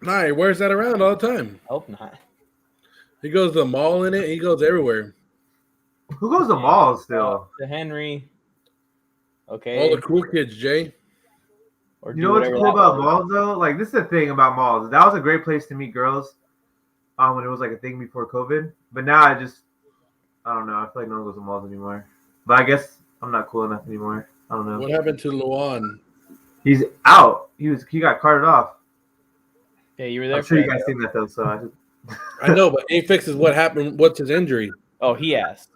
Nah, he wears that around all the time. Hope not. He goes to the mall in it. He goes everywhere. Who goes to malls still? To Henry. Okay. All the cool kids, Jay. Or you know what's cool about malls, though? Like, this is the thing about malls. That was a great place to meet girls when it was like a thing before COVID. But now I don't know. I feel like no one goes to malls anymore. But I guess I'm not cool enough anymore. I don't know. What happened to Luan? He's out. He got carted off. Yeah, you were there. I'm sure you guys seen that though. So I know, but A-Fix is what happened. What's his injury? Oh, he asked.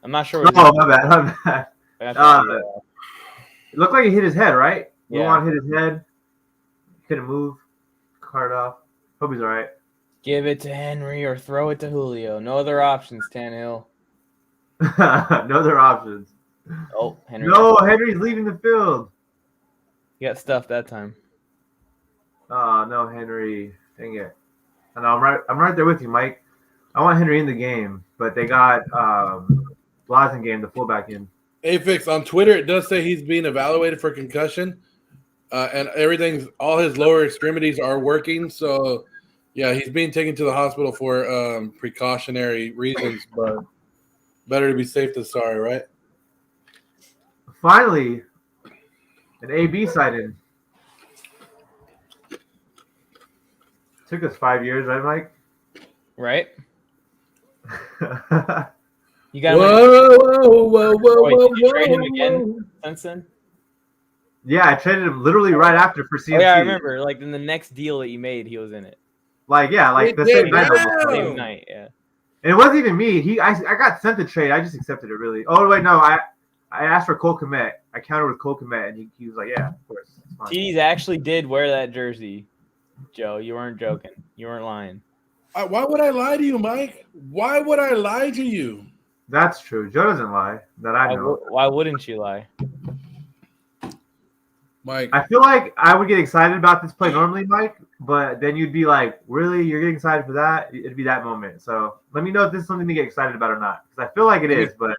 I'm not sure. Oh, my bad. It looked like he hit his head, right? Yeah. Luan hit his head. Couldn't move. Carted off. Hope he's all right. Give it to Henry or throw it to Julio. No other options, Tannehill. No other options. Oh, Henry. No, Henry's leaving the field. He got stuffed that time. Oh, no, Henry. Dang it. I know, I'm right there with you, Mike. I want Henry in the game, but they got Blasingame, the fullback, in. A-Fix, on Twitter, it does say he's being evaluated for concussion, and all his lower extremities are working. So, yeah, he's being taken to the hospital for precautionary reasons, but better to be safe than sorry, right? Finally, an AB sighting. Took us 5 years, right, Mike? Right? You got whoa, did you trade him again since then? Yeah, I traded him literally right after for CMC. Oh, yeah, I remember. Like in the next deal that you made, he was in it. Like the same night. Same night, yeah. And it wasn't even me. I got sent the trade. I just accepted it, really. Oh wait, no, I asked for Cole Kmet. I countered with Cole Kmet, and he was like, "Yeah, of course." TDs actually did wear that jersey, Joe. You weren't joking. You weren't lying. Why would I lie to you, Mike? Why would I lie to you? That's true. Joe doesn't lie. That I know. Why wouldn't you lie? Mike, I feel like I would get excited about this play normally, Mike, but then you'd be like, really? You're getting excited for that? It'd be that moment. So let me know if this is something to get excited about or not. Because I feel like it is, but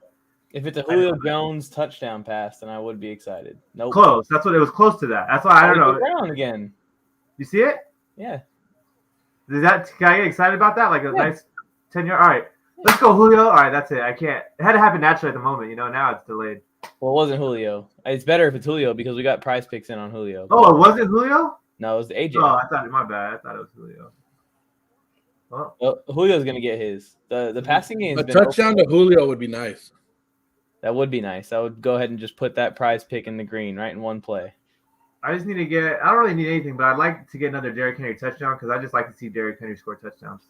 if it's a Julio Jones touchdown pass, then I would be excited. Nope. Close. That's what it was close to that. That's why I don't know. Down again. You see it? Yeah. Can I get excited about that? Like a nice 10-yard. All right. Let's go, Julio. All right, that's it. I can't. It had to happen naturally at the moment. Now it's delayed. Well, it wasn't Julio. It's better if it's Julio because we got prize picks in on Julio. Oh, it wasn't Julio? No, it was AJ. Oh, I thought. My bad. I thought it was Julio. Well, Julio's gonna get his. The passing game. A touchdown to Julio would be nice. That would be nice. I would go ahead and just put that prize pick in the green right in one play. I just need to get. I don't really need anything, but I'd like to get another Derrick Henry touchdown because I just like to see Derrick Henry score touchdowns.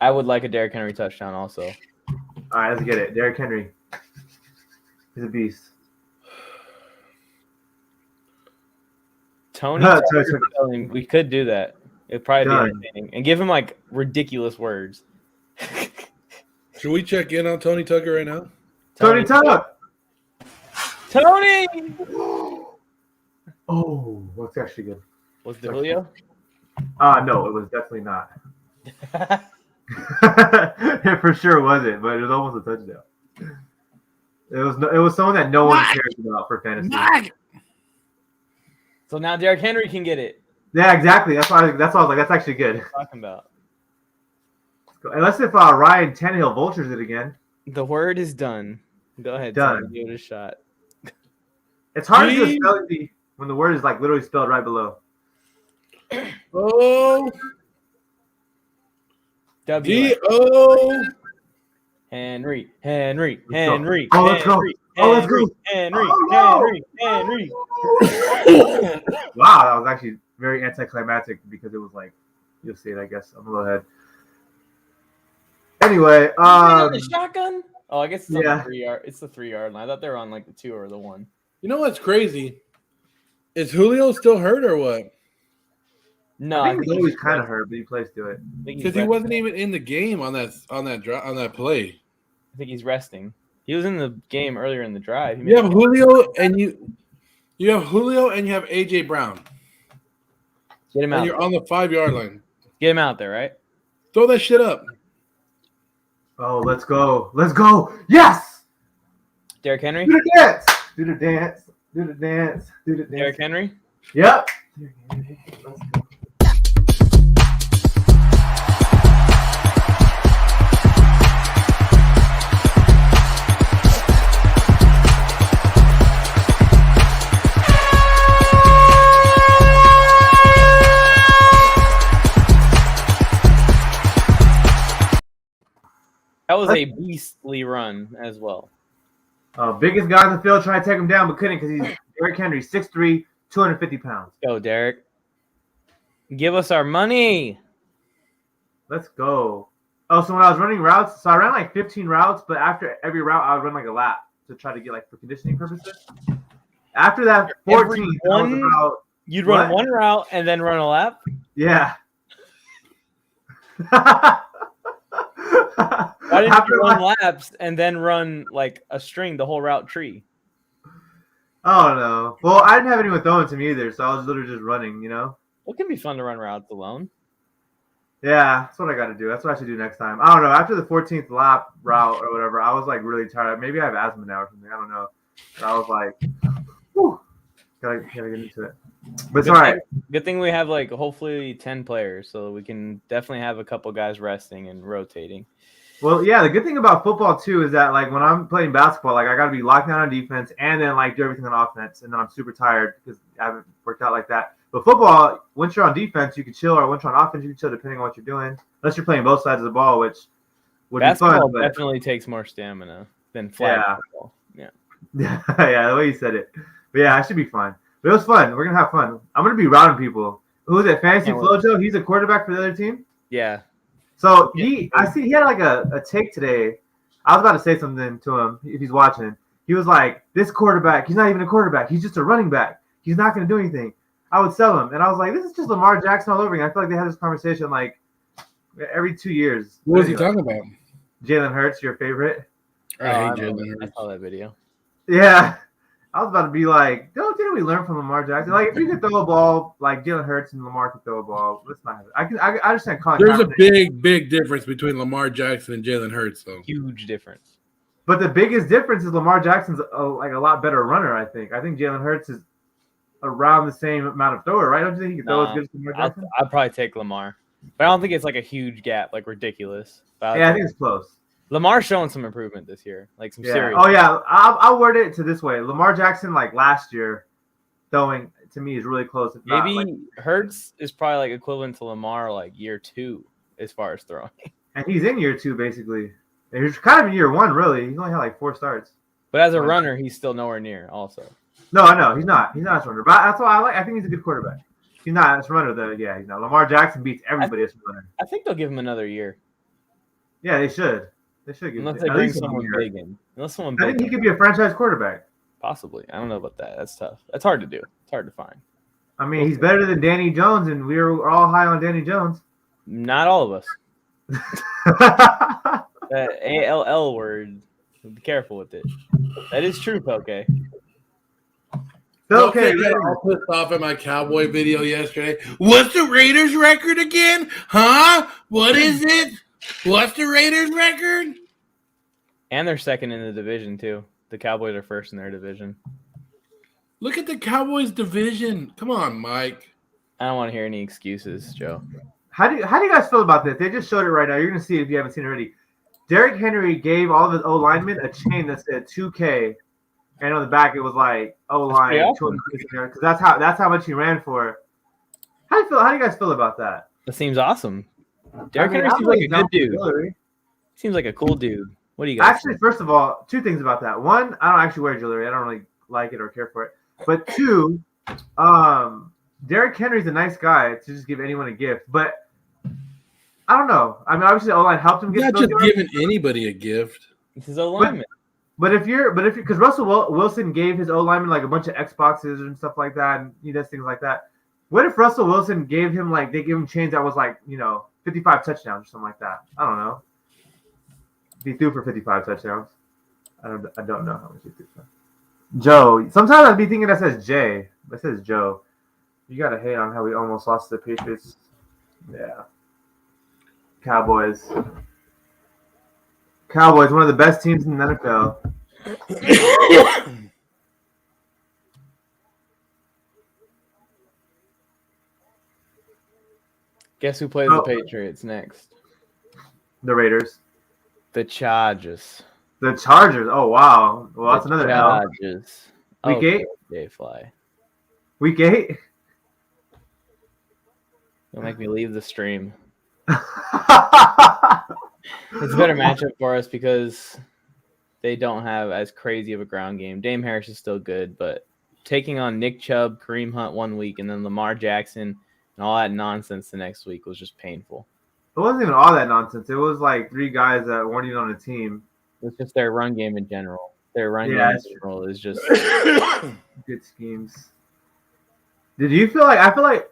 I would like a Derrick Henry touchdown also. All right, let's get it. Derrick Henry. He's a beast. Tony Tucker spelling, we could do that. It'd probably be entertaining. And give him like ridiculous words. Should we check in on Tony Tucker right now? Tony Tucker. Tony! Oh, what's actually good? Was it Julio? No, it was definitely not. It for sure wasn't, but it was almost a touchdown. It was someone that no one cares about for fantasy. So now Derrick Henry can get it. Yeah, exactly. That's why I was like, that's actually good. What are you talking about? Unless if Ryan Tannehill vultures it again. The word is done. Go ahead, Done. Tony, give it a shot. It's hard to spell it when the word is like literally spelled right below. Oh, W. Henry. Oh, let's go. Let's go. Henry. Wow, that was actually very anticlimactic because it was like, you'll see it, I guess. I'm a little ahead. Anyway, the shotgun? Oh, I guess it's on yeah. the 3 yard. It's the 3 yard line. I thought they were on like the 2 or the 1. you know what's crazy? Is Julio still hurt or what? No, I think he's always kind of hurt, but he plays to it. Because he wasn't even in the game on that play. I think he's resting. He was in the game earlier in the drive. You have Julio and you have AJ Brown. Get him out. And you're on the 5 yard line. Get him out there, right? Throw that shit up. Oh, let's go. Let's go. Yes! Derrick Henry? Do the dance. Do the dance. Do the dance. Do the dance. Derrick Henry? Yep. Let's go. That was a beastly run as well. Biggest guy on the field trying to take him down, but couldn't because he's Derrick Henry, 6'3", 250 pounds. Go, Derrick. Give us our money. Let's go. Oh, so when I was running routes, so I ran like 15 routes, but after every route, I would run like a lap to try to get like for conditioning purposes. After that 14, you'd run one route and then run a lap? Yeah. Why didn't you run laps and then run like a string, the whole route tree? Oh, no. Well, I didn't have anyone throwing to me either, so I was literally just running, you know? It can be fun to run routes alone. Yeah, that's what I got to do. That's what I should do next time. I don't know. After the 14th lap route or whatever, I was like really tired. Maybe I have asthma now or something. I don't know. But I was like, whew, gotta get into it. But it's all right. Good thing we have like hopefully 10 players, so we can definitely have a couple guys resting and rotating. Well, yeah, the good thing about football too is that like when I'm playing basketball, like I got to be locked down on defense and then like do everything on offense, and then I'm super tired because I haven't worked out like that. But football, once you're on defense, you can chill, or once you're on offense, you can chill depending on what you're doing. Unless you're playing both sides of the ball, which would basketball be fun. But definitely takes more stamina than flag football. Yeah. Yeah, the way you said it. But yeah, it should be fun. But it was fun. We're gonna have fun. I'm gonna be routing people. Who is it? Fantasy Flojo? He's a quarterback for the other team. Yeah. So I see he had like a take today. I was about to say something to him if he's watching. He was like, "This quarterback, he's not even a quarterback. He's just a running back. He's not gonna do anything." I would sell him, and I was like, "This is just Lamar Jackson all over again." I feel like they had this conversation like every 2 years. What was he talking about? Jalen Hurts, your favorite? I hate Jalen I Hurts. saw that video. Yeah. I was about to be like, didn't we learn from Lamar Jackson? Like, if you could throw a ball, like Jalen Hurts and Lamar could throw a ball, let's not have it. I understand. There's a big difference between Lamar Jackson and Jalen Hurts, though. Huge difference. But the biggest difference is Lamar Jackson's a lot better runner, I think. I think Jalen Hurts is around the same amount of thrower, right? Don't you think he can throw as good as Lamar Jackson? I'd probably take Lamar. But I don't think it's like a huge gap, like ridiculous. Yeah, I think it's close. Lamar's showing some improvement this year, like some serious. Oh yeah, I'll word it to this way: Lamar Jackson, like last year, throwing to me is really close. Maybe Hurts is probably like equivalent to Lamar, like year 2 as far as throwing. And he's in year 2 basically. He's kind of in year 1, really. He's only had like 4 starts. But as a runner, he's still nowhere near. Also, No, I know he's not. He's not a runner, but that's why I think he's a good quarterback. He's not a runner though. Yeah, he's not. Lamar Jackson beats everybody as a runner. I think they'll give him another year. Yeah, they should. They should give Unless him they at bring least 1 someone year. big in. Unless someone I big. think he could be a franchise quarterback. Possibly. I don't know about that. That's tough. That's hard to do. It's hard to find. I mean, he's better than Danny Jones, and we were all high on Danny Jones. Not all of us. That ALL word. Be careful with it. That is true, okay. Okay, I got all pissed off at my Cowboy video yesterday. What's the Raiders' record again? Huh? What is it? What's the Raiders' record? And they're second in the division too. The Cowboys are first in their division. Look at the Cowboys division. Come on, Mike. I don't want to hear any excuses, Joe. How do you guys feel about this? They just showed it right now. You're gonna see it if you haven't seen it already. Derrick Henry gave all of his O linemen a chain that said 2K, and on the back it was like O line, because that's how much he ran for. How do you guys feel about that? That seems awesome. Derrick Henry seems like a good dude. Jewelry. Seems like a cool dude. What do you guys Actually, first of all, 2 things about that. One, I don't actually wear jewelry. I don't really like it or care for it. But 2, Derrick Henry's a nice guy to just give anyone a gift. But I don't know. I mean, obviously, O-line helped him get. Not just giving anybody a gift. It's his O-lineman. But if because Russell Wilson gave his O-lineman like a bunch of Xboxes and stuff like that, and he does things like that. What if Russell Wilson gave him they gave him chains that was 55 touchdowns or something like that? I don't know. He threw for 55 touchdowns. I don't know how much he threw for. Joe. Sometimes I'd be thinking that says Jay. That says Joe. You gotta hate on how we almost lost to the Patriots. Yeah. Cowboys, one of the best teams in the NFL. Guess who plays the Patriots next? The Raiders. The Chargers. The Chargers. Oh, wow. Well, that's another L. Chargers. Week 8? They fly. Week 8? Don't make me leave the stream. It's a better matchup for us because they don't have as crazy of a ground game. Dame Harris is still good, but taking on Nick Chubb, Kareem Hunt 1 week, and then Lamar Jackson and all that nonsense the next week was just painful. It wasn't even all that nonsense. It was like 3 guys that weren't even on the team. It's just their run game in general. Their run game in general is just good schemes. Did you feel like? I feel like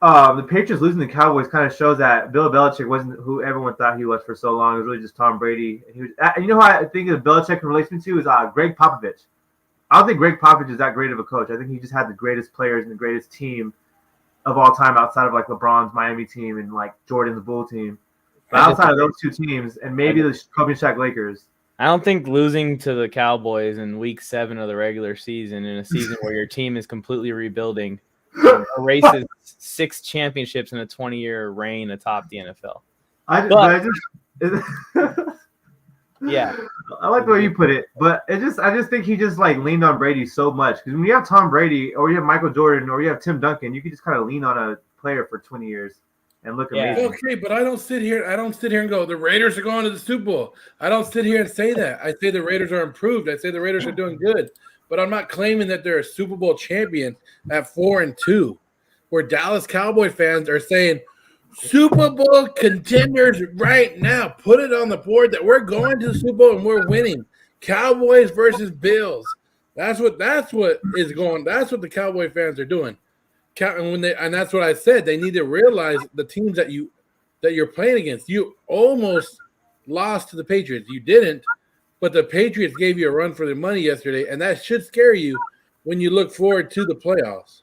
the Patriots losing the Cowboys kind of shows that Bill Belichick wasn't who everyone thought he was for so long. It was really just Tom Brady. And he was, you know who I think that Belichick can relate me to is Greg Popovich. I don't think Greg Popovich is that great of a coach. I think he just had the greatest players and the greatest team of all time outside of LeBron's Miami team and Jordan's Bull team. But outside of those 2 teams and maybe the Kobe and Shaq Lakers. I don't think losing to the Cowboys in week 7 of the regular season in a season where your team is completely rebuilding erases 6 championships in a 20-year reign atop the NFL. Yeah, I like the way you put it, but I just think he just leaned on Brady so much because when you have Tom Brady or you have Michael Jordan or you have Tim Duncan, you can just kind of lean on a player for 20 years and look amazing. Okay, but I don't sit here and go, the Raiders are going to the Super Bowl. I don't sit here and say that. I say the Raiders are improved. I say the Raiders are doing good, but I'm not claiming that they're a Super Bowl champion at 4-2, where Dallas Cowboy fans are saying Super Bowl contenders right now. Put it on the board that we're going to the Super Bowl and we're winning. Cowboys versus Bills. That's what is going. That's what the Cowboy fans are doing. And that's what I said. They need to realize the teams that you're playing against. You almost lost to the Patriots. You didn't, but the Patriots gave you a run for their money yesterday, and that should scare you when you look forward to the playoffs.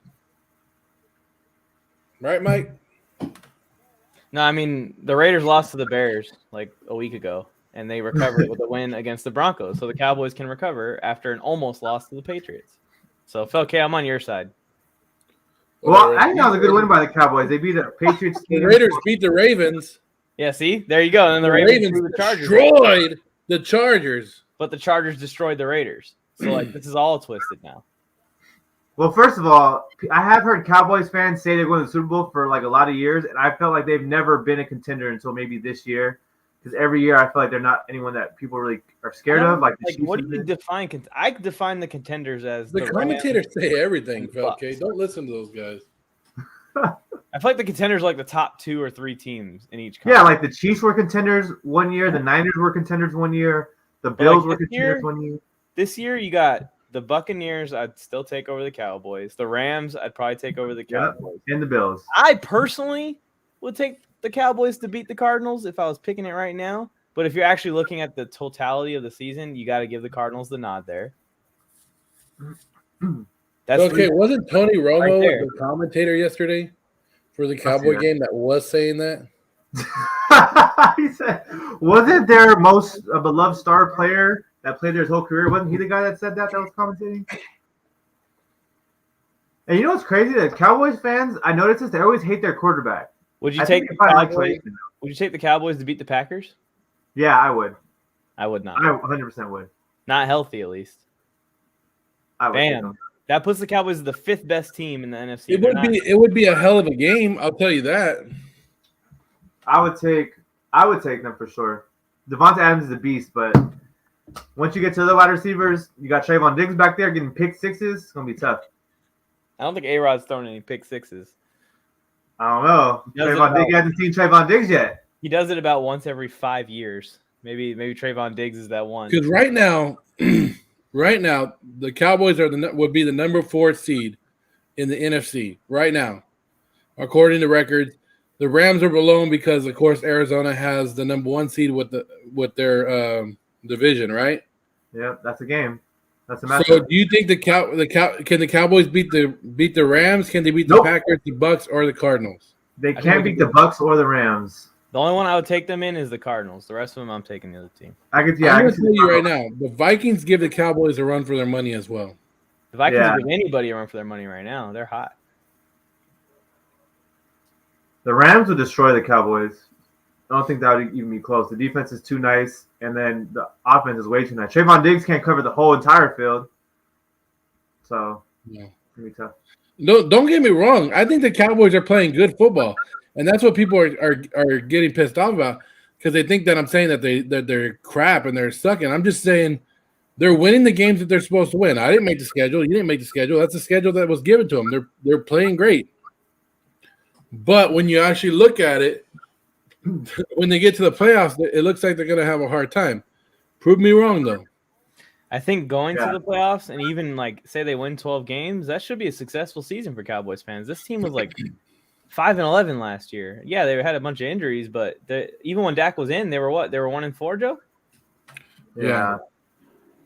Right, Mike? No, I mean, the Raiders lost to the Bears a week ago, and they recovered with a win against the Broncos. So the Cowboys can recover after an almost loss to the Patriots. So, okay, I'm on your side. Well, I think that was a good win by the Cowboys. They beat the Patriots team. The Raiders beat the Ravens. Yeah, see? There you go. And then the Ravens the Chargers. Destroyed the Chargers. But the Chargers destroyed the Raiders. So, this is all twisted now. Well, first of all, I have heard Cowboys fans say they're going to the Super Bowl for a lot of years, and I felt like they've never been a contender until maybe this year. because every year I feel like they're not anyone that people really are scared of. Like, the Chiefs what do have you been. define? I define the contenders as The commentators say everything, and the Bucks. okay? Don't listen to those guys. I feel like the contenders are like the top 2 or 3 teams in each. Yeah, like the Chiefs were contenders one year, the Niners were contenders one year, the Bills were contenders one year. This year, you got the Buccaneers. I'd still take over the Cowboys. The Rams, I'd probably take over the Cowboys. And the Bills. I personally would take the Cowboys to beat the Cardinals if I was picking it right now. But if you're actually looking at the totality of the season, you got to give the Cardinals the nod there. That's okay. Wasn't Tony Romo the commentator yesterday for the Cowboy game that was saying that? He said, wasn't their most beloved star player that played their whole career? Wasn't he the guy that said that was commentating? And you know what's crazy? The Cowboys fans, I noticed this, they always hate their quarterback. Would you take the Cowboys? Would you take the Cowboys to beat the Packers? Yeah, I would. I would not. I 100% would. Not healthy, at least. I would. Bam. That puts the Cowboys as the 5th best team in the NFC. It would be a hell of a game. I'll tell you that. I would take them for sure. Devonta Adams is a beast, but once you get to the wide receivers, you got Trayvon Diggs back there getting pick sixes. It's gonna be tough. I don't think A-Rod's thrown any pick sixes. I don't know. Trayvon Diggs hasn't seen Trayvon Diggs yet. He does it about once every 5 years. Maybe Trayvon Diggs is that one. Because right now, the Cowboys would be the number 4 seed in the NFC right now, according to records. The Rams are below them because, of course, Arizona has the number 1 seed with their division, right? Yeah, that's a game. That's a matchup. So, do you think can the Cowboys beat the Rams? Can they beat the Packers, the Bucks, or the Cardinals? They can't beat the Bucks or the Rams. The only one I would take them in is the Cardinals. The rest of them, I'm taking the other team. I'm going to tell you right now, the Vikings give the Cowboys a run for their money as well. The Vikings give anybody a run for their money right now. They're hot. The Rams would destroy the Cowboys. I don't think that would even be close. The defense is too nice, and then the offense is way too nice. Trayvon Diggs can't cover the whole entire field. So, yeah, it's going to be tough. No, don't get me wrong. I think the Cowboys are playing good football. And that's what people are getting pissed off about because they think that I'm saying that they're crap and they're sucking. I'm just saying they're winning the games that they're supposed to win. I didn't make the schedule. You didn't make the schedule. That's the schedule that was given to them. They're playing great. But when you actually look at it, when they get to the playoffs, it looks like they're going to have a hard time. Prove me wrong, though. I think going to the playoffs and even, say they win 12 games, that should be a successful season for Cowboys fans. This team was, 5-11 last year. Yeah, they had a bunch of injuries, but even when Dak was in, they were what? They were 1-4, Joe? Yeah.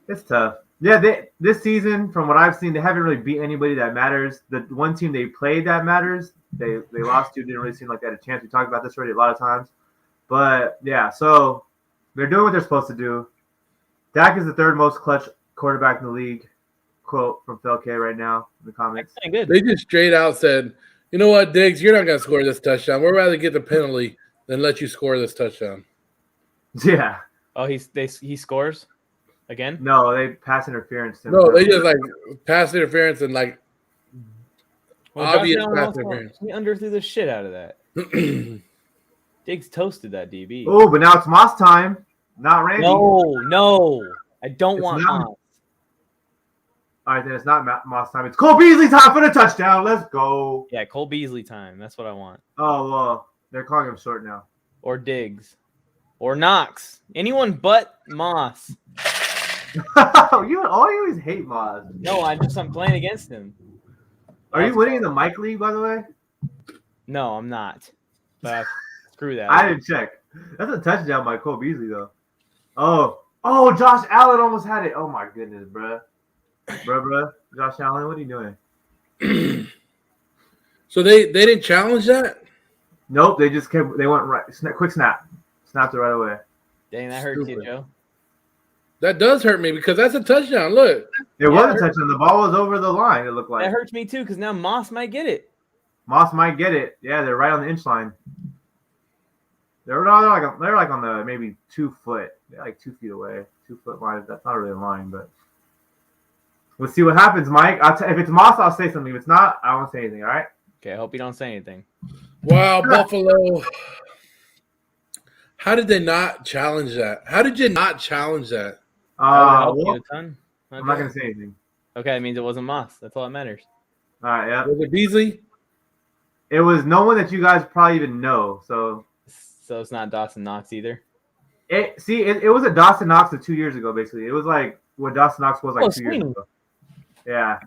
It's tough. Yeah, this season, from what I've seen, they haven't really beat anybody that matters. The one team they played that matters, they lost to, didn't really seem like they had a chance. We talked about this already a lot of times. But, yeah, so they're doing what they're supposed to do. Dak is the 3rd most clutch quarterback in the league. Quote from Phil K right now in the comments. Good. They just straight out said, you know what, Diggs, you're not going to score this touchdown. We'd rather get the penalty than let you score this touchdown. Yeah. Oh, he scores again? No, they pass interference. No, they just pass interference and obvious pass interference. He underthrew the shit out of that. Diggs toasted that DB. Oh, but now it's Moss time, not Randy. No, I don't want Moss. All right, then it's not Moss time. It's Cole Beasley time for the touchdown. Let's go. Yeah, Cole Beasley time. That's what I want. Oh, well, they're calling him short now. Or Diggs. Or Knox. Anyone but Moss. You always hate Moss. No, I'm playing against him. Are you winning the Mike League, by the way? No, I'm not. But screw that. I didn't check. That's a touchdown by Cole Beasley, though. Oh, Josh Allen almost had it. Oh, my goodness, bruh. Bruh. Josh Allen, what are you doing? So they didn't challenge that? Nope, they just kept. They went right. Quick snap. Snapped it right away. Dang, that hurts you, Joe. That does hurt me because that's a touchdown. Look. It was a touchdown. The ball was over the line, it looked like. That hurts me, too, because now Moss might get it. Moss might get it. Yeah, they're right on the inch line. They're like on the maybe 2 foot. They're like 2 feet away. 2 foot line. That's not really a line, but we'll see what happens, Mike. If it's Moss, I'll say something. If it's not, I won't say anything. All right. Okay, I hope you don't say anything. Wow, Buffalo. How did they not challenge that? How did you not challenge that? That would help Well, you a ton. I'm not gonna say anything. Okay, that means it wasn't Moss. That's all that matters. All right, yeah. Was it Beasley? It was no one that you guys probably even know. So So it's not Dawson Knox either. it was a Dawson Knox of 2 years ago. Basically, it was like what Dawson Knox was like 2 years Sweeney. ago. Yeah.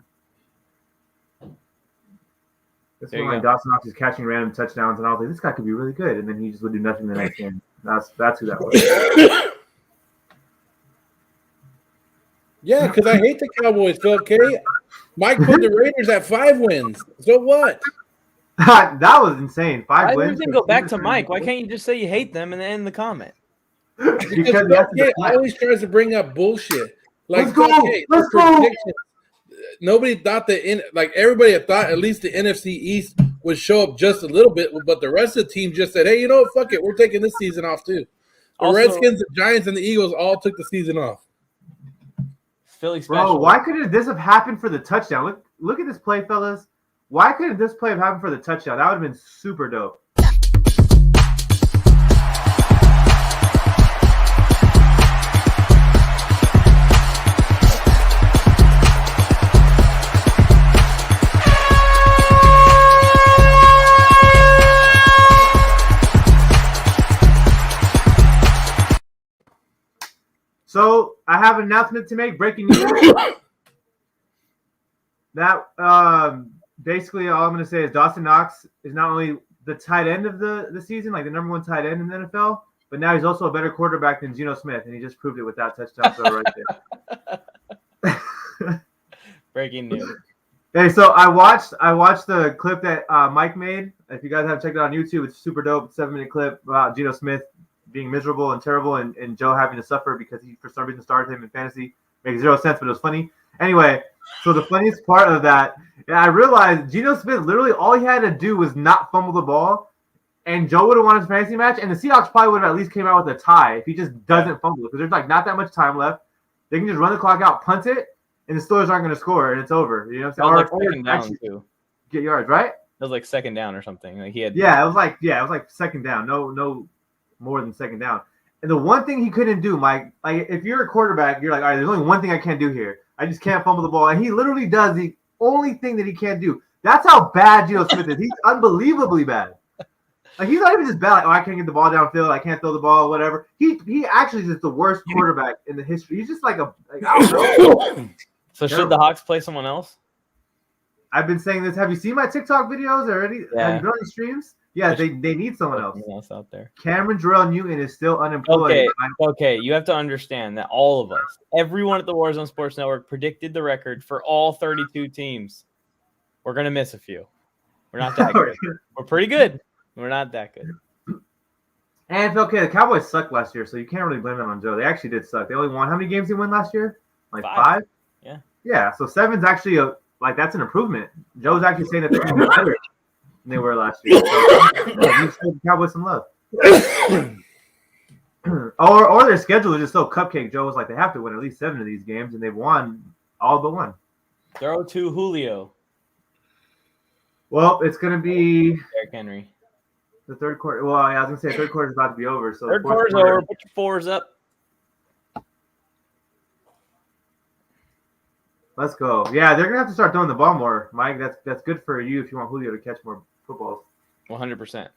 This There one, you like go. Dawson Knox is catching random touchdowns, and I was like, this guy could be really good, and then he just would do nothing the next game. That's who that was. Yeah, because I hate the Cowboys, Phil. Okay, Mike put the Raiders at 5 wins. So what? That was insane. 5 Why wins. didn't go back to Mike? Why can't you just say you hate them and then end the comment? Because Because Phil K always tries to bring up bullshit. Like, Let's go! Phil K, Let's the go! predictions, nobody thought everybody had thought at least the NFC East would show up just a little bit, but the rest of the team just said, "Hey, you know what? Fuck it, we're taking this season off too." The Also- Redskins, the Giants, and the Eagles all took the season off. Philly special. Bro, why couldn't this have happened for the touchdown? Look at this play, fellas. Why couldn't this play have happened for the touchdown? That would have been super dope. So I have an announcement to make. Breaking news. That basically all I'm going to say is Dawson Knox is not only the tight end of the season, like the number 1 tight end in the NFL, but now he's also a better quarterback than Geno Smith, and he just proved it with that touchdown throw right there. Breaking news. Hey, so I watched the clip that Mike made. If you guys haven't checked it out on YouTube, it's super dope. 7-minute clip about Geno Smith being miserable and terrible, and Joe having to suffer because he for some reason started him in fantasy. Makes 0 sense, but it was funny. Anyway, so the funniest part of that, I realized Geno Smith literally all he had to do was not fumble the ball, and Joe would have won his fantasy match, and the Seahawks probably would have at least came out with a tie if he just doesn't fumble it, because there's like not that much time left. They can just run the clock out, punt it, and the Steelers aren't going to score, and it's over. You know what I'm saying? That was like second down actually too. get yards, right? That was like second down or something. Like he had. Yeah, it was like second down. No more than second down. And the one thing he couldn't do, Mike, like if you're a quarterback, you're like, all right, there's only one thing I can't do here. I just can't fumble the ball. And he literally does the only thing that he can't do. That's how bad Geno Smith is. He's unbelievably bad. Like he's not even just bad, like, oh, I can't get the ball downfield, I can't throw the ball, whatever. He actually is the worst quarterback in the history. He's just like I don't know. So should the Hawks play someone else? I've been saying this. Have you seen my TikTok videos already? Yeah. Have you been on the streams? Yeah, they need someone else. Someone else out there. Cameron Jarrell Newton is still unemployed. Okay. You have to understand that all of us, everyone at the Warzone Sports Network, predicted the record for all 32 teams. We're gonna miss a few. We're not that good. We're pretty good. We're not that good. And okay, the Cowboys sucked last year, so you can't really blame them on Joe. They actually did suck. They only won. How many games did they win last year? Like 5? Yeah. Yeah. So 7's actually that's an improvement. Joe's actually saying that they're going to be better than they were last year. So, you showed the Cowboys some love. or their schedule is just so cupcake. Joe was like, they have to win at least 7 of these games, and they've won all but 1. Throw to Julio. Well, it's going to be Derrick Henry. the third quarter. Well, yeah, I was going to say third quarter is about to be over. So Third the fourth quarter's quarter, over. Put your 4s up. Let's go. Yeah, they're going to have to start throwing the ball more, Mike. That's good for you if you want Julio to catch more footballs. 100%.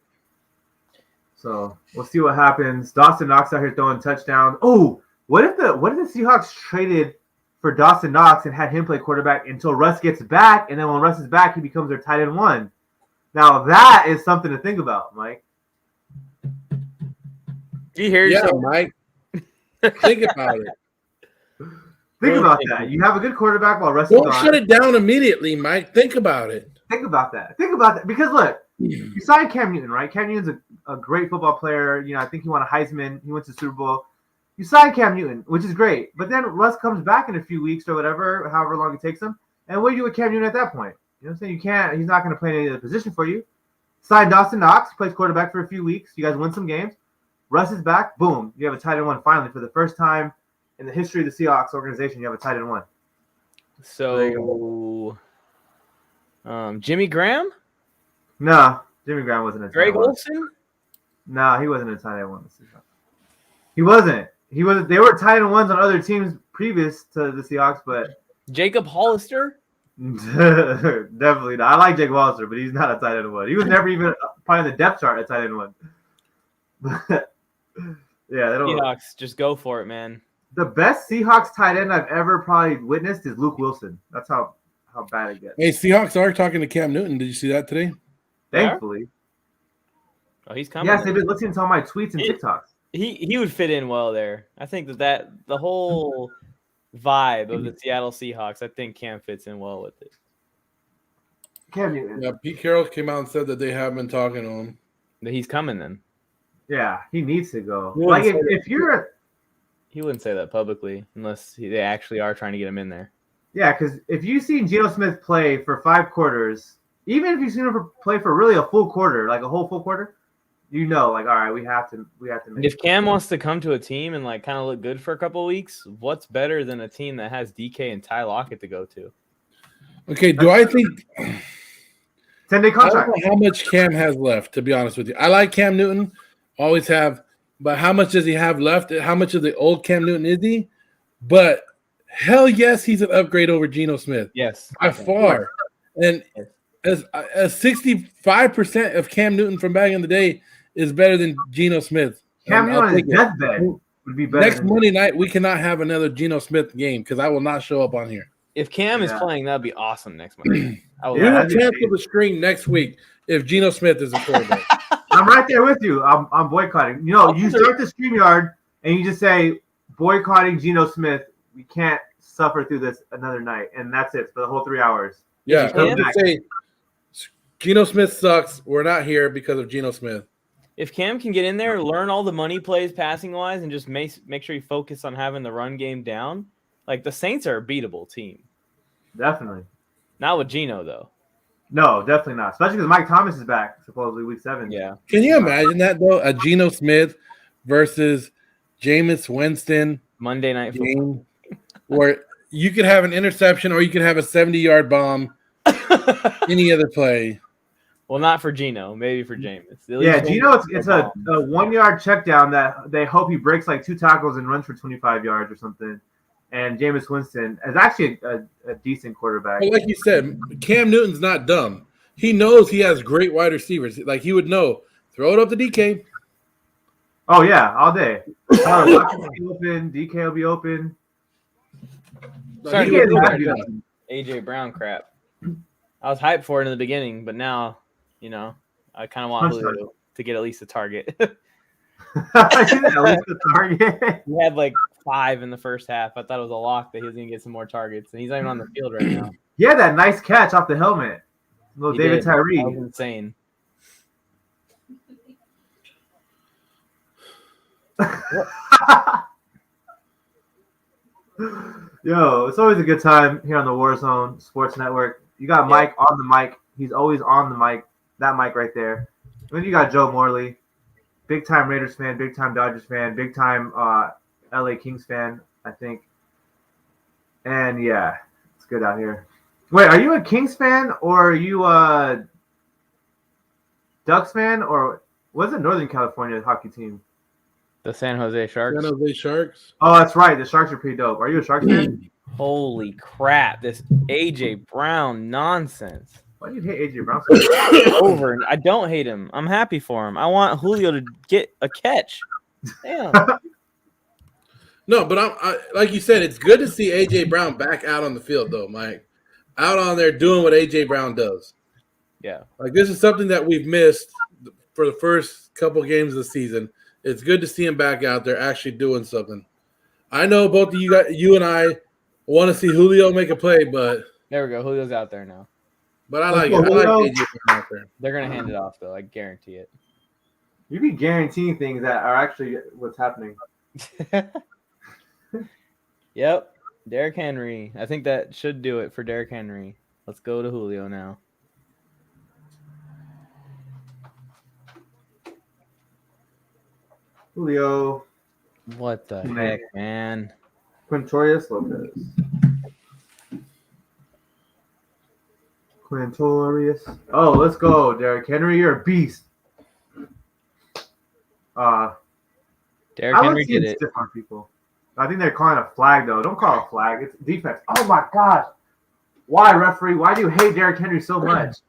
So we'll see what happens. Dawson Knox out here throwing touchdowns. Oh, what if the Seahawks traded for Dawson Knox and had him play quarterback until Russ gets back, and then when Russ is back, he becomes their tight end 1. Now that is something to think about, Mike. Do you hear Yeah, yourself? Mike. Think about it. Think about that. You have a good quarterback while Russ is Don't gone. shut it down immediately, Mike. Think about it. Think about that. Because look, you signed Cam Newton, right? Cam Newton's a great football player. You know, I think he won a Heisman. He went to the Super Bowl. You signed Cam Newton, which is great. But then Russ comes back in a few weeks or whatever, however long it takes him. And what do you do with Cam Newton at that point? You know what I'm saying? He's not going to play any other position for you. Sign Dawson Knox, plays quarterback for a few weeks. You guys win some games. Russ is back. Boom. You have a tight end 1 finally for the first time in the history of the Seahawks organization. You have a tight end 1. So, Jimmy Graham? No, Jimmy Graham wasn't a tight Greg end 1. Olsen? No, he wasn't a tight end 1 this season. He wasn't. He was. They were tight end ones on other teams previous to the Seahawks, but Jacob Hollister? definitely not. I like Jake Walter, but he's not a tight end one. He was never even probably the depth chart at tight end one. Yeah, they don't. Seahawks, just go for it, man. The best Seahawks tight end I've ever probably witnessed is Luke Wilson. That's how bad it gets. Hey, Seahawks are talking to Cam Newton. Did you see that today? Thankfully. Oh, he's coming. Yes, they've been listening to all my tweets and TikToks. He would fit in well there. I think that the whole vibe of the Seattle Seahawks, I think Cam fits in well with it. Cam Newton. Yeah, Pete Carroll came out and said that they have been talking to him. That he's coming then. Yeah, he needs to go. He Like wouldn't if you're He wouldn't say that publicly unless they actually are trying to get him in there. yeah, because if you've seen Geno Smith play for 5 quarters, even if you've seen him play for really a full quarter, like a whole full quarter, you know, like all right, we have to make If Cam wants to come to a team and like kind of look good for a couple of weeks, what's better than a team that has DK and Ty Lockett to go to? Okay, do I think 10-day I contract? don't know how much Cam has left, to be honest with you. I like Cam Newton, always have, but how much does he have left? How much of the old Cam Newton is he? But hell yes, he's an upgrade over Geno Smith. Yes. By far. And as 65% of Cam Newton from back in the day is better than Geno Smith. Cam Newton I'll on his take it. deathbed would be better. Next than Monday night, we cannot have another Geno Smith game because I will not show up on here. If Cam is Yeah. playing, that'd be awesome next month. I would We love will that'd be cancel the stream next week if Geno Smith is a quarterback. I'm right there with you. I'm boycotting. You know, you start the StreamYard and you just say boycotting Geno Smith. We can't suffer through this another night, and that's it for the whole 3 hours. Yeah, If you I'm just say Geno Smith sucks. We're not here because of Geno Smith. If Cam can get in there, learn all the money plays passing wise, and just make sure you focus on having the run game down, like the Saints are a beatable team. Definitely. Not with Geno though. No, definitely not. Especially because Mike Thomas is back supposedly week 7. Yeah. Can you imagine that though? A Geno Smith versus Jameis Winston Monday night football. game where you could have an interception or you could have a 70-yard bomb. Any other play. Well, not for Geno, maybe for Jameis. Yeah, Geno, it's a 1-yard check down that they hope he breaks like 2 tackles and runs for 25 yards or something. And Jameis Winston is actually a decent quarterback. But like you said, Cam Newton's not dumb. He knows he has great wide receivers. Like he would know, throw it up to DK. Oh yeah, all day. Lockett will be open. DK will be open. Sorry, DK is not good. AJ Brown crap. I was hyped for it in the beginning, but now, I kind of want Julio to get at least a target. At least the target. He had like 5 in the first half. I thought it was a lock that he was going to get some more targets, and he's not even on the field right now. He had that nice catch off the helmet. Little He David did. That was Tyree. insane. Yo, it's always a good time here on the Warzone Sports Network. You got Mike on the mic. He's always on the mic. That mic right there. And then you got Joe Morley, big time Raiders fan, big time Dodgers fan, big time LA Kings fan, I think. And yeah, it's good out here. Wait, are you a Kings fan or are you a Ducks fan or what's it Northern California hockey team? The San Jose Sharks. San Jose Sharks. Oh, that's right. The Sharks are pretty dope. Are you a Sharks fan? Holy crap. This AJ Brown nonsense. Why do you hate AJ Brown? Over. I don't hate him. I'm happy for him. I want Julio to get a catch. Damn. No, but I like you said, it's good to see AJ Brown back out on the field, though, Mike. Out on there doing what AJ Brown does. Yeah. Like this is something that we've missed for the first couple games of the season. It's good to see him back out there actually doing something. I know both of you and I want to see Julio make a play, but There we go. Julio's out there now. I like it. I like AJ Brown out there. They're going to hand it off, though. I guarantee it. You be guaranteeing things that are actually what's happening. Yep. Derrick Henry. I think that should do it for Derrick Henry. Let's go to Julio now. Julio, What the heck, man? Quintorius Lopez. Quintorius. Oh, let's go, Derrick Henry. You're a beast. Derrick I Henry would see did it it. stiff on people. I think they're calling a flag though. Don't call it a flag. It's defense. Oh my gosh. Why, referee? Why do you hate Derrick Henry so much? It's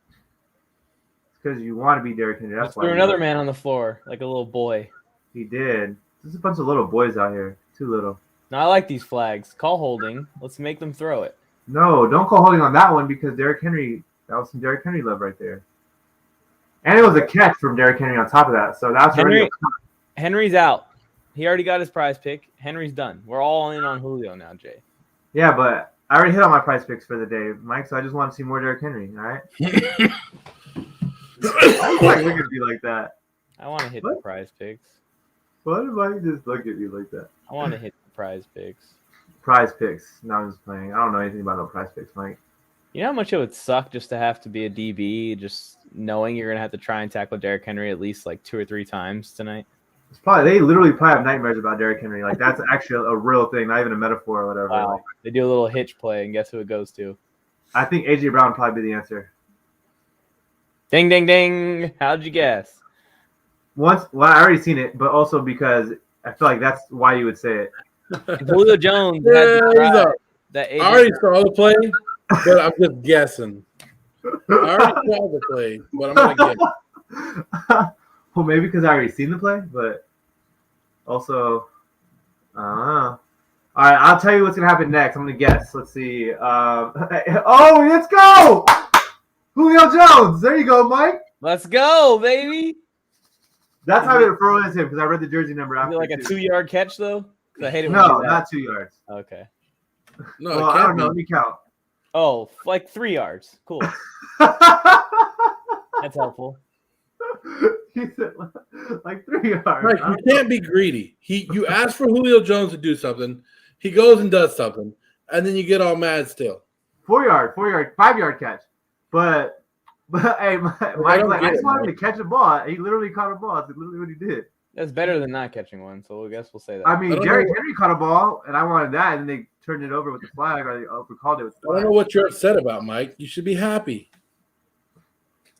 because you want to be Derrick Henry. That's Just why. threw you another love- man on the floor like a little boy. He did. There's a bunch of little boys out here. Too little. No, I like these flags. Call holding. Let's make them throw it. No, don't call holding on that one because Derrick Henry. That was some Derrick Henry love right there. And it was a catch from Derrick Henry on top of that. So that's already. Henry's out. He already got his prize pick. Henry's done. We're all in on Julio now, Jay. Yeah, but I already hit all my price picks for the day, Mike. So I just want to see more Derrick Henry. All right. I'm like, look at me like that. I want to hit the prize picks. Why did Mike just look at me like that? I want to hit the prize picks. Prize picks. No, I'm just playing. I don't know anything about no prize picks, Mike. You know how much it would suck just to have to be a DB, just knowing you're going to have to try and tackle Derrick Henry at least like 2 or 3 times tonight? It's probably they literally probably have nightmares about Derrick Henry. Like that's actually a real thing, not even a metaphor or whatever. Wow. Like, They do a little hitch play, and guess who it goes to? I think AJ Brown would probably be the answer. Ding, ding, ding. How'd you guess? Well, I already seen it, but also because I feel like that's why you would say it. Julio Jones Yeah, had the he's drive up. that I already saw the play, but I'm just guessing. I already saw the play, but I'm gonna guess. Well, maybe because I already seen the play, but also, all right, I'll tell you what's gonna happen next. I'm gonna guess. Let's see. Oh, let's go, Julio Jones. There you go, Mike. Let's go, baby. That's how I'm gonna throw it as him because I read the jersey number Is after. it like a too. 2-yard catch though? 'Cause I hate it when you No, do that. not 2 yards. Okay. No, Well, it I can't don't know. Let be. me count. Oh, like 3 yards. Cool. That's helpful. He said like 3 yards. Right, you can't be greedy. You ask for Julio Jones to do something, he goes and does something, and then you get all mad still. 4 yard, 5 yard catch. But hey, Mike, I just wanted to catch a ball. He literally caught a ball. That's literally what he did. That's better than not catching one, so I guess we'll say that. I mean, I don't Derrick know. Henry caught a ball, and I wanted that, and they turned it over with the flag, or they overcalled it with the I don't know flag. what you're upset about, Mike. You should be happy.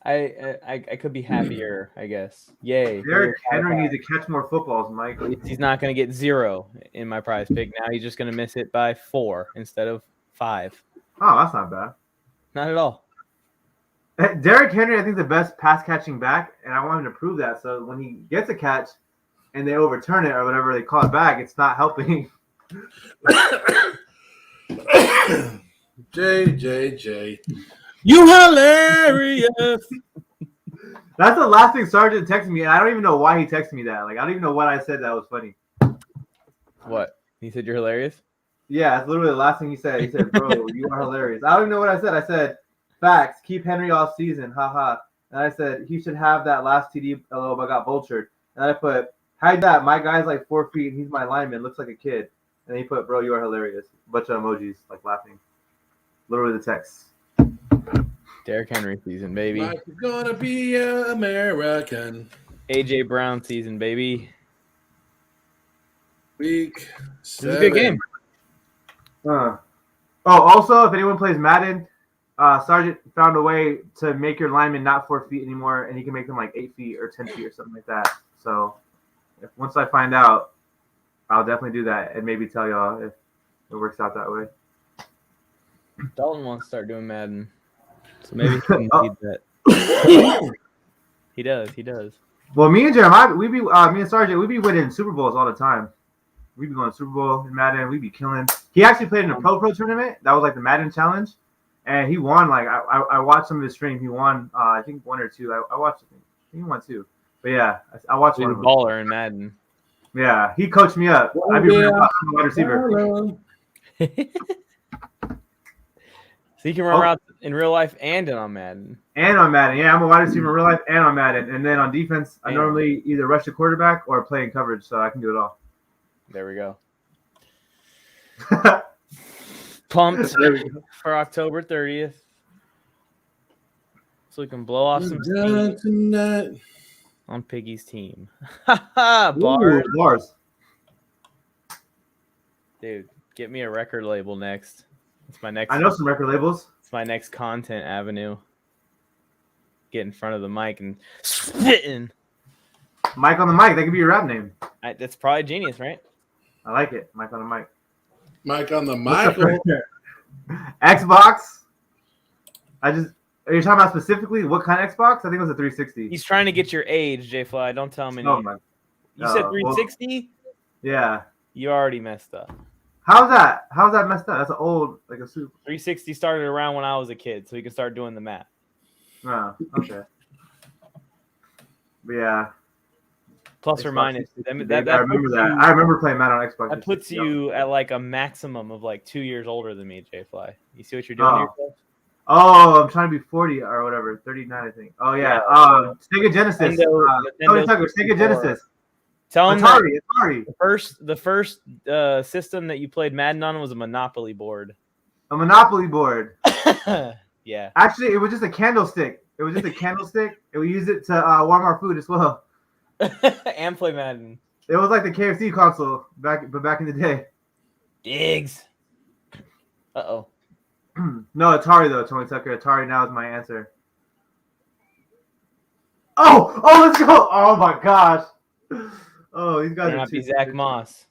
I could be happier, I guess. Yay. Derrick Henry needs to catch more footballs, Mike. He's not going to get 0 in my prize pick. Now he's just going to miss it by 4 instead of 5. Oh, that's not bad. Not at all. Derrick Henry, I think, the best pass catching back, and I want him to prove that. So when he gets a catch and they overturn it or whatever they call it back, it's not helping. J. You hilarious. That's the last thing Sergeant texted me, and I don't even know why he texted me that. Like, I don't even know what I said that was funny. What? He said you're hilarious? Yeah, it's literally the last thing he said. He said, bro, you are hilarious. I don't even know what I said. I said, facts, keep Henry all season, haha. And I said, he should have that last TD, but got vultured. And I put, hide that. My guy's like 4 feet, and he's my lineman. Looks like a kid. And he put, bro, you are hilarious. Bunch of emojis, like laughing. Literally the text. Derrick Henry season, baby. Mike is gonna be American. AJ Brown season, baby. Week It was 7. a good game. Also, if anyone plays Madden, Sergeant found a way to make your lineman not 4 feet anymore, and he can make them like 8 feet or 10 feet or something like that. So once I find out, I'll definitely do that and maybe tell y'all if it works out that way. Dalton wants to start doing Madden. So maybe he can lead that. He does. Well, me and Jeremiah, me and Sergeant, we be winning Super Bowls all the time. We be going to Super Bowl in Madden. We be killing. He actually played in a pro tournament. That was like the Madden Challenge, and he won. Like I watched some of his stream. He won. I think 1 or 2. I watched. I think he won 2. But yeah, I watched He's one a of them. baller in Madden. Yeah, he coached me up. I be running wide receiver. So you can run around in real life and on Madden. And on Madden, yeah, I'm a wide receiver in real life and on Madden. And then on defense, I Damn. normally either rush the quarterback or play in coverage, so I can do it all. There we go. Pumped for October 30th. So we can blow off some steam tonight. on Piggy's team. Bars. Ooh, bars. Dude, get me a record label next. It's my next. I know some record labels. It's my next content avenue. Get in front of the mic and spitting. Mike on the mic. That could be your rap name. That's probably genius, right? I like it. Mike on the mic. Mike on the What's Michael. Xbox. Are you talking about specifically what kind of Xbox? I think it was a 360. He's trying to get your age, J Fly. Don't tell him Oh anything. my. You said well, 360? yeah. You already messed up. How's that? How's that messed up? That's an old, like a super. 360 started around when I was a kid, so you can start doing the math. Oh, okay. But yeah. Plus or Xbox minus. 360, I remember that. I remember playing that on Xbox. That puts you at like a maximum of like 2 years older than me, J Fly. You see what you're doing to yourself? Oh, I'm trying to be 40 or whatever. 39, I think. Oh, yeah. Sega Genesis. Tony Tucker, Sega Genesis. Tell him Atari. The first system that you played Madden on was a Monopoly board. A Monopoly board. Yeah. Actually, it was just a candlestick. And we used it to warm our food as well. And play Madden. It was like the KFC console back in the day. Diggs. Uh-oh. No, Atari though, Tony Tucker. Atari now is my answer. Oh, let's go! Oh my gosh! Oh, these guys You're are not be Zach Moss.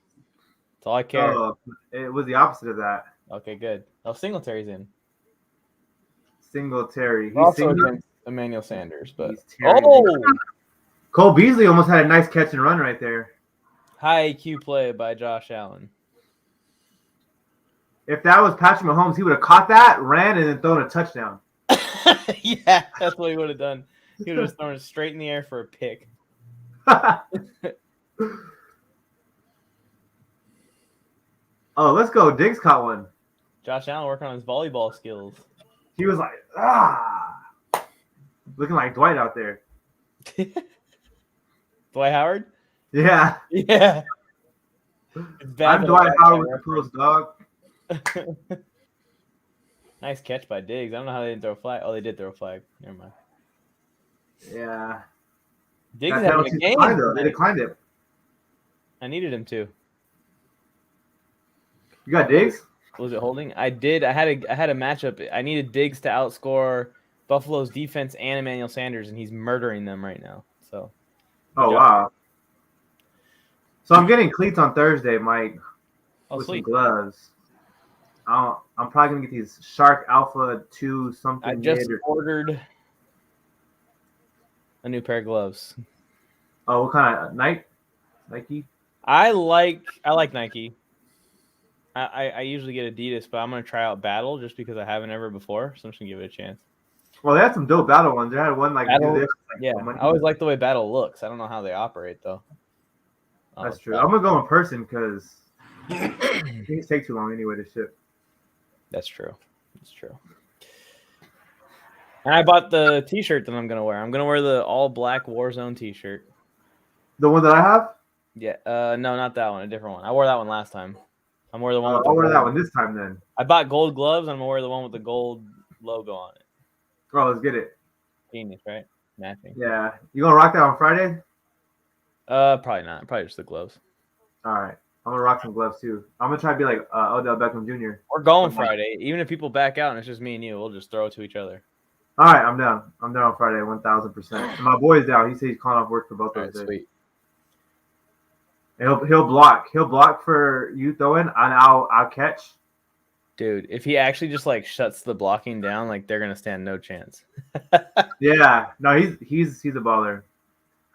That's all I care. Oh, it was the opposite of that. Okay, good. Oh, Singletary's in. Singletary. He's Also against Emmanuel Sanders, but Cole Beasley almost had a nice catch and run right there. High IQ play by Josh Allen. If that was Patrick Mahomes, he would have caught that, ran, and then thrown a touchdown. Yeah, that's what he would have done. He would have just thrown it straight in the air for a pick. Oh, let's go. Diggs caught one. Josh Allen working on his volleyball skills. He was like, looking like Dwight out there. Dwight Howard? Yeah. Yeah. I'm Dwight Howard with the Pros, dog. Nice catch by Diggs. I don't know how they didn't throw a flag. Oh, they did throw a flag. Never mind. Yeah. Diggs had a game. They declined it. I needed him to. You got Diggs? Was it holding? I did. I had a matchup. I needed Diggs to outscore Buffalo's defense and Emmanuel Sanders, and he's murdering them right now. So. Oh wow. So I'm getting cleats on Thursday, Mike, with some gloves. I'm probably gonna get these Shark Alpha 2 something. I just ordered a new pair of gloves. Oh, what kind of Nike? I like Nike. I usually get Adidas, but I'm gonna try out Battle just because I haven't ever before, so I'm just gonna give it a chance. Well, they had some dope Battle ones. They had one like Battle, do this. Yeah, I always like the way Battle looks. I don't know how they operate though. That's true. I'm gonna go in person because things take too long anyway to ship. That's true. And I bought the T-shirt that I'm gonna wear. I'm gonna wear the all black Warzone T-shirt. The one that I have? Yeah. No, not that one. A different one. I wore that one last time. I'm wearing the one. I'll wear that one this time then. I bought gold gloves. I'm gonna wear the one with the gold logo on it. Oh, let's get it. Genius, right? Matching. Yeah. You gonna rock that on Friday? Probably not. Probably just the gloves. All right. I'm gonna rock some gloves too. I'm gonna try to be like Odell Beckham Jr. We're going Friday. Even if people back out and it's just me and you, we'll just throw it to each other. All right, I'm down. I'm down on Friday, 1,000%. My boy's down. He said he's calling off work for both of us. Sweet. And he'll block. He'll block for you throwing, and I'll catch. Dude, if he actually just like shuts the blocking down, like they're gonna stand no chance. Yeah, no, he's a baller.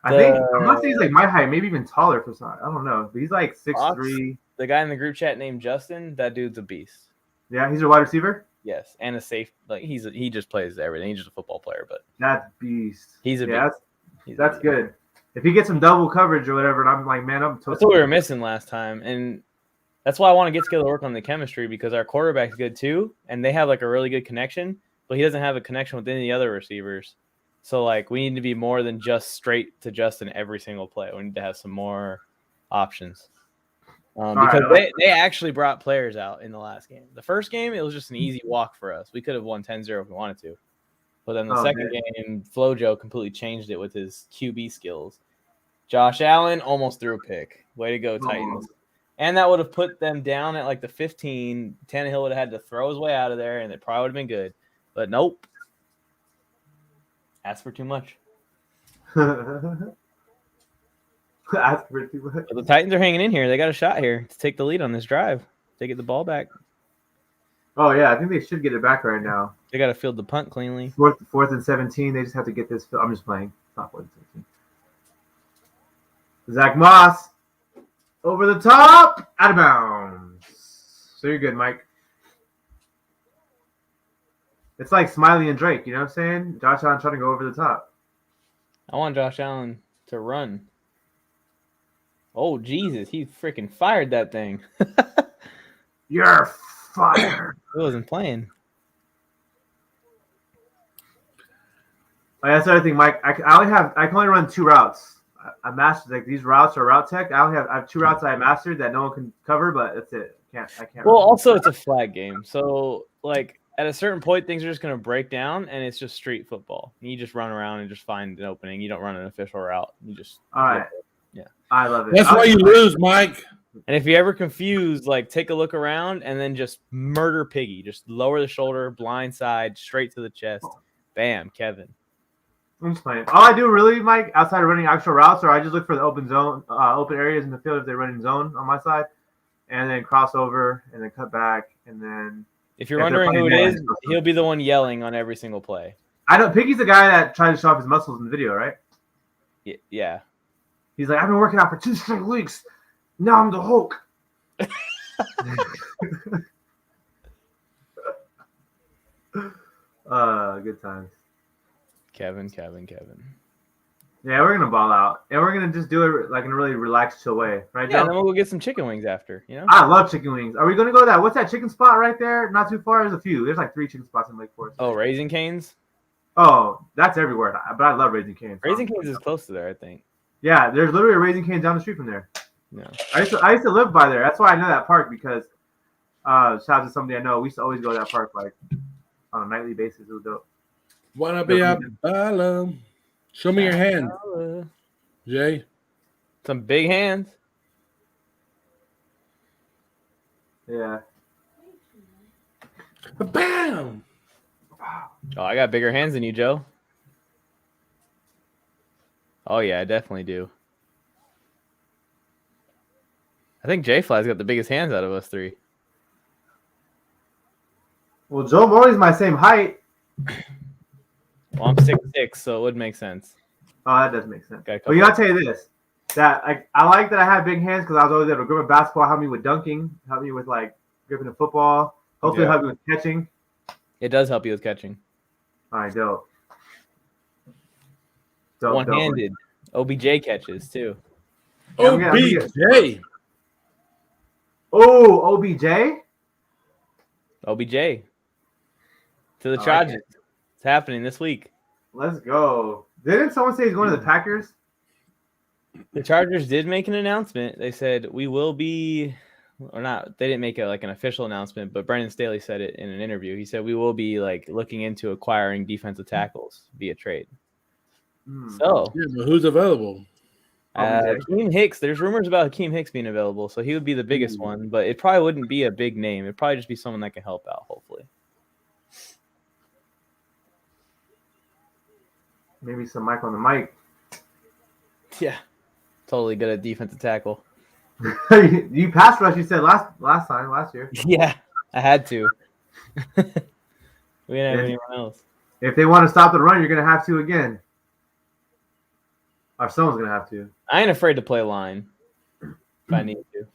I think I want to say he's like my height, maybe even taller for some. I don't know, but he's like 6'3". The guy in the group chat named Justin, that dude's a beast. Yeah, he's a wide receiver. Yes, and a safe. Like he just plays everything. He's just a football player, but that's beast. He's a beast. That's good. If he gets some double coverage or whatever, and I'm like, man, I'm toasted. That's what we were missing last time, and that's why I want to get together to work on the chemistry because our quarterback's good too, and they have like a really good connection, but he doesn't have a connection with any of the other receivers. So like we need to be more than just straight to Justin every single play. We need to have some more options. Because they actually brought players out in the last game. The first game, it was just an easy walk for us. We could have won 10-0 if we wanted to. But then the second game, FloJo completely changed it with his QB skills. Josh Allen almost threw a pick. Way to go, Titans. And that would have put them down at like the 15. Tannehill would have had to throw his way out of there, and it probably would have been good. But nope. Asked for too much. Ask for people. But the Titans are hanging in here. They got a shot here to take the lead on this drive. They get the ball back. Oh yeah, I think they should get it back right now. They got to field the punt cleanly. Fourth and 17. They just have to get this. I'm just playing. It's not 4th and 17. Zach Moss over the top, out of bounds. So you're good, Mike. It's like Smiley and Drake. You know what I'm saying? Josh Allen trying to go over the top. I want Josh Allen to run. Oh, Jesus. He freaking fired that thing. You're fired. He wasn't playing. Oh, that's the other thing, Mike. I can only run 2 routes. I mastered like these routes are route tech. I have 2 routes I mastered that no one can cover, but that's it. I can't. Well, also it's a flag game, so like at a certain point, things are just gonna break down, and it's just street football. You just run around and just find an opening. You don't run an official route. You just All right. Yeah. I love it. That's why you lose, Mike. And if you're ever confused, like take a look around and then just murder Piggy. Just lower the shoulder, blind side, straight to the chest. Bam, Kevin. I'm just playing. All I do really, Mike, outside of running actual routes, or I just look for the open zone, open areas in the field if they're running zone on my side, and then cross over and then cut back, and then. If you're wondering who it is, he'll be the one yelling on every single play. I know Piggy's the guy that tried to show off his muscles in the video, right? Yeah. He's like, I've been working out for 2 straight weeks. Now I'm the Hulk. Good times. Kevin. Yeah, we're gonna ball out, and we're gonna just do it like in a really relaxed, chill way, right? Yeah, Joe? then we'll go get some chicken wings after. You know. I love chicken wings. Are we gonna go to that? What's that chicken spot right there? Not too far. There's a few. There's like 3 chicken spots in Lake Forest. Oh, Raising Cane's. Oh, that's everywhere. But I love Raising Cane's. Raising Cane's is close to there, I think. Yeah, there's literally a Raising Cane's down the street from there. Yeah. I used to live by there. That's why I know that park because shout out to somebody I know. We used to always go to that park like on a nightly basis. It was dope. Wanna be a baller? Show me your hand, Jay. Some big hands. Yeah. Bam! Oh, I got bigger hands than you, Joe. Oh yeah, I definitely do. I think J-Fly's got the biggest hands out of us 3. Well, Joe Morley's my same height. Well, I'm 6'6", so it would make sense. Oh, that does make sense. But you gotta tell you this: that I like that I have big hands because I was always able to grip a basketball, help me with dunking, help me with like gripping the football, hopefully help me with catching. It does help you with catching. All right, dope. One-handed. OBJ catches too. OBJ. Oh, OBJ. OBJ. To the Chargers. It's happening this week. Let's go. Didn't someone say he's going to the Packers? The Chargers did make an announcement. They said we will be, or not. They didn't make it like an official announcement, but Brandon Staley said it in an interview. He said we will be like looking into acquiring defensive tackles via trade. So, yeah, but who's available? Hakeem Hicks. There's rumors about Hakeem Hicks being available, so he would be the biggest one. But it probably wouldn't be a big name. It'd probably just be someone that can help out. Hopefully. Maybe some mic on the mic. Yeah, totally good at defensive tackle. You pass rush. You said last year. Yeah, I had to. We didn't have anyone else. If they want to stop the run, you're gonna have to again. Or someone's gonna have to. I ain't afraid to play line if I need to.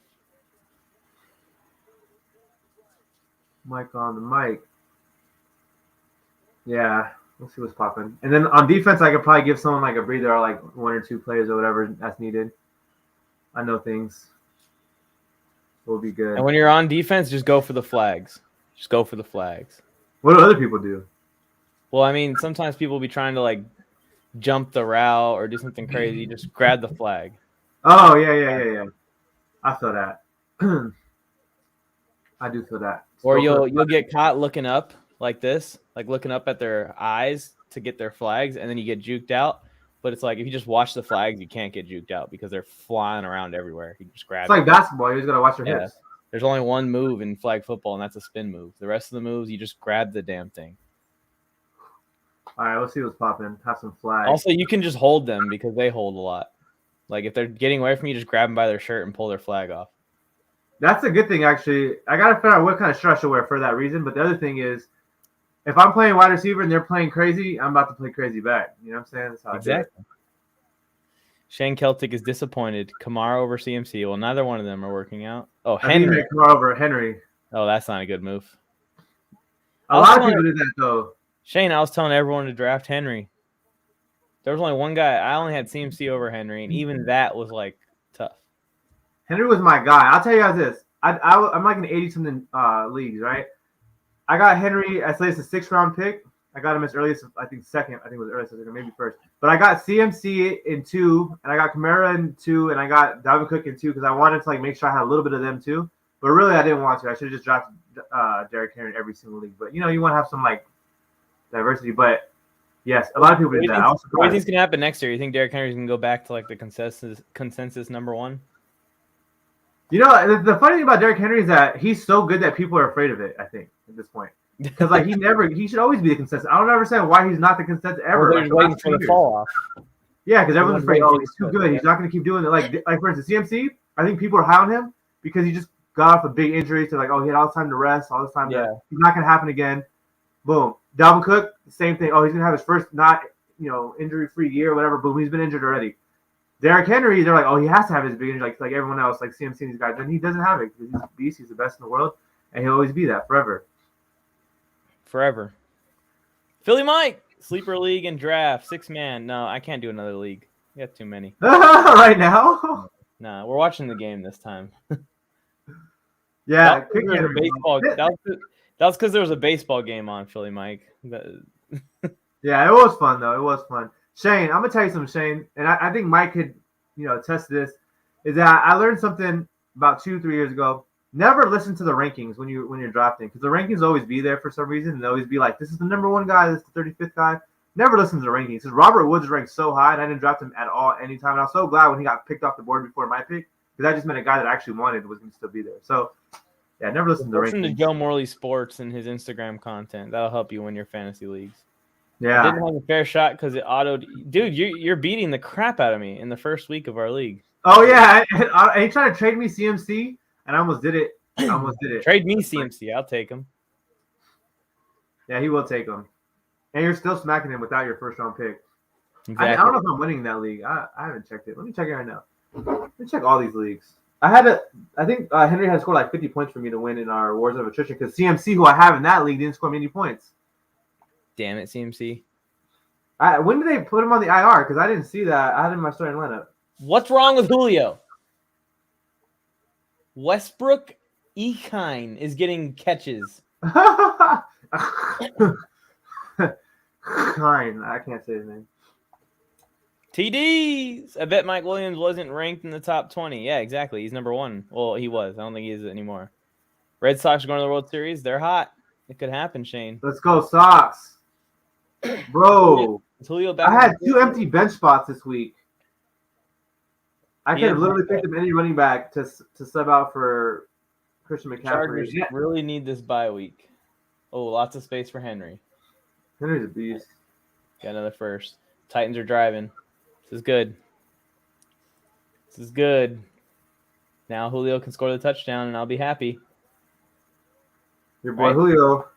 Mic on the mic. Yeah. We'll see what's popping. And then on defense, I could probably give someone like a breather or like 1 or 2 plays or whatever that's needed. I know things will be good. And when you're on defense, just go for the flags. Just go for the flags. What do other people do? Well, I mean, sometimes people will be trying to like jump the route or do something crazy. Just grab the flag. Oh, yeah. I feel that. I do feel that. Or you'll get caught looking up like this, like looking up at their eyes to get their flags, and then you get juked out. But it's like if you just watch the flags, you can't get juked out because they're flying around everywhere. You just grab It's like basketball. You just gotta watch your hips. There's only one move in flag football, and that's a spin move. The rest of the moves, you just grab the damn thing. All right, let's see what's popping. Have some flags. Also, you can just hold them because they hold a lot. Like if they're getting away from you, just grab them by their shirt and pull their flag off. That's a good thing, actually. I gotta figure out what kind of shirt I should wear for that reason. But the other thing is, if I'm playing wide receiver and they're playing crazy, I'm about to play crazy back. You know what I'm saying? That's how Exactly. Shane Celtic is disappointed. Kamara over CMC. Well, neither one of them are working out. Oh, Henry. Kamara over Henry. Oh, that's not a good move. A lot of people did that though. Shane, I was telling everyone to draft Henry. There was only one guy. I only had CMC over Henry, and even that was like tough. Henry was my guy. I'll tell you guys this. I'm like in 80-something leagues, right? I got Henry as late as a 6th-round pick. I got him as early as, I think, second. I think it was earliest, maybe first. But I got CMC in 2, and I got Kamara in 2, and I got Dalvin Cook in 2 because I wanted to like make sure I had a little bit of them too. But really, I didn't want to. I should have just drafted Derrick Henry in every single league. But, you know, you want to have some like diversity. But, yes, a lot of people did that. What do you think is going to happen next year? You think Derrick Henry's going to go back to like the consensus number 1? You know, the funny thing about Derrick Henry is that he's so good that people are afraid of it, I think, at this point. Because like he should always be the consensus. I don't understand why he's not the consensus ever. They're waiting for the fall off. Yeah, because everyone's afraid, oh, he's too good. He's not going to keep doing it. Like for instance, CMC, I think people are high on him because he just got off a big injury. So like, oh, he had all this time to rest, all this time. He's not going to happen again. Boom. Dalvin Cook, same thing. Oh, he's going to have his first not, injury-free year or whatever. Boom, he's been injured already. Derrick Henry, they're like, oh, he has to have his big injury like everyone else, like CMC and these guys. And he doesn't have it because he's a beast. He's the best in the world, and he'll always be that forever. Forever. Philly Mike, sleeper league and draft, 6-man. No, I can't do another league. We got too many. Right now? No, we're watching the game this time. Yeah, that was because there was a baseball game on, Philly Mike. Yeah, it was fun though. It was fun. Shane, I'm gonna tell you something, Shane, and I think Mike could, attest to this. Is that I learned something about 2-3 years ago. Never listen to the rankings when you're drafting, because the rankings always be there for some reason, and they always be like, this is the number 1 guy, this is the 35th guy. Never listen to the rankings, because Robert Woods ranked so high, and I didn't draft him at all anytime. And I was so glad when he got picked off the board before my pick, because that just meant a guy that I actually wanted was going to still be there. So, yeah, never listen to the rankings. Listen to Joe Morley Sports and his Instagram content. That'll help you win your fantasy leagues. Yeah. I didn't have a fair shot because it autoed. Dude, you're beating the crap out of me in the first week of our league. Oh, yeah. And he tried to trade me CMC, and I almost did it. Trade me CMC. I'll take him. Yeah, he will take him. And you're still smacking him without your first-round pick. Exactly. I don't know if I'm winning that league. I haven't checked it. Let me check it right now. Let me check all these leagues. I think Henry had scored like 50 points for me to win in our Wars of Attrition because CMC, who I have in that league, didn't score me any points. Damn it, CMC. When did they put him on the IR? Because I didn't see that. I had him in my starting lineup. What's wrong with Julio? Westbrook Ekine is getting catches. Kine. I can't say his name. TDs. I bet Mike Williams wasn't ranked in the top 20. Yeah, exactly. He's number 1. Well, he was. I don't think he is anymore. Red Sox are going to the World Series. They're hot. It could happen, Shane. Let's go, Sox. Bro. Julio back. I had 2 empty bench spots this week. I could have literally picked up any running back to sub out for Christian McCaffrey. Chargers really need this bye week. Oh, lots of space for Henry. Henry's a beast. Got another first. Titans are driving. This is good. This is good. Now Julio can score the touchdown, and I'll be happy. Your boy Julio.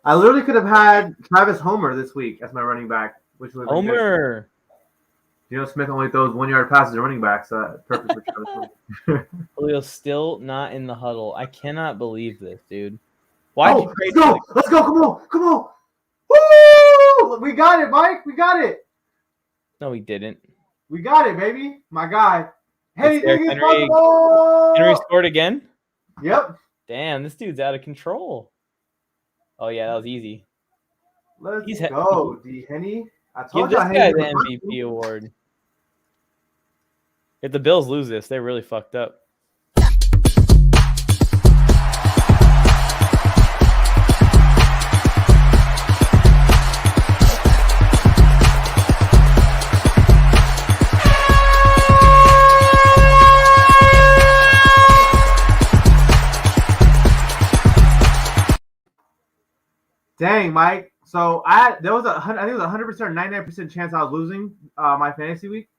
I literally could have had Travis Homer this week as my running back, which would have been Homer. Good. Smith only throws 1-yard passes to running back, so that's perfect for Travis Homer. Julio's still not in the huddle. I cannot believe this, dude. Why? Let's go! Let's go! Come on! Woo! We got it, Mike. We got it. No, we didn't. We got it, baby. My guy. Anything is Henry possible. Henry scored again? Yep. Damn, this dude's out of control. Oh, yeah, that was easy. Let's go, D. Henny. I told Give you this guy the MVP award. If the Bills lose this, they're really fucked up. Dang, Mike. So there was I think it was 100% or 99% chance I was losing my fantasy week.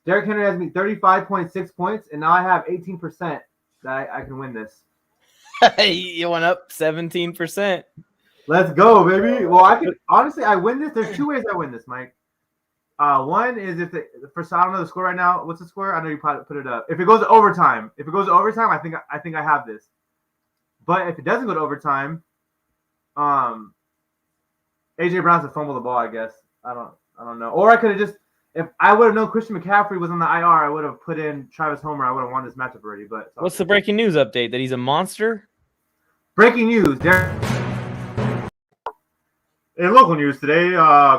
Derrick Henry has me 35.6 points, and now I have 18% that I can win this. You went up 17%. Let's go, baby. Well, I can honestly, I win this. There's two ways I win this, Mike. One is if the first, I don't know the score right now. What's the score? I know you put it up. If it goes to overtime, I think I have this. But if it doesn't go to overtime, AJ Brown's to fumble the ball. I guess I don't know. Or I could have just, if I would have known Christian McCaffrey was on the IR, I would have put in Travis Homer. I would have won this matchup already. But what's the breaking news update? That he's a monster? Breaking news. In local news today,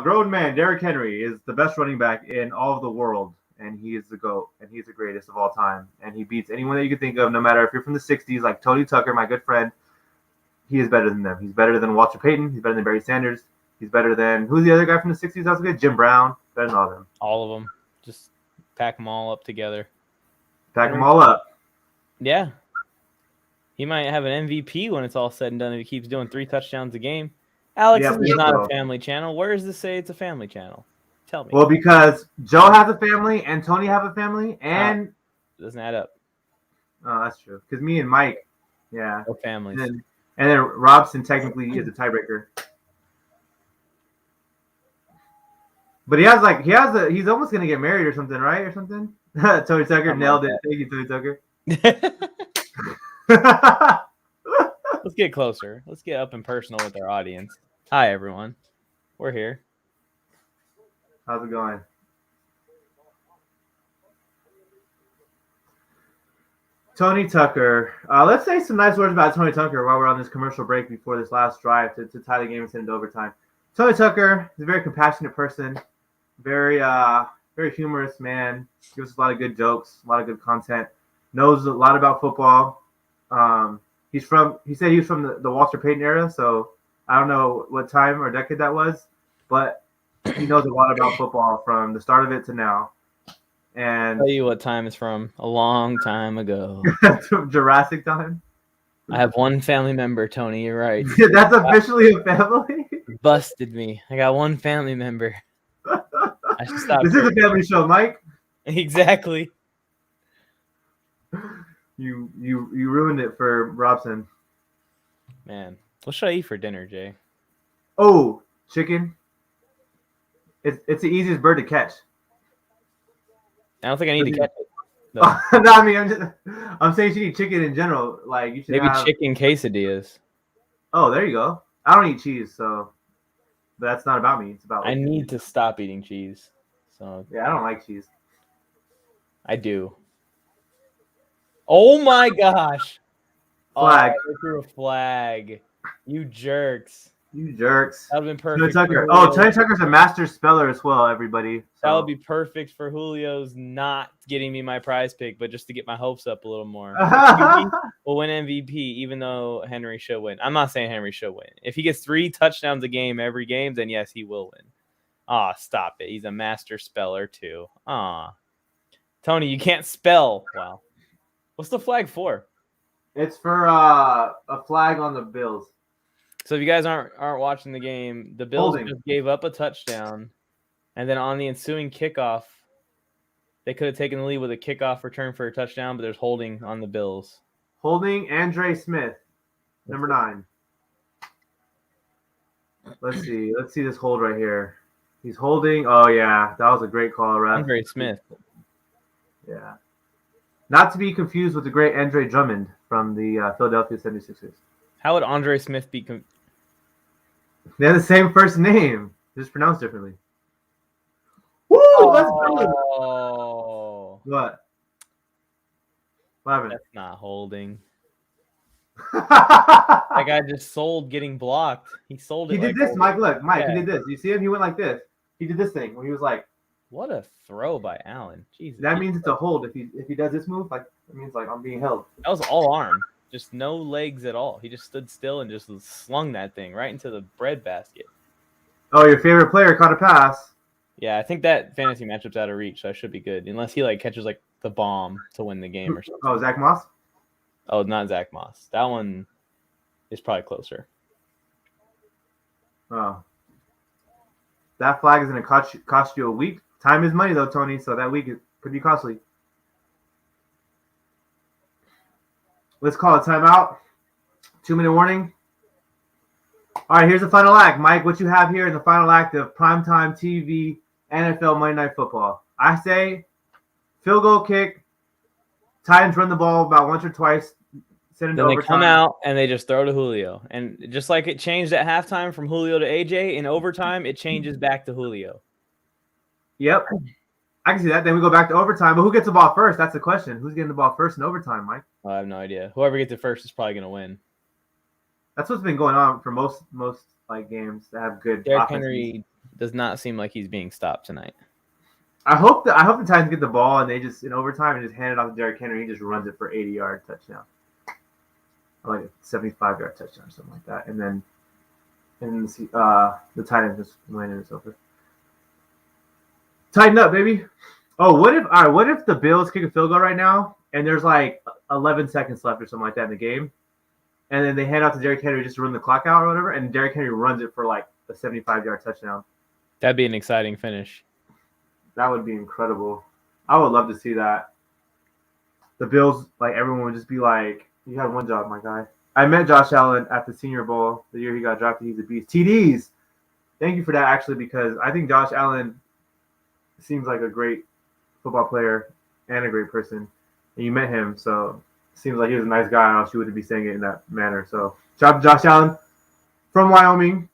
grown man Derrick Henry is the best running back in all of the world, and he is the GOAT, and he's the greatest of all time, and he beats anyone that you can think of, no matter if you're from the 60s, like Tony Tucker, my good friend. He is better than them. He's better than Walter Payton. He's better than Barry Sanders. He's better than, who's the other guy from the 60s? That's good. Jim Brown. Better than all of them. All of them. Just pack them all up together. Pack them all up. Yeah. He might have an MVP when it's all said and done if he keeps doing 3 touchdowns a game. Alex, Yeah, this is not a family channel. Where does this say it's a family channel? Tell me. Well, because Joe has a family and Tony have a family, and doesn't add up. Oh, that's true. Because me and Mike, yeah, No families. and then Robson technically is a tiebreaker. But he's almost gonna get married or something, right? Or something. Tony Tucker nailed it. Thank you, Tony Tucker. Let's get closer. Let's get up and personal with our audience. Hi, everyone. We're here. How's it going? Tony Tucker. Let's say some nice words about Tony Tucker while we're on this commercial break before this last drive to tie the game and send it to overtime. Tony Tucker is a very compassionate person, very humorous man. Gives us a lot of good jokes, a lot of good content. Knows a lot about football. He said he was from the Walter Payton era, so I don't know what time or decade that was, but he knows a lot about football from the start of it to now. And I'll tell you what time it's from. A long time ago. Jurassic time. I have one family member, Tony. You're right. That's officially a family. Busted me. I got one family member. I should stop. This is a family show, Mike. Exactly. You ruined it for Robson. Man, what should I eat for dinner, Jay? Oh, chicken. It's the easiest bird to catch. I don't think I need to catch it. No. No, I mean I'm saying you should eat chicken in general. Like you should Maybe have chicken quesadillas. Oh, there you go. I don't eat cheese, so that's not about me. It's about I need to stop eating cheese. So yeah, I don't like cheese. I do. Oh my gosh. Flag. Oh, they threw a flag. You jerks. You jerks. That would have been Tony perfect. Tucker. for Julio. Tony Tucker's a master speller as well, everybody. So. That would be perfect for Julio's not getting me my prize pick, but just to get my hopes up a little more. We'll win MVP, even though Henry should win. I'm not saying Henry should win. If he gets 3 touchdowns a game every game, then yes, he will win. Stop it. He's a master speller too. Tony, you can't spell. Wow. What's the flag for? It's for a flag on the Bills. So if you guys aren't watching the game, the Bills Holding. just gave up a touchdown, and then on the ensuing kickoff, they could have taken the lead with a kickoff return for a touchdown, but there's holding on the Bills. Holding Andre Smith, number 9. Let's see this hold right here. He's holding. Oh yeah, that was a great call, ref. Andre Smith. Yeah. Not to be confused with the great Andre Drummond from the Philadelphia 76ers. How would Andre Smith be? They have the same first name, just pronounced differently. Woo! Let's go. Oh, What? What happened? that's not holding. That guy just sold getting blocked. He sold it. He did like this, Mike. Look, Mike. Yeah. He did this. You see him? He went like this. He did this thing where he was like, What a throw by Allen. Jesus. that means it's a hold. If he does this move, like it means like I'm being held. That was all arm. Just no legs at all. He just stood still and just slung that thing right into the bread basket. Oh, your favorite player caught a pass. Yeah, I think that fantasy matchup's out of reach, so I should be good. Unless he catches the bomb to win the game or something. Oh, Zach Moss. Oh, not Zach Moss. That one is probably closer. Oh, that flag is gonna cost you a week. Time is money though, Tony. So that week Could be costly. Let's call a timeout. 2-minute warning. All right, here's the final act. Mike, what you have here in the final act of primetime TV NFL Monday Night Football. I say field goal kick. Titans run the ball about once or twice. Send it to Then they overtime. come out and they just throw to Julio. And just like it changed at halftime from Julio to AJ, in overtime, it changes back to Julio. Yep. I can see that. Then we go back to overtime. But who gets the ball first? That's the question. Who's getting the ball first in overtime, Mike? I have no idea. Whoever gets it first is probably going to win. That's what's been going on for most like games that have good Derrick offenses. Henry does not seem like he's being stopped tonight. I hope the Titans get the ball and they just in overtime and just hand it off to Derrick Henry. He just runs it for 80-yard touchdown, or like a 75-yard touchdown or something like that. And then the Titans just win and it's over. Tighten up, baby. Oh, what if the Bills kick a field goal right now and there's like 11 seconds left or something like that in the game, and then they hand out to Derrick Henry just to run the clock out or whatever, and Derrick Henry runs it for like a 75-yard touchdown. That'd be an exciting finish. That would be incredible. I would love to see that. The Bills, like everyone would just be like, "You had one job, my guy." I met Josh Allen at the Senior Bowl the year he got drafted. He's a beast. TDs. Thank you for that, actually, because I think Josh Allen seems like a great football player and a great person. And you met him, so it seems like he was a nice guy, else you wouldn't be saying it in that manner. So, shout out to Josh Allen from Wyoming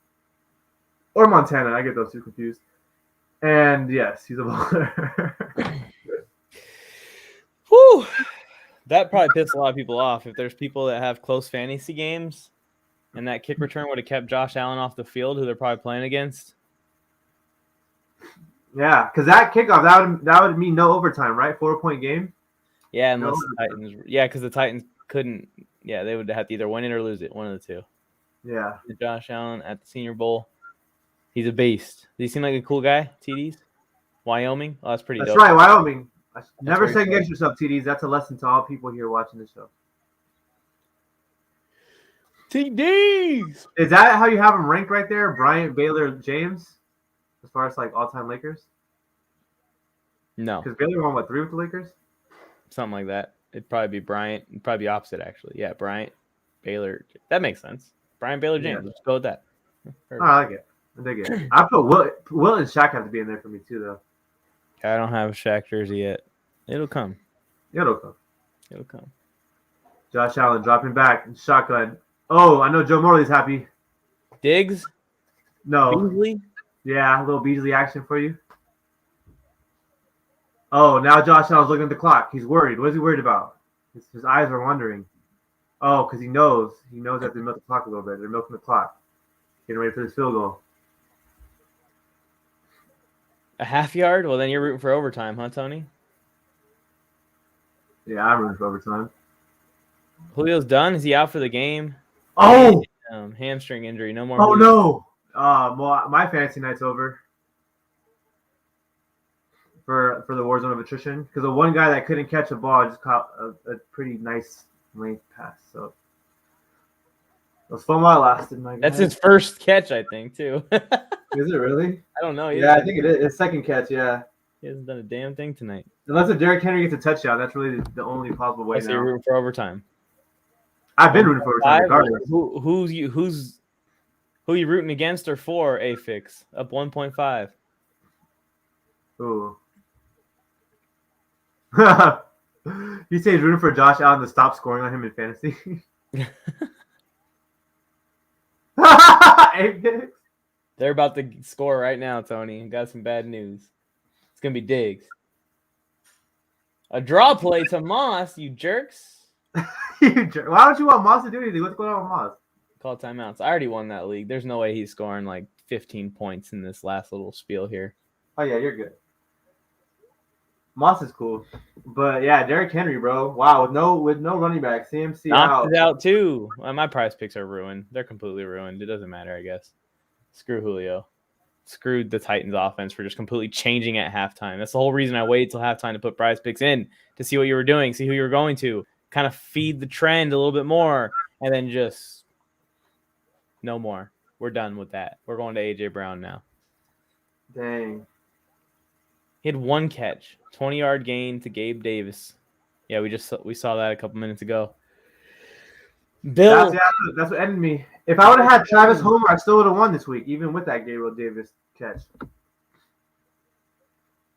or Montana. I get those two confused. And yes, he's a baller. Whew. That probably pissed a lot of people off. If there's people that have close fantasy games and that kick return would have kept Josh Allen off the field, who they're probably playing against. Yeah, because that kickoff, that would mean no overtime, right? 4-point game? Yeah, unless the Titans. Yeah, because the Titans couldn't. Yeah, they would have to either win it or lose it. One of the two. Yeah. Josh Allen at the Senior Bowl. He's a beast. Does he seem like a cool guy? TDs? Wyoming? Oh, that's pretty dope. That's right, Wyoming. Never very second guess yourself, TDs. That's a lesson to all people here watching the show. TDs! Is that how you have them ranked right there? Bryant, Baylor, James? As far as like all-time Lakers? No. Because Baylor won, 3 with the Lakers? Something like that. It'd probably be Bryant. It'd probably be opposite, actually. Yeah, Bryant, Baylor. That makes sense. Bryant, Baylor, James. Let's go with that. Oh, I like it. I dig it. I put Will and Shaq have to be in there for me too, though. I don't have a Shaq jersey yet. It'll come. It'll come. It'll come. Josh Allen dropping back. Shotgun. Oh, I know Joe Morley's happy. Diggs? No. Beasley? Yeah, a little Beasley action for you. Oh, now Josh Allen's looking at the clock. He's worried. What is he worried about? His eyes are wandering. Oh, because he knows. He knows that they milk the clock a little bit. They're milking the clock. Getting ready for this field goal. A half yard? Well, then you're rooting for overtime, huh, Tony? Yeah, I'm rooting for overtime. Julio's done. Is he out for the game? Oh! Hamstring injury. No more. Oh, Julio. no. Well, my fantasy night's over for the war zone of attrition because the one guy that couldn't catch a ball just caught a pretty nice length pass. So it was fun while it lasted, my guy. That's his first catch, I think, too. Is it really? I don't know. Yeah, I think it is. His second catch, yeah. He hasn't done a damn thing tonight. Unless if Derrick Henry gets a touchdown, that's really the only possible way I say you're rooting for overtime. I've been rooting for overtime regardless. Who you rooting against or for? A-Fix up 1.5. Ooh. You say he's rooting for Josh Allen to stop scoring on him in fantasy? A-Fix? They're about to score right now, Tony. Got some bad news. It's going to be Diggs. A draw play to Moss, you jerks. You jerk. Why don't you want Moss to do anything? What's going on with Moss? Call timeouts. I already won that league. There's no way he's scoring like 15 points in this last little spiel here. Oh, yeah, you're good. Moss is cool. But, yeah, Derrick Henry, bro. Wow, with no running back. CMC Knox is out, too. Well, my prize picks are ruined. They're completely ruined. It doesn't matter, I guess. Screw Julio. Screwed the Titans offense for just completely changing at halftime. That's the whole reason I waited till halftime to put prize picks in to see what you were doing, see who you were going to, kind of feed the trend a little bit more, and then just no more. We're done with that. We're going to A.J. Brown now. Dang. He had one catch, 20-yard gain to Gabe Davis. Yeah, we saw that a couple minutes ago. Bill, That's what ended me. If I would have had Travis Homer, I still would have won this week, even with that Gabriel Davis catch.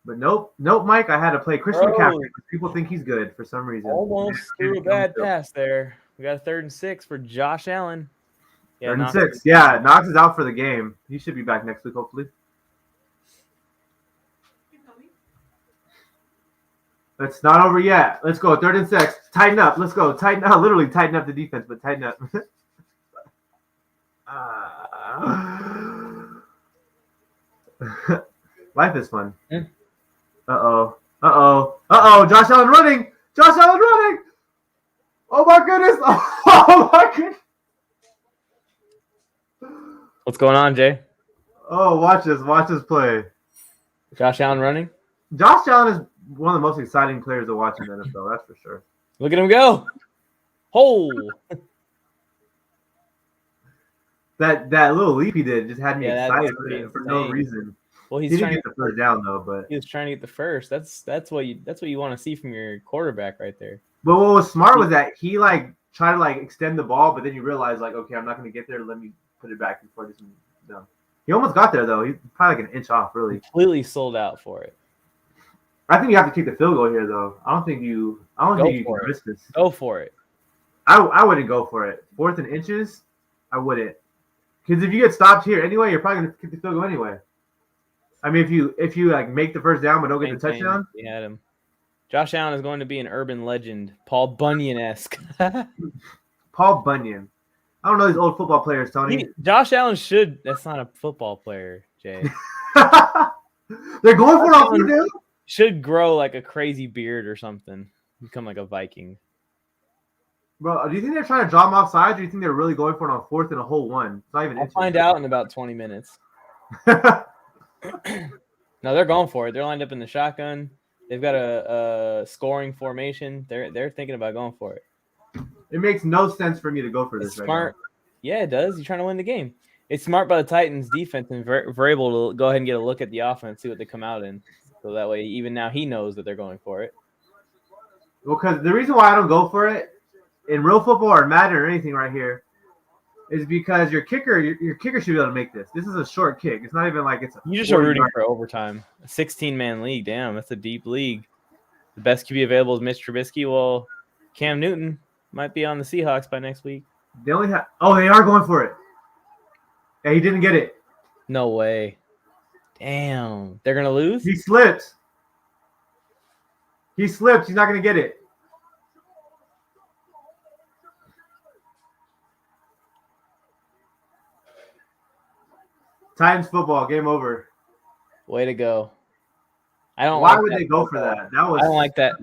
But nope, Mike. I had to play Christian McCaffrey because people think he's good for some reason. almost threw a bad pass there. We got a 3rd and 6 for Josh Allen. Yeah, 3rd and 6. Yeah, Knox is out for the game. He should be back next week, hopefully. It's not over yet. Let's go. 3rd and 6. Tighten up. Let's go. Tighten up. Literally tighten up the defense, but tighten up. Life is fun. Uh-oh. Josh Allen running. Oh, my goodness. Oh, my goodness. What's going on, Jay? Oh, watch this play. Josh Allen running? Josh Allen is one of the most exciting players to watch in the NFL, that's for sure. Look at him go. Oh. That little leap he did just had me excited for no reason. Well, he didn't get the first down though, but he was trying to get the first. That's what you want to see from your quarterback right there. But what was smart was that he tried to extend the ball, but then you realize okay, I'm not going to get there. Let me put it back before this done. He almost got there though. He's probably an inch off, really. Completely sold out for it. I think you have to kick the field goal here though. I don't think you can risk this. Go for it. I wouldn't go for it. 4th and inches, I wouldn't. Because if you get stopped here anyway, you're probably going to kick the field goal anyway. I mean, if you make the first down but don't get the touchdown. He had him. Josh Allen is going to be an urban legend, Paul Bunyan-esque. Paul Bunyan. I don't know these old football players, Tony. Josh Allen should. That's not a football player, Jay. They're going for it off you, dude. Should grow like a crazy beard or something. Become like a Viking. Bro, do you think they're trying to draw him offside, or do you think they're really going for it on 4th and a whole 1? It's not even. I'll find out in about 20 minutes. No, they're going for it. They're lined up in the shotgun. They've got a scoring formation. They're thinking about going for it. It makes no sense for me to go for this. It's smart. Right now. Yeah, it does. You're trying to win the game. It's smart by the Titans defense, and we're able to go ahead and get a look at the offense, see what they come out in. So that way, even now, he knows that they're going for it. Well, because the reason why I don't go for it in real football or Madden or anything right here is because your kicker should be able to make this. This is a short kick. It's not even like it's. You just are rooting for overtime. A 16-man league. Damn, that's a deep league. The best QB available is Mitch Trubisky. Well, Cam Newton might be on the Seahawks by next week. They only have. Oh, they are going for it. Yeah, he didn't get it. No way. Damn, they're gonna lose. He slipped. He's not gonna get it. Titans football, game over. Way to go. I don't. Why would they go for that? That was. I don't like that.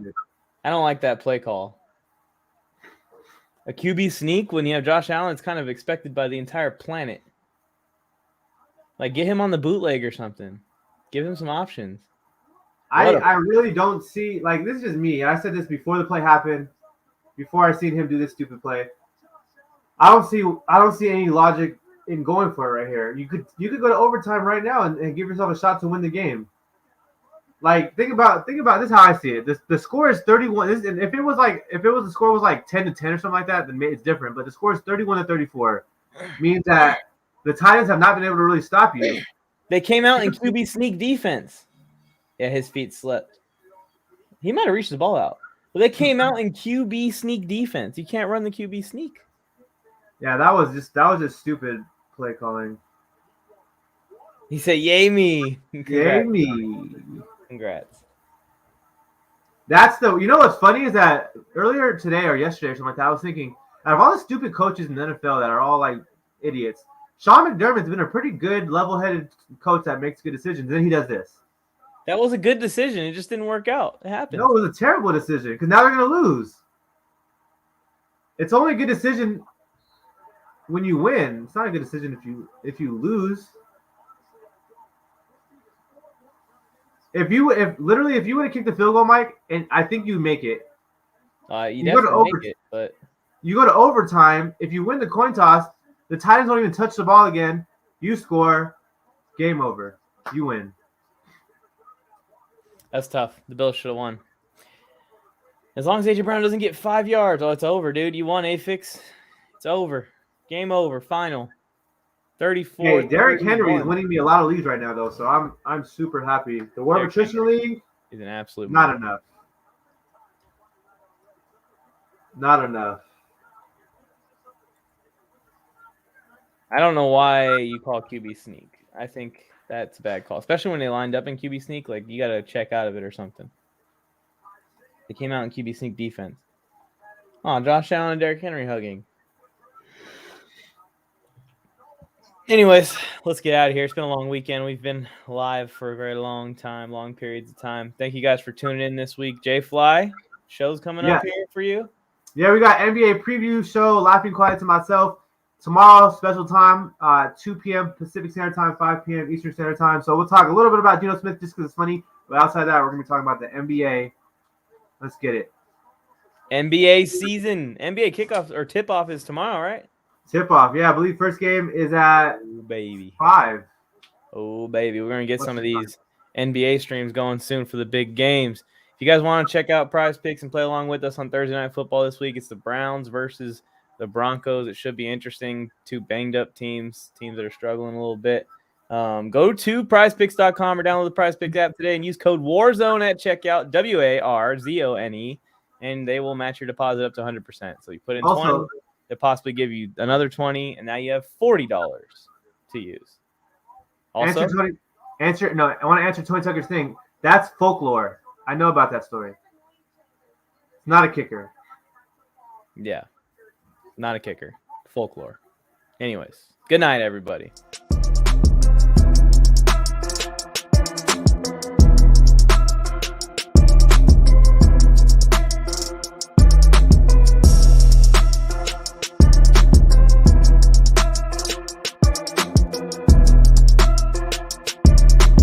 I don't like that play call. A QB sneak when you have Josh Allen, it's kind of expected by the entire planet. Like, get him on the bootleg or something. Give him some options. I really don't see, this is just me. I said this before the play happened, before I seen him do this stupid play. I don't see any logic in going for it right here. You could go to overtime right now and give yourself a shot to win the game. Think about this is how I see it. The score is 31. If the score was 10-10 or something like that, then it's different. But the score is 31-34. Means that the Titans have not been able to really stop you. They came out in QB sneak defense. Yeah, his feet slipped. He might have reached the ball out. But they came out in QB sneak defense. You can't run the QB sneak. Yeah, that was just stupid play calling. He said, "Yay me, yay me, congrats." You know what's funny is that earlier today or yesterday or something like that, I was thinking, out of all the stupid coaches in the NFL that are all idiots, Sean McDermott's been a pretty good, level-headed coach that makes good decisions. And then he does this. That was a good decision. It just didn't work out. It happened. No, it was a terrible decision because now they're going to lose. It's only a good decision when you win. It's not a good decision if you lose. If you would have kicked the field goal, Mike, and I think you make it. You definitely make it, but you go to overtime. If you win the coin toss, the Titans don't even touch the ball again. You score, game over. You win. That's tough. The Bills should have won. As long as A.J. Brown doesn't get 5 yards, it's over, dude. You won, Afix. It's over. Game over. Final. 34. Hey, Derrick Henry is winning me a lot of leagues right now, though, so I'm super happy. The War Derrick Attrition League, He's an absolute not monster. enough. Not enough. I don't know why you call QB sneak. I think that's a bad call, especially when they lined up in QB sneak. Like, you got to check out of it or something. They came out in QB sneak defense. Oh, Josh Allen and Derrick Henry hugging. Anyways, let's get out of here. It's been a long weekend. We've been live for a very long time, long periods of time. Thank you guys for tuning in this week. J Fly, show's coming up here for you. Yeah, we got NBA preview show, Laughing Quiet to Myself. Tomorrow, special time, 2 p.m. Pacific Standard Time, 5 p.m. Eastern Standard Time. So we'll talk a little bit about Geno Smith just because it's funny. But outside that, we're going to be talking about the NBA. Let's get it. NBA season. NBA kickoff or tip-off is tomorrow, right? Tip-off. Yeah, I believe first game is at 5. Oh, baby. We're going to get some of these NBA streams going soon for the big games. If you guys want to check out Prize Picks and play along with us on Thursday Night Football this week, it's the Browns versus the Broncos. It should be interesting. 2 banged-up teams that are struggling a little bit. Go to prizepicks.com or download the Prize Picks app today and use code WARZONE at checkout, WARZONE, and they will match your deposit up to 100%. So you put in 20, they possibly give you another 20, and now you have $40 to use. Also, I want to answer Tony Tucker's thing. That's folklore. I know about that story. It's not a kicker. Yeah, not a kicker. Folklore. Anyways, good night, everybody.